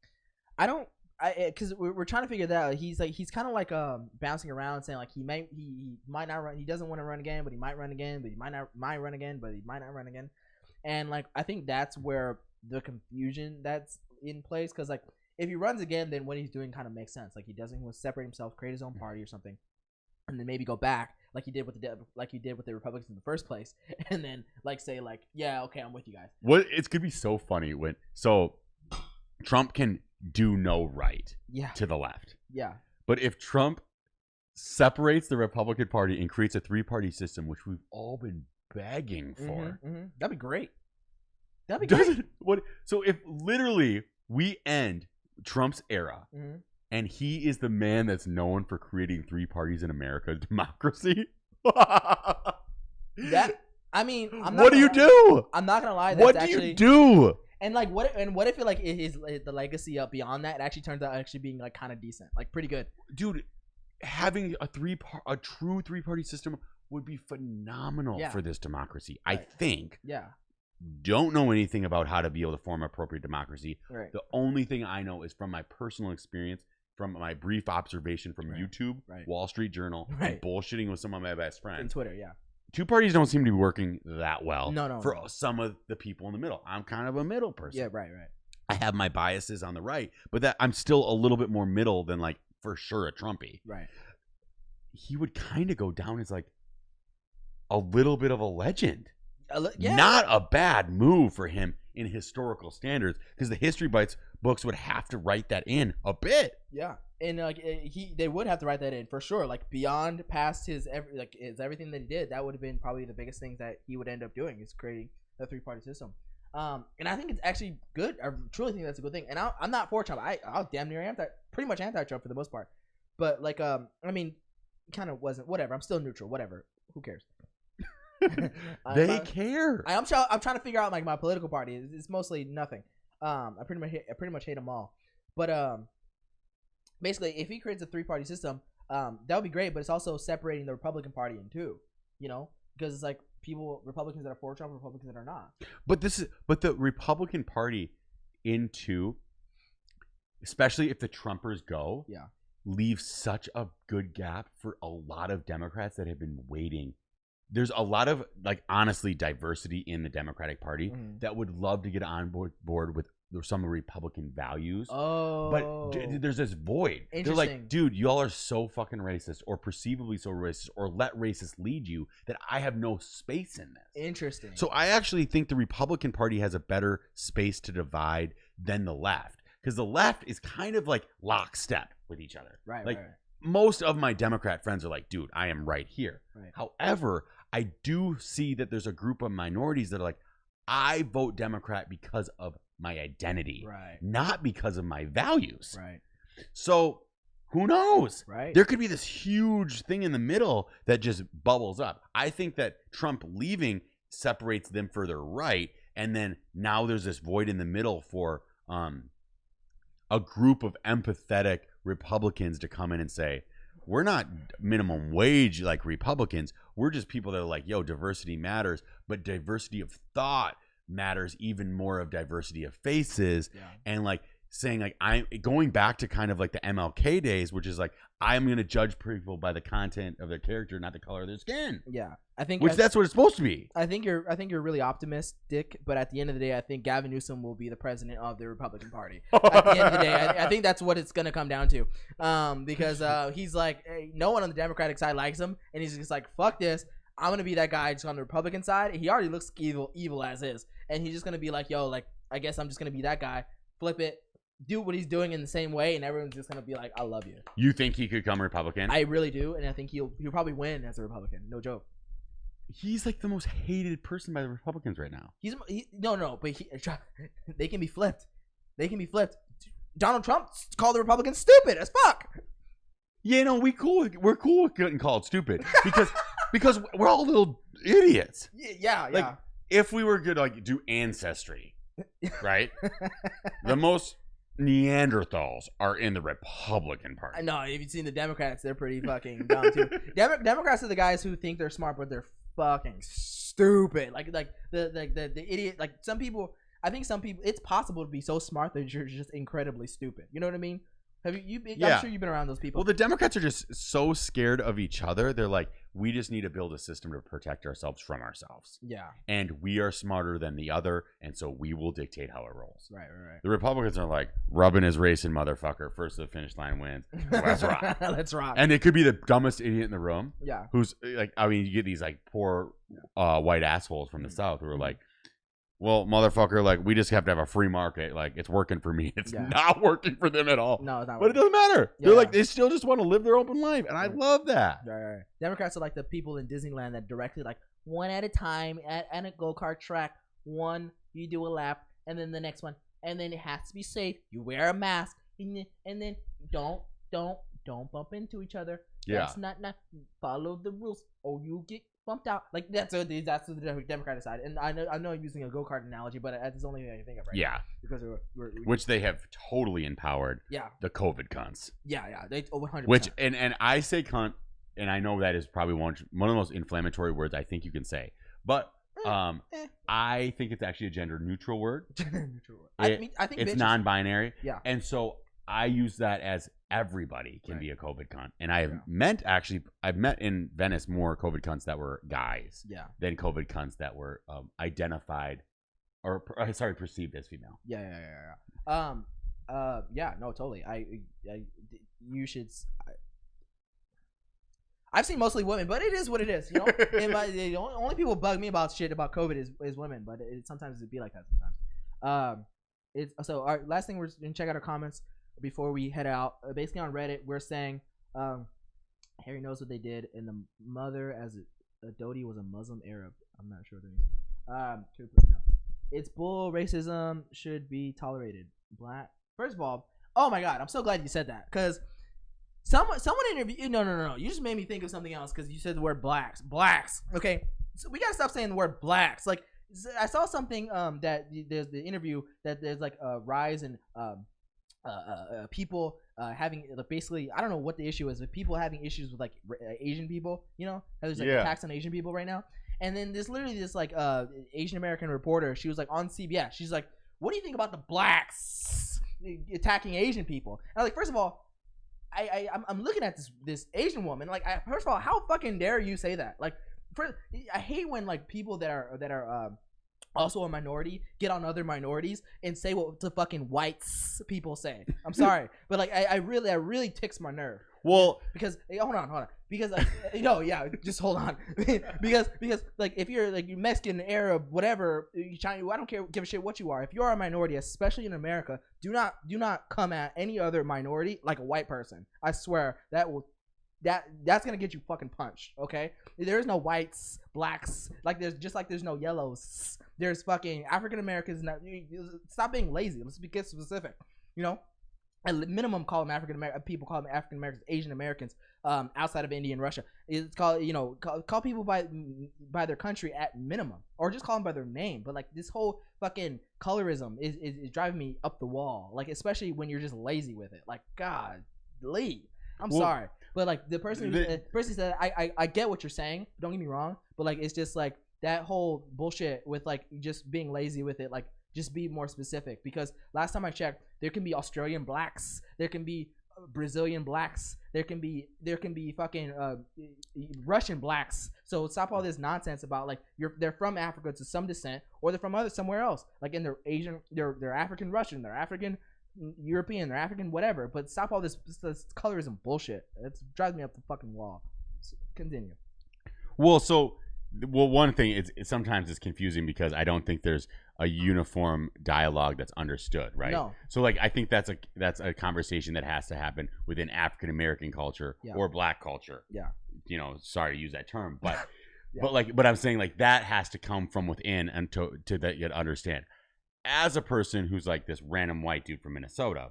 Because we're trying to figure that out. He's kind of like bouncing around, saying like he might not run. He doesn't want to run again, but he might run again. But he might run again, but he might not run again. And like I think that's where the confusion that's in place. Because like if he runs again, then what he's doing kind of makes sense. Like he doesn't want to separate himself, create his own party or something, and then maybe go back like he did with the Republicans in the first place, and then like say like, yeah, okay, I'm with you guys. What it's gonna be so funny when Trump can do no right to the left. Yeah. But if Trump separates the Republican Party and creates a 3-party system, which we've all been begging for, that'd be great. That'd be great. So if literally we end Trump's era and he is the man that's known for creating 3 parties in America, democracy. What do you do? I'm not gonna lie. What do you do? And like what if it like is the legacy up beyond that? It actually turns out actually being like kind of decent, like pretty good. Dude, having a true 3-party system would be phenomenal for this democracy. Right. I think. Yeah. Don't know anything about how to be able to form appropriate democracy. Right. The only thing I know is from my personal experience, from my brief observation from YouTube, Wall Street Journal, and bullshitting with some of my best friends. And Twitter, yeah. 2 parties don't seem to be working that well. No. For some of the people in the middle. I'm kind of a middle person. Yeah, right. I have my biases on the right, but that I'm still a little bit more middle than like for sure a Trumpy. Right. He would kind of go down as like a little bit of a legend. Yeah. Not a bad move for him in historical standards, because the history books would have to write that in a bit. Yeah. And like they would have to write that in for sure. Like beyond past his everything that he did, that would have been probably the biggest things that he would end up doing is creating a 3-party system. And I think it's actually good. I truly think that's a good thing. And I'm not for Trump. I'll damn near pretty much anti-Trump for the most part. But like I mean, kind of wasn't. Whatever. I'm still neutral. Whatever. Who cares? They care. I'm trying to figure out like my political party. It's mostly nothing. I pretty much hate them all. But basically, if he creates a 3-party system, that would be great. But it's also separating the Republican Party in two. You know, because it's like Republicans that are for Trump, Republicans that are not. But the Republican Party in two, especially if the Trumpers go, leaves such a good gap for a lot of Democrats that have been waiting. There's a lot of like honestly diversity in the Democratic Party that would love to get on board with some Republican values. Oh, but there's this void. They're like, dude, y'all are so fucking racist, or perceivably so racist, or let racists lead you, that I have no space in this. Interesting. So I actually think the Republican Party has a better space to divide than the left, because the left is kind of like lockstep with each other. Right. Like most of my Democrat friends are like, dude, I am right here. Right. However, I do see that there's a group of minorities that are like, I vote Democrat because of my identity, not because of my values. Right. So who knows? Right. There could be this huge thing in the middle that just bubbles up. I think that Trump leaving separates them further right, and then now there's this void in the middle for a group of empathetic Republicans to come in and say, we're not minimum wage like Republicans. We're just people that are like, yo, diversity matters, but diversity of thought matters even more of diversity of faces. And like saying like, I'm going back to kind of like the MLK days, which is like, I'm going to judge people by the content of their character, not the color of their skin. Yeah. I think that's what it's supposed to be. I think you're really optimistic, but at the end of the day, I think Gavin Newsom will be the president of the Republican Party. At the end of the day, I think that's what it's going to come down to. Because he's like, hey, no one on the Democratic side likes him, and he's just like, fuck this. I'm going to be that guy just on the Republican side. He already looks evil as is. And he's just going to be like, yo, like, I guess I'm just going to be that guy. Flip it. Do what he's doing in the same way, and everyone's just going to be like, I love you. You think he could come Republican? I really do, and I think he'll probably win as a Republican. No joke. He's like the most hated person by the Republicans right now. But they can be flipped. Donald Trump called the Republicans stupid as fuck. Yeah, no, we're cool with getting called stupid because we're all little idiots. Yeah. Like if we were good, like do ancestry, right? The most Neanderthals are in the Republican Party. No, if you've seen the Democrats, they're pretty fucking dumb too. Democrats are the guys who think they're smart, but they're fucking stupid. Like the idiot. Like some people, I think some people, it's possible to be so smart that you're just incredibly stupid. You know what I mean? Have you? I'm sure you've been around those people. Well, the Democrats are just so scared of each other. They're like, we just need to build a system to protect ourselves from ourselves. Yeah. And we are smarter than the other, and so we will dictate how it rolls. Right. The Republicans are like, rubbing his racing motherfucker. First to the finish line wins. Let's rock. Let's rock. And it could be the dumbest idiot in the room. Yeah. Who's like, I mean, you get these like poor white assholes from the South who are like, well, motherfucker, like, we just have to have a free market. Like, it's working for me. It's not working for them at all. No, it's not but it doesn't matter. They're like, they still just want to live their open life. And I love that. Right. Democrats are like the people in Disneyland that directly, like, one at a time at a go-kart track. One, you do a lap, and then the next one. And then it has to be safe. You wear a mask. And then don't bump into each other. Yeah. That's not follow the rules, or you get bumped out. Like that's what the Democrat side. And I know I'm using a go-kart analogy, but that's the only thing I can think of right now. Because we're which they have totally empowered. Yeah. The COVID cunts. Yeah. They 100%. Which and I say cunt, and I know that is probably one of the most inflammatory words I think you can say. But I think it's actually a gender neutral word. I think it's non-binary. Yeah. And so I use that as everybody can be a COVID cunt. And I've met in Venice more COVID cunts that were guys than COVID cunts that were identified or perceived as female. Yeah. No, totally. You should. I've seen mostly women, but it is what it is, you know. The only people bug me about shit about COVID is women, but sometimes it be like that sometimes. So our last thing, we're gonna check out our comments before we head out. Basically on Reddit, we're saying Harry knows what they did, and the mother as a Dodi was a Muslim Arab. I'm not sure what they mean. No. It's bull. Racism should be tolerated. Black. First of all, oh my god, I'm so glad you said that, because someone interviewed. No. You just made me think of something else because you said the word blacks. Okay, so we gotta stop saying the word blacks. Like I saw something that there's the interview that there's like a rise in people having basically, I don't know what the issue is, but people having issues with like Asian people. You know, there's like attacks on Asian people right now. And then there's literally this like Asian American reporter. She was like on CBS. She's like, "What do you think about the blacks attacking Asian people?" And I'm like, first of all, I'm looking at this Asian woman. Like, first of all, how fucking dare you say that? Like, I hate when like people that are also a minority get on other minorities and say what the fucking whites people say. I'm sorry, but like I really ticks my nerve. Well, because hold on, because just hold on, because like if you're like Mexican, Arab, whatever, Chinese, I don't give a shit what you are. If you are a minority, especially in America, do not come at any other minority like a white person. I swear that's gonna get you fucking punched. Okay, there's no whites, blacks, like there's no yellows. There's fucking African Americans. Stop being lazy. Let's get specific. You know, at minimum, call them African American people. Call them African Americans, Asian Americans. Outside of India and Russia, it's called call people by their country at minimum, or just call them by their name. But like this whole fucking colorism is driving me up the wall. Like especially when you're just lazy with it. Like God, Lee. I'm sorry, but like the person said, I get what you're saying. Don't get me wrong, but like it's just like that whole bullshit with like just being lazy with it. Like just be more specific, because last time I checked, there can be Australian blacks, there can be Brazilian blacks, there can be fucking Russian blacks. So stop all this nonsense about like they're from Africa to some descent, or they're from somewhere else. Like in they're Asian, they're African Russian, they're African European, they're African whatever. But stop all this colorism bullshit. It drives me up the fucking wall. So continue. Well, one thing is sometimes it's confusing because I don't think there's a uniform dialogue that's understood, right? No. So like I think that's a conversation that has to happen within African American culture or Black culture. Yeah. You know, sorry to use that term, but but I'm saying like that has to come from within and to that you understand. As a person who's like this random white dude from Minnesota,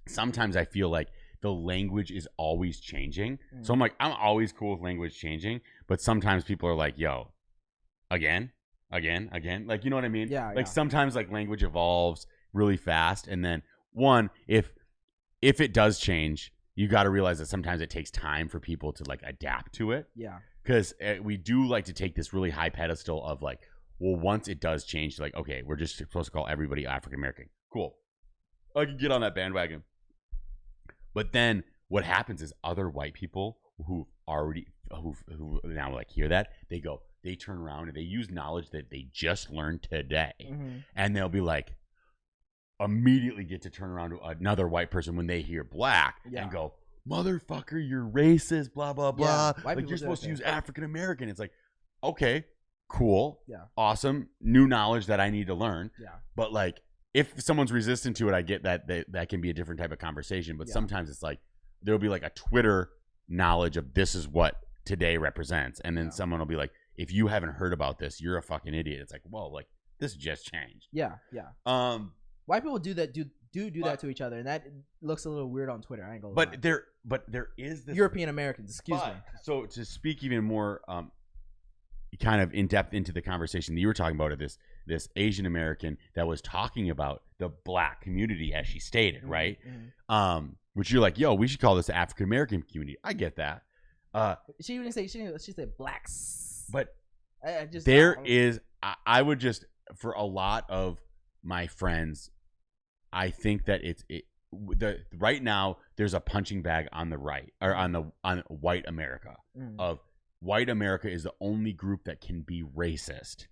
sometimes I feel like the language is always changing. So I'm like, I'm always cool with language changing, but sometimes people are like, yo, again. Like, you know what I mean? Yeah. Like sometimes like language evolves really fast. And then if it does change, you got to realize that sometimes it takes time for people to like adapt to it. Yeah. Because we do like to take this really high pedestal of like, well, once it does change, like, okay, we're just supposed to call everybody African American. Cool. I can get on that bandwagon. But then what happens is other white people who now like hear that, they turn around and they use knowledge that they just learned today. Mm-hmm. And they'll be like, immediately get to turn around to another white person when they hear black and go, motherfucker, you're racist, blah, blah, blah. Like, you're supposed to use African American. It's like, okay, cool. Yeah. Awesome. New knowledge that I need to learn. Yeah. But like, if someone's resistant to it, I get that can be a different type of conversation. But sometimes it's like, there'll be like a Twitter knowledge of this is what today represents. And then someone will be like, if you haven't heard about this, you're a fucking idiot. It's like, well, like, this just changed. Yeah. Yeah. White people do that that to each other, and that looks a little weird on Twitter. I ain't gonna lie. But there is this European Americans. Excuse me. So to speak even more, kind of in depth into the conversation that you were talking about, this Asian American that was talking about the black community, as she stated, right? Mm-hmm. Which you're like, yo, we should call this the African American community. I get that. She didn't say she said blacks, but I would just, for a lot of my friends, I think that right now there's a punching bag on the right, or on white America. Of white America is the only group that can be racist.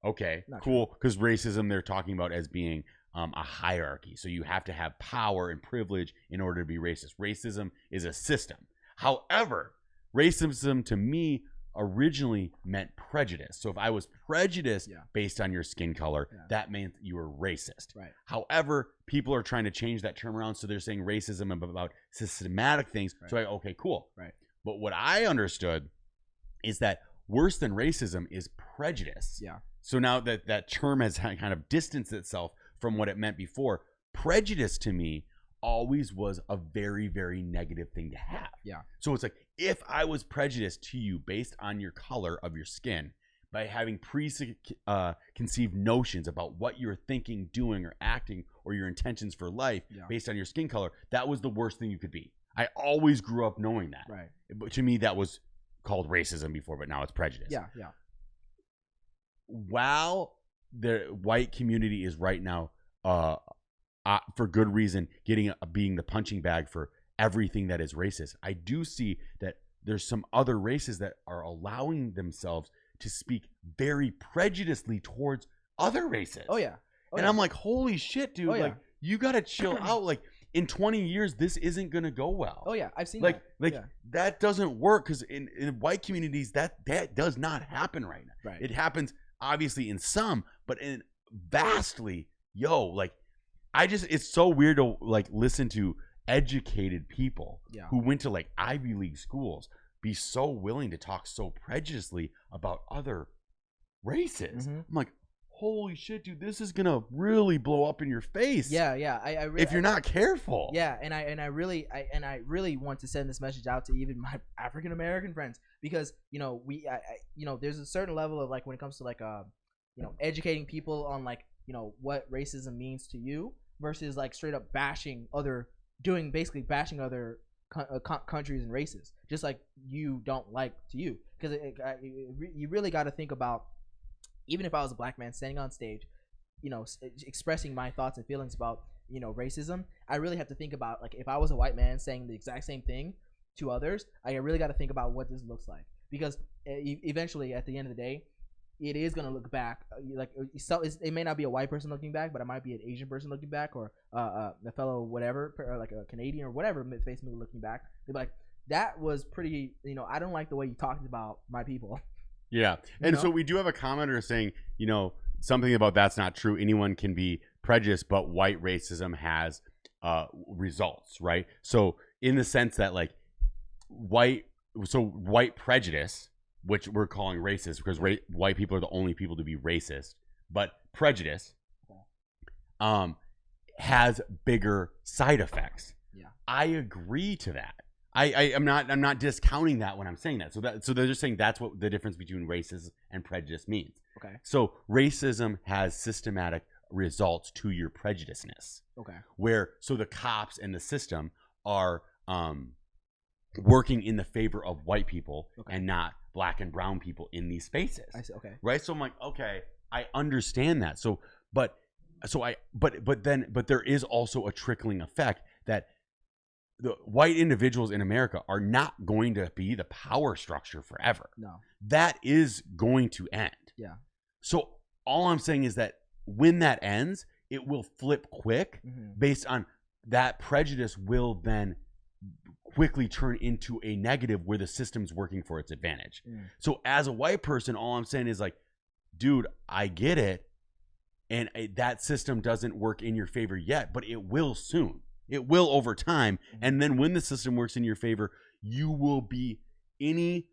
Okay, cool, because racism they're talking about as being a hierarchy. So you have to have power and privilege in order to be racist. Racism is a system. However, racism to me originally meant prejudice. So if I was prejudiced based on your skin color, that meant you were racist. Right. However, people are trying to change that term around, so they're saying racism about systematic things. Right. So okay, cool. Right. But what I understood is that worse than racism is prejudice. Yeah. So now that term has kind of distanced itself from what it meant before. Prejudice to me always was a very, very negative thing to have. Yeah. So it's like, if I was prejudiced to you based on your color of your skin, by having preconceived notions about what you're thinking, doing, or acting, or your intentions for life based on your skin color, that was the worst thing you could be. I always grew up knowing that. Right. But to me, that was called racism before, but now it's prejudice. Yeah, yeah. While the white community is right now, for good reason, being the punching bag for everything that is racist, I do see that there's some other races that are allowing themselves to speak very prejudicedly towards other races. Oh yeah. And I'm like, holy shit, dude. Like, you gotta chill out. Like, in 20 years, this isn't gonna go well. Oh yeah, I've seen that. That doesn't work, because in white communities that does not happen right now. Right. It happens obviously in some, but in vastly, like, it's so weird to like listen to educated people who went to like Ivy League schools be so willing to talk so prejudicedly about other races. Mm-hmm. I'm like, holy shit, dude, this is gonna really blow up in your face. Yeah, yeah. If you're not careful. Yeah, and I really want to send this message out to even my African American friends, because there's a certain level of like, when it comes to like educating people on like what racism means to you versus like straight up bashing other countries and races, just like you don't like to you, because you really got to think about, even if I was a black man standing on stage, expressing my thoughts and feelings about racism, I really have to think about, like, if I was a white man saying the exact same thing to others, I really got to think about what this looks like, because eventually at the end of the day, it is going to look back like, it may not be a white person looking back, but it might be an Asian person looking back, or a fellow whatever, or like a Canadian or whatever face movie looking back. They'd be like, that was pretty, I don't like the way you talked about my people. Yeah. And so we do have a commenter saying, something about that's not true. Anyone can be prejudiced, but white racism has results, right? So in the sense that like white prejudice, which we're calling racist because white people are the only people to be racist, but prejudice has bigger side effects. Yeah. I agree to that. I'm not discounting that when I'm saying that. So they're just saying that's what the difference between racism and prejudice means. Okay. So racism has systematic results to your prejudiceness. Okay. So the cops and the system are working in the favor of white people and not black and brown people in these spaces. I see. Okay. Right. So I'm like, okay, I understand that. But there is also a trickling effect that the white individuals in America are not going to be the power structure forever. No. That is going to end. Yeah. So all I'm saying is that when that ends, it will flip quick based on that prejudice will then quickly turn into a negative where the system's working for its advantage. So as a white person, all I'm saying is like, dude, I get it. And that system doesn't work in your favor yet, but it will soon. It will over time. And then when the system works in your favor, you will be any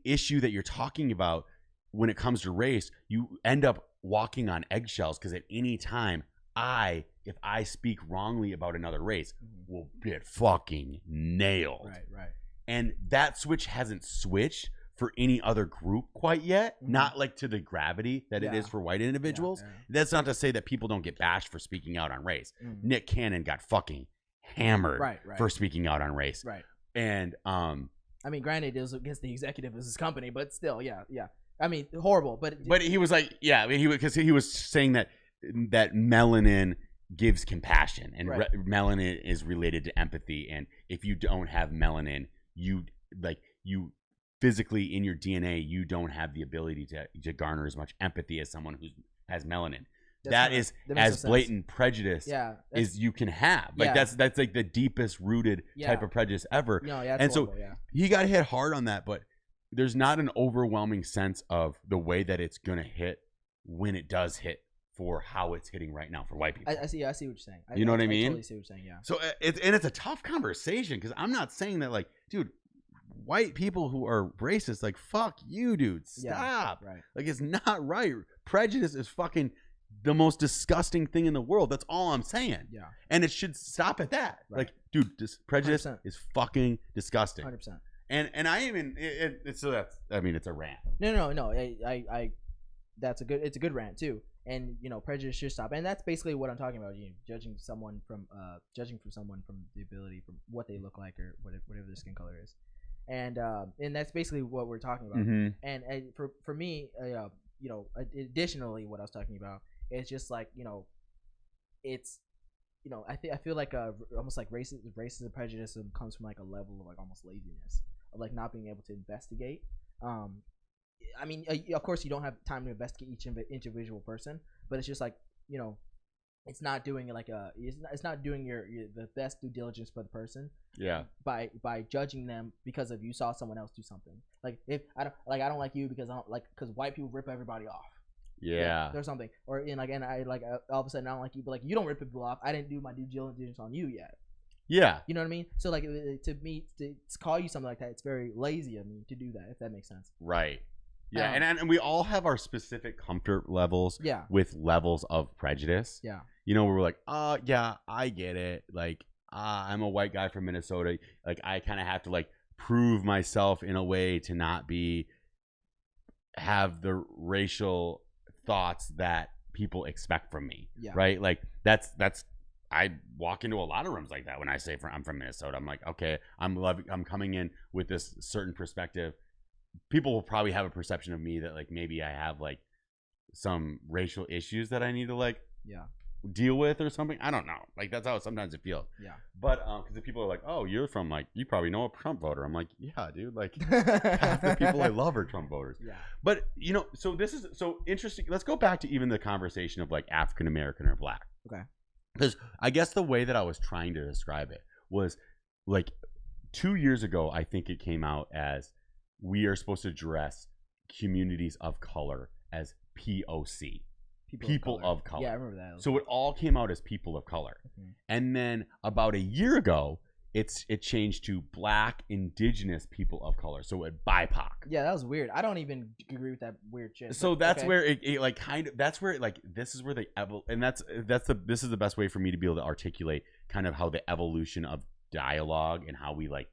issue that you're talking about when it comes to race, you end up walking on eggshells because at any time if I speak wrongly about another race, will get fucking nailed. Right. And that switch hasn't switched for any other group quite yet. Not like to the gravity that it is for white individuals. That's not to say that people don't get bashed for speaking out on race. Nick Cannon got fucking hammered for speaking out on race. Right. And I mean, granted, it was against the executive of his company, but still, yeah. I mean, horrible, but he was like, I mean, because he was saying that melanin gives compassion, and melanin is related to empathy, and if you don't have melanin, you physically in your DNA, you don't have the ability to garner as much empathy as someone who has melanin. That is as blatant prejudice as you can have. Like that's like the deepest rooted type of prejudice ever. No, yeah, and horrible, so he got hit hard on that, but there's not an overwhelming sense of the way that it's gonna hit when it does hit for how it's hitting right now for white people. I see what you're saying. You know what I mean? I totally see what you're saying. Yeah. So it's a tough conversation because I'm not saying that like, dude, white people who are racist, like, fuck you, dude, stop. Right. Like, it's not right. Prejudice is fucking the most disgusting thing in the world. That's all I'm saying. Yeah. And it should stop at that. Right. Like, dude, prejudice 100%. Is fucking disgusting. 100%. And I even it's a rant. No. I it's a good rant too. And prejudice should stop. And that's basically what I'm talking about. Judging someone from the ability from what they look like or whatever their skin color is. And that's basically what we're talking about. And for me, additionally, what I was talking about is just like it's I feel like almost like racism prejudice comes from like a level of like almost laziness of like not being able to investigate. I mean, of course, you don't have time to investigate each individual person, but it's just like it's not doing it's not doing the best due diligence for the person. Yeah. By judging them because of you saw someone else do something. Like if I don't like you because white people rip everybody off. Yeah. There's something, or all of a sudden I don't like you, but like you don't rip people off. I didn't do my due diligence on you yet. Yeah. You know what I mean? So like to me to call you something like that, it's very lazy of me to do that. If that makes sense. Right. Yeah, and we all have our specific comfort levels with levels of prejudice. Yeah. Where we're like, yeah, I get it. Like, I'm a white guy from Minnesota. Like, I kind of have to like prove myself in a way to not have the racial thoughts that people expect from me. Yeah. Right. Like that's I walk into a lot of rooms like that when I say I'm from Minnesota. I'm like, okay, I'm coming in with this certain perspective. People will probably have a perception of me that like maybe I have like some racial issues that I need to like deal with or something. I don't know. Like that's how sometimes it feels. Yeah. But because people are like, oh, you're from like you probably know a Trump voter. I'm like, yeah, dude. Like half the people I love are Trump voters. Yeah. But so this is so interesting. Let's go back to even the conversation of like African American or black. Okay. Because I guess the way that I was trying to describe it was like 2 years ago, I think it came out as we are supposed to address communities of color as POC, people of color. Yeah, I remember that. So it all came out as people of color. Mm-hmm. And then about a year ago, it changed to Black Indigenous people of color. So it BIPOC. Yeah, that was weird. I don't even agree with that weird shit. So that's where it like kind of that's where it like this is where the and this is the best way for me to be able to articulate kind of how the evolution of dialogue and how we like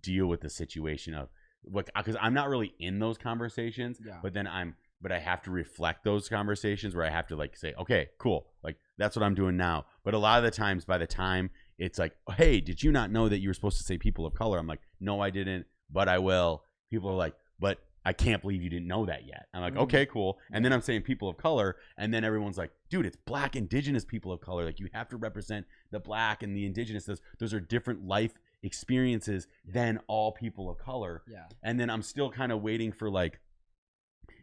deal with the situation of like because I'm not really in those conversations, but then I'm but I have to reflect those conversations where I have to like say, okay, cool. Like that's what I'm doing now. But a lot of the times by the time it's like, hey, did you not know that you were supposed to say people of color? I'm like, no, I didn't, but I will. People are like, but I can't believe you didn't know that yet. I'm like, okay, cool. And then I'm saying people of color. And then everyone's like, dude, it's black indigenous people of color. Like you have to represent the black and the indigenous. Those are different life experiences than all people of color. Yeah. And then I'm still kind of waiting for like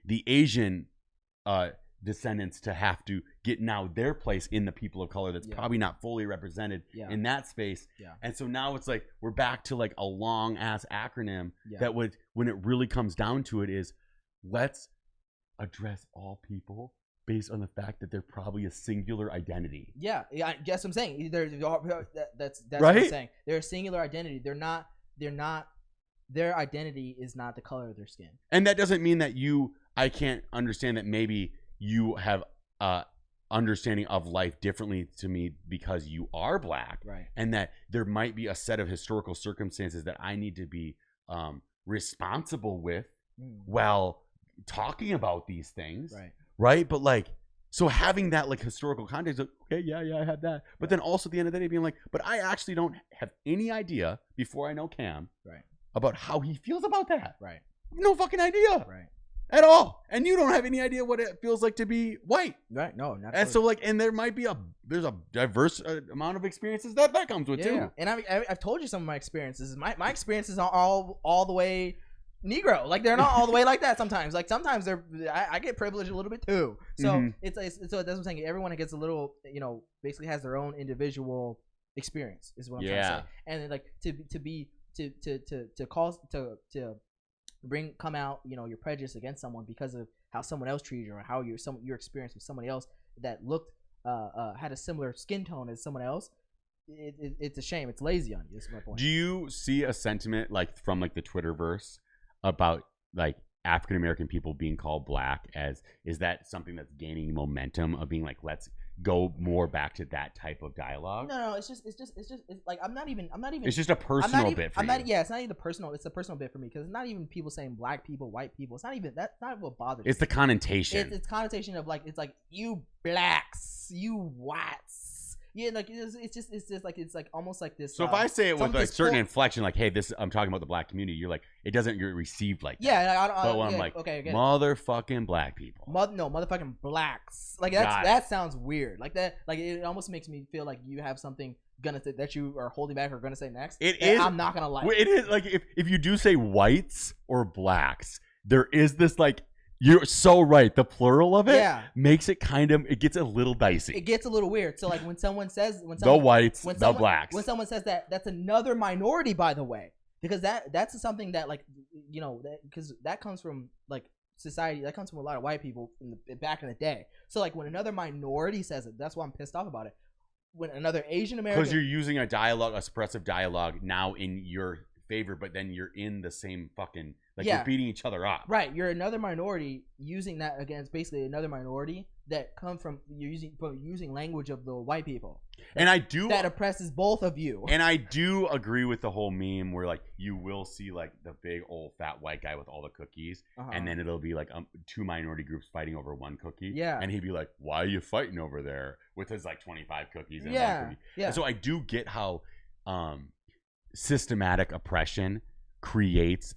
the Asian descendants to have to get now their place in the people of color that's probably not fully represented in that space. Yeah. And so now it's like we're back to like a long ass acronym that would, when it really comes down to it, is let's address all people based on the fact that they're probably a singular identity. Yeah, I guess what I'm saying. That's right? What I'm saying. They're a singular identity. They're not. Their identity is not the color of their skin. And that doesn't mean that I can't understand that maybe you have understanding of life differently to me because you are black, right? And that there might be a set of historical circumstances that I need to be responsible with while talking about these things, right? But like, so having that like historical context, like, okay, yeah, I had that, but then also at the end of the day being like, but I actually don't have any idea before I know Cam, about how he feels about that, no fucking idea, at all. And you don't have any idea what it feels like to be white, right? No, not. And so like, and there might be there's a diverse amount of experiences that comes with too. And I've told you some of my experiences. My experiences are all the way Negro. Like they're not all the way like that sometimes. Like sometimes I get privileged a little bit too. So it's so that's what I'm saying. Everyone gets a little, basically has their own individual experience is what I'm trying to say. And then like to come out, your prejudice against someone because of how someone else treated you or how your experience with somebody else that looked had a similar skin tone as someone else. It's a shame. It's lazy on you. That's my point. Do you see a sentiment like from like the Twitterverse about like African American people being called black? Is that something that's gaining momentum of being like, let's go more back to that type of dialogue? No, it's like I'm not even it's just a personal bit for you. Yeah, it's not even the personal, it's a personal bit for me, because it's not even people saying black people, white people. It's not even that's not what bothers me. It's the connotation. It's connotation of like, it's like you blacks, you whites. Yeah, like it's just like, it's like almost like this. So if I say it with like certain inflection, like, hey, this I'm talking about the black community, you're like, it doesn't get received like that. Yeah, but when I'm like, okay, motherfucking black people. No, motherfucking blacks. Like that sounds weird. Like that, like it almost makes me feel like you have something that you are holding back or gonna say next. It is. I'm not gonna like. It is like if you do say whites or blacks, there is this like. You're so right. The plural of it makes it it gets a little dicey. It gets a little weird. So like when someone says the whites, the blacks. When someone says that's another minority, by the way, because that's something that like because that comes from like society, that comes from a lot of white people back in the day. So like when another minority says it, that's why I'm pissed off about it. When another Asian American, because you're using a suppressive dialogue now in your favor, but then you're in the same fucking. Like you're beating each other up. Right. You're another minority using that against basically another minority that come from using language of the white people. And I do that oppresses both of you. And I do agree with the whole meme where like you will see like the big old fat white guy with all the cookies, and then it'll be like two minority groups fighting over one cookie. Yeah. And he'd be like, "Why are you fighting over there?" with his like 25 cookies and one cookie. Yeah. And so I do get how systematic oppression creates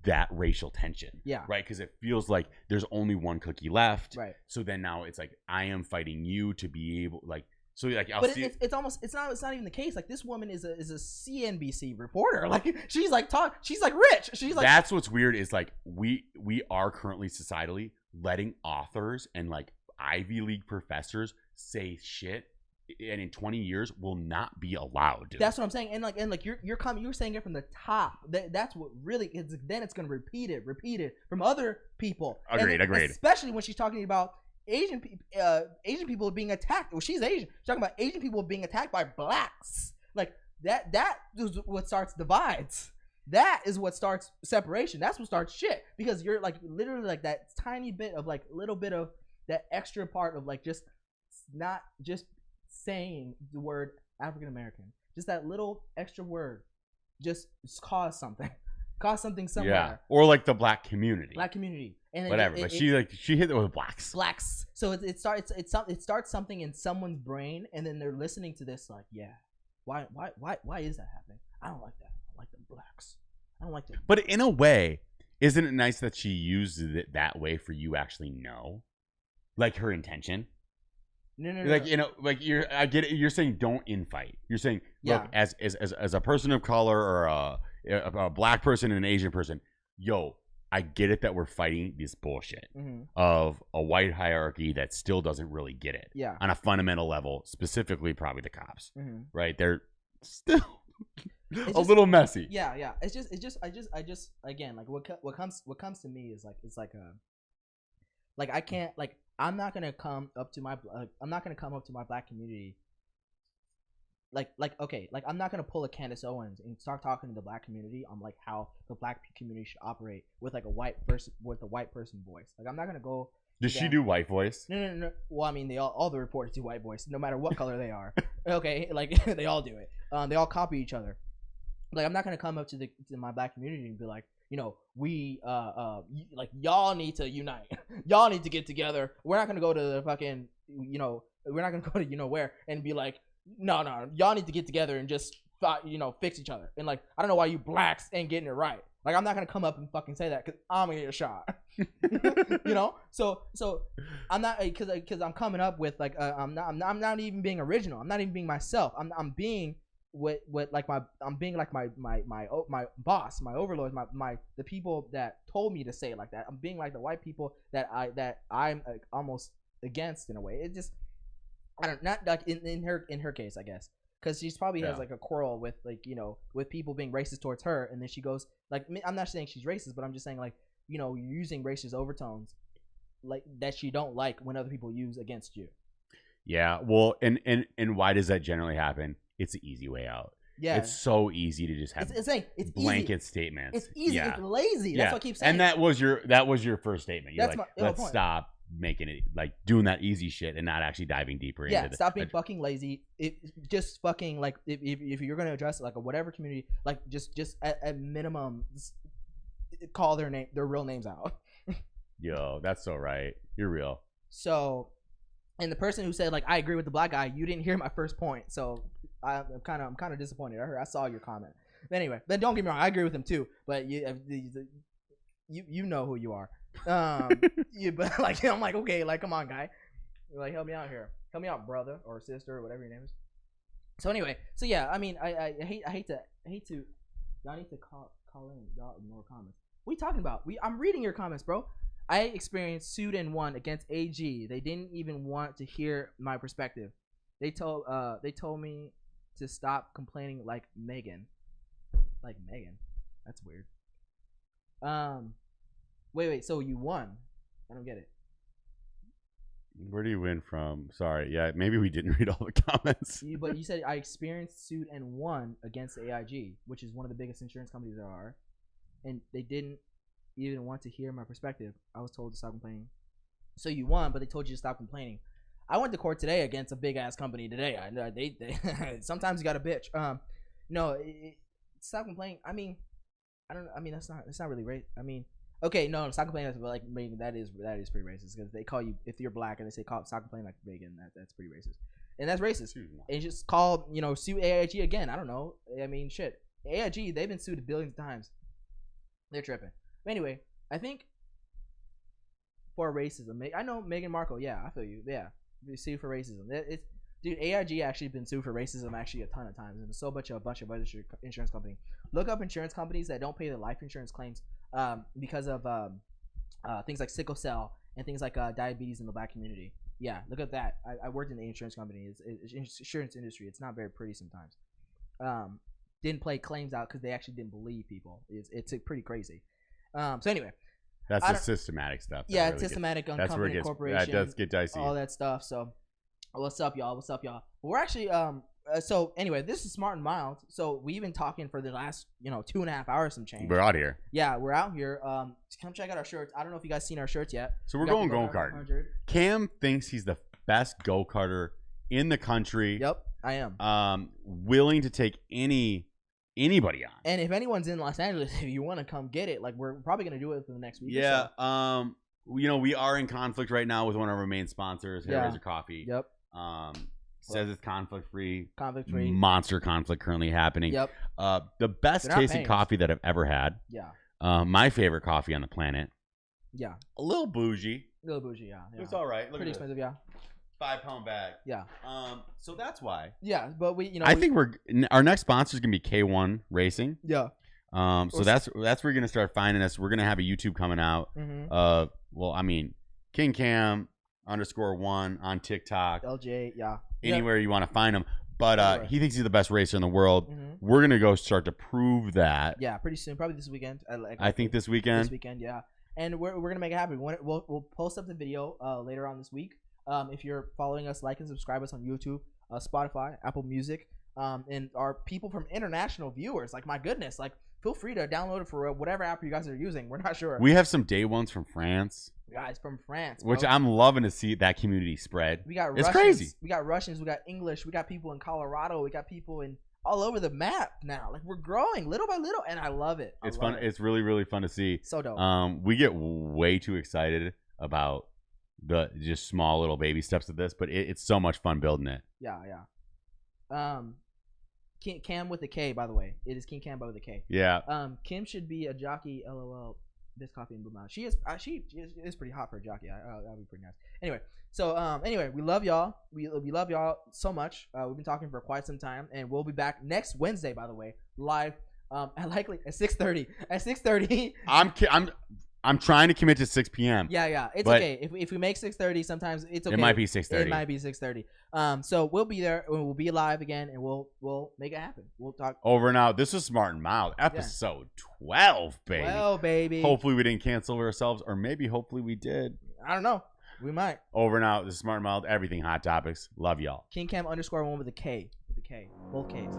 that racial tension, right? Because it feels like there's only one cookie left, right? So then now it's like I am fighting you to be able, like, so like I'll see. It's not even the case. Like this woman is a CNBC reporter. Like she's like rich. She's like, that's what's weird is like we are currently societally letting authors and like Ivy League professors say shit. And in 20 years will not be allowed. Dude. That's what I'm saying. And like you're saying it from the top. That's what really is. Then it's gonna repeat it from other people. Agreed. Especially when she's talking about Asian people being attacked. Well, she's Asian. She's talking about Asian people being attacked by blacks. Like that is what starts divides. That is what starts separation. That's what starts shit. Because you're like literally like that tiny bit of like little bit of that extra part of like just not just saying the word African American, just that little extra word, just cause something somewhere. Or like the black community. And whatever. But she hit it with blacks. Blacks. So it starts something in someone's brain, and then they're listening to this like, yeah, why is that happening? I don't like that. I like the blacks. I don't like them. But in a way, isn't it nice that she used it that way for you actually know, like her intention? No. Like like I get it. You're saying don't infight. You're saying look, as a person of color or a black person and an Asian person, yo, I get it that we're fighting this bullshit of a white hierarchy that still doesn't really get it. Yeah. On a fundamental level, specifically probably the cops, right? They're still a little messy. Yeah. It's just again, like what comes to me is like it's like I can't like I'm not gonna come up to my black community. Like okay, like I'm not gonna pull a Candace Owens and start talking to the black community on like how the black community should operate with like a white person voice. Like I'm not gonna go. Does she do white voice? No. Well, I mean, all the reporters do white voice, no matter what color they are. Okay, like they all do it. They all copy each other. Like I'm not gonna come up to my black community and be like, we like y'all need to unite. Y'all need to get together. We're not gonna go to the fucking we're not gonna go to where and be like, no, y'all need to get together and just fix each other. And like I don't know why you blacks ain't getting it right. Like I'm not gonna come up and fucking say that because I'm gonna get a shot. So I'm not because I'm coming up with like I'm not even being original. I'm not even being myself. I'm being my boss, my overlords, the people that told me to say it like that. I'm being like the white people that I'm almost against in a way. It just I don't not like in her case, I guess, because she's probably has like a quarrel with like with people being racist towards her, and then she goes like I'm not saying she's racist, but I'm just saying like you're using racist overtones like that you don't like when other people use against you. Yeah, well, and why does that generally happen? It's the easy way out. Yeah, it's so easy to just have it's blanket easy. Statements. It's easy. Yeah. It's lazy. That's what I keep saying. And that was your first statement. You're like, let's stop making it like doing that easy shit and not actually diving deeper into it. Stop being fucking lazy. It just fucking like if you're gonna address like a whatever community, like just at minimum call their real names out. Yo, that's so right. You're real. So, and the person who said like I agree with the black guy, you didn't hear my first point. So I'm kind of disappointed. I saw your comment. But anyway, then don't get me wrong, I agree with him too. But you know who you are. But like I'm like okay, like come on, guy, like help me out here, help me out, brother or sister or whatever your name is. So anyway, so yeah, I mean, I hate to. Y'all need to call in. Y'all ignore comments. What are you talking about? I'm reading your comments, bro. I experienced sued and won against AG. They didn't even want to hear my perspective. They told me to stop complaining like Megan. Like Megan? That's weird. Wait. So you won? I don't get it. Where do you win from? Sorry. Yeah, maybe we didn't read all the comments. But you said I experienced, sued, and won against AIG, which is one of the biggest insurance companies there are, and they didn't even want to hear my perspective. I was told to stop complaining. So you won, but they told you to stop complaining. I went to court today against a big ass company today. They sometimes you got a bitch. No, stop complaining. I mean that's not really right. I mean, okay, no, stop complaining like Megan. That is pretty racist because they call you if you're black and they say stop complaining like Megan. That's pretty racist, and that's racist. And just call sue AIG again. I don't know. I mean, shit. AIG, they've been sued billions of times. They're tripping. But anyway, I think for racism, I know Meghan Markle. Yeah, I feel you. Yeah, sued for racism. Dude, AIG actually been sued for racism actually a ton of times, and so a bunch of other insurance companies. Look up insurance companies that don't pay their life insurance claims because of things like sickle cell and things like diabetes in the black community. Yeah, look at that. I worked in the insurance company. It's insurance industry. It's not very pretty sometimes. Didn't play claims out because they actually didn't believe people. It's pretty crazy. So anyway, that's the systematic stuff. Yeah, it's systematic on company corporation. That does get dicey. All that stuff. So, what's up, y'all? We're actually So anyway, this is Smart and Mild. So we've been talking for the last 2.5 hours some change. We're out here. Yeah, we're out here. Come check out our shirts. I don't know if you guys seen our shirts yet. So we're going go-karting. Cam thinks he's the best go-karter in the country. Yep, I am. Willing to take anybody on. And if anyone's in Los Angeles, if you want to come get it, like we're probably gonna do it for the next week. Yeah. Or so. we are in conflict right now with one of our main sponsors, Hairraiser Coffee. Yep. Says it's conflict free. Conflict free. Monster conflict currently happening. Yep. The best tasting coffee that I've ever had. Yeah. My favorite coffee on the planet. Yeah. A little bougie. Yeah. It's all right. Look pretty expensive, yeah. 5-pound bag. Yeah. So that's why. Yeah, but I think our next sponsor is gonna be K1 Racing. Yeah. So that's where you're gonna start finding us. We're gonna have a YouTube coming out. King Cam _1 on TikTok. LJ, yeah. Anywhere you want to find him. But he thinks he's the best racer in the world. We're gonna go start to prove that. Yeah, pretty soon, probably this weekend. I think this weekend. This weekend, yeah. And we're gonna make it happen. We'll post up the video later on this week. If you're following us, like and subscribe us on YouTube, Spotify, Apple Music, and our people from international viewers. Like, my goodness, like, feel free to download it for whatever app you guys are using. We're not sure. We have some day ones from France. Guys from France, bro. Which I'm loving to see that community spread. We got it's Russians, crazy. We got Russians. We got English. We got people in Colorado. We got people in all over the map now. Like, we're growing little by little, and I love it. It's fun. It's really, really fun to see. So dope. We get way too excited about the just small little baby steps of this, but it's so much fun building it. Yeah. Cam with a K, by the way. It is King Cam with a K. Yeah. Kim should be a jockey. LOL. This coffee and Blue Mountain. She is pretty hot for a jockey. That'd be pretty nice. Anyway, so we love y'all. We love y'all so much. We've been talking for quite some time, and we'll be back next Wednesday, by the way, live. Likely at 6:30. At 6:30. I'm trying to commit to 6 p.m. Yeah. It's okay. If we make 6:30, sometimes it's okay. It might be 6:30. It might be 6:30. So we'll be there. We'll be live again, and we'll make it happen. We'll talk over and out. This is Smart and Mild, episode 12, baby. 12, baby. Hopefully we didn't cancel ourselves, or maybe hopefully we did. I don't know. We might. Over and out. This is Smart and Mild. Everything Hot Topics. Love y'all. King Cam _1 with a K. Both Ks.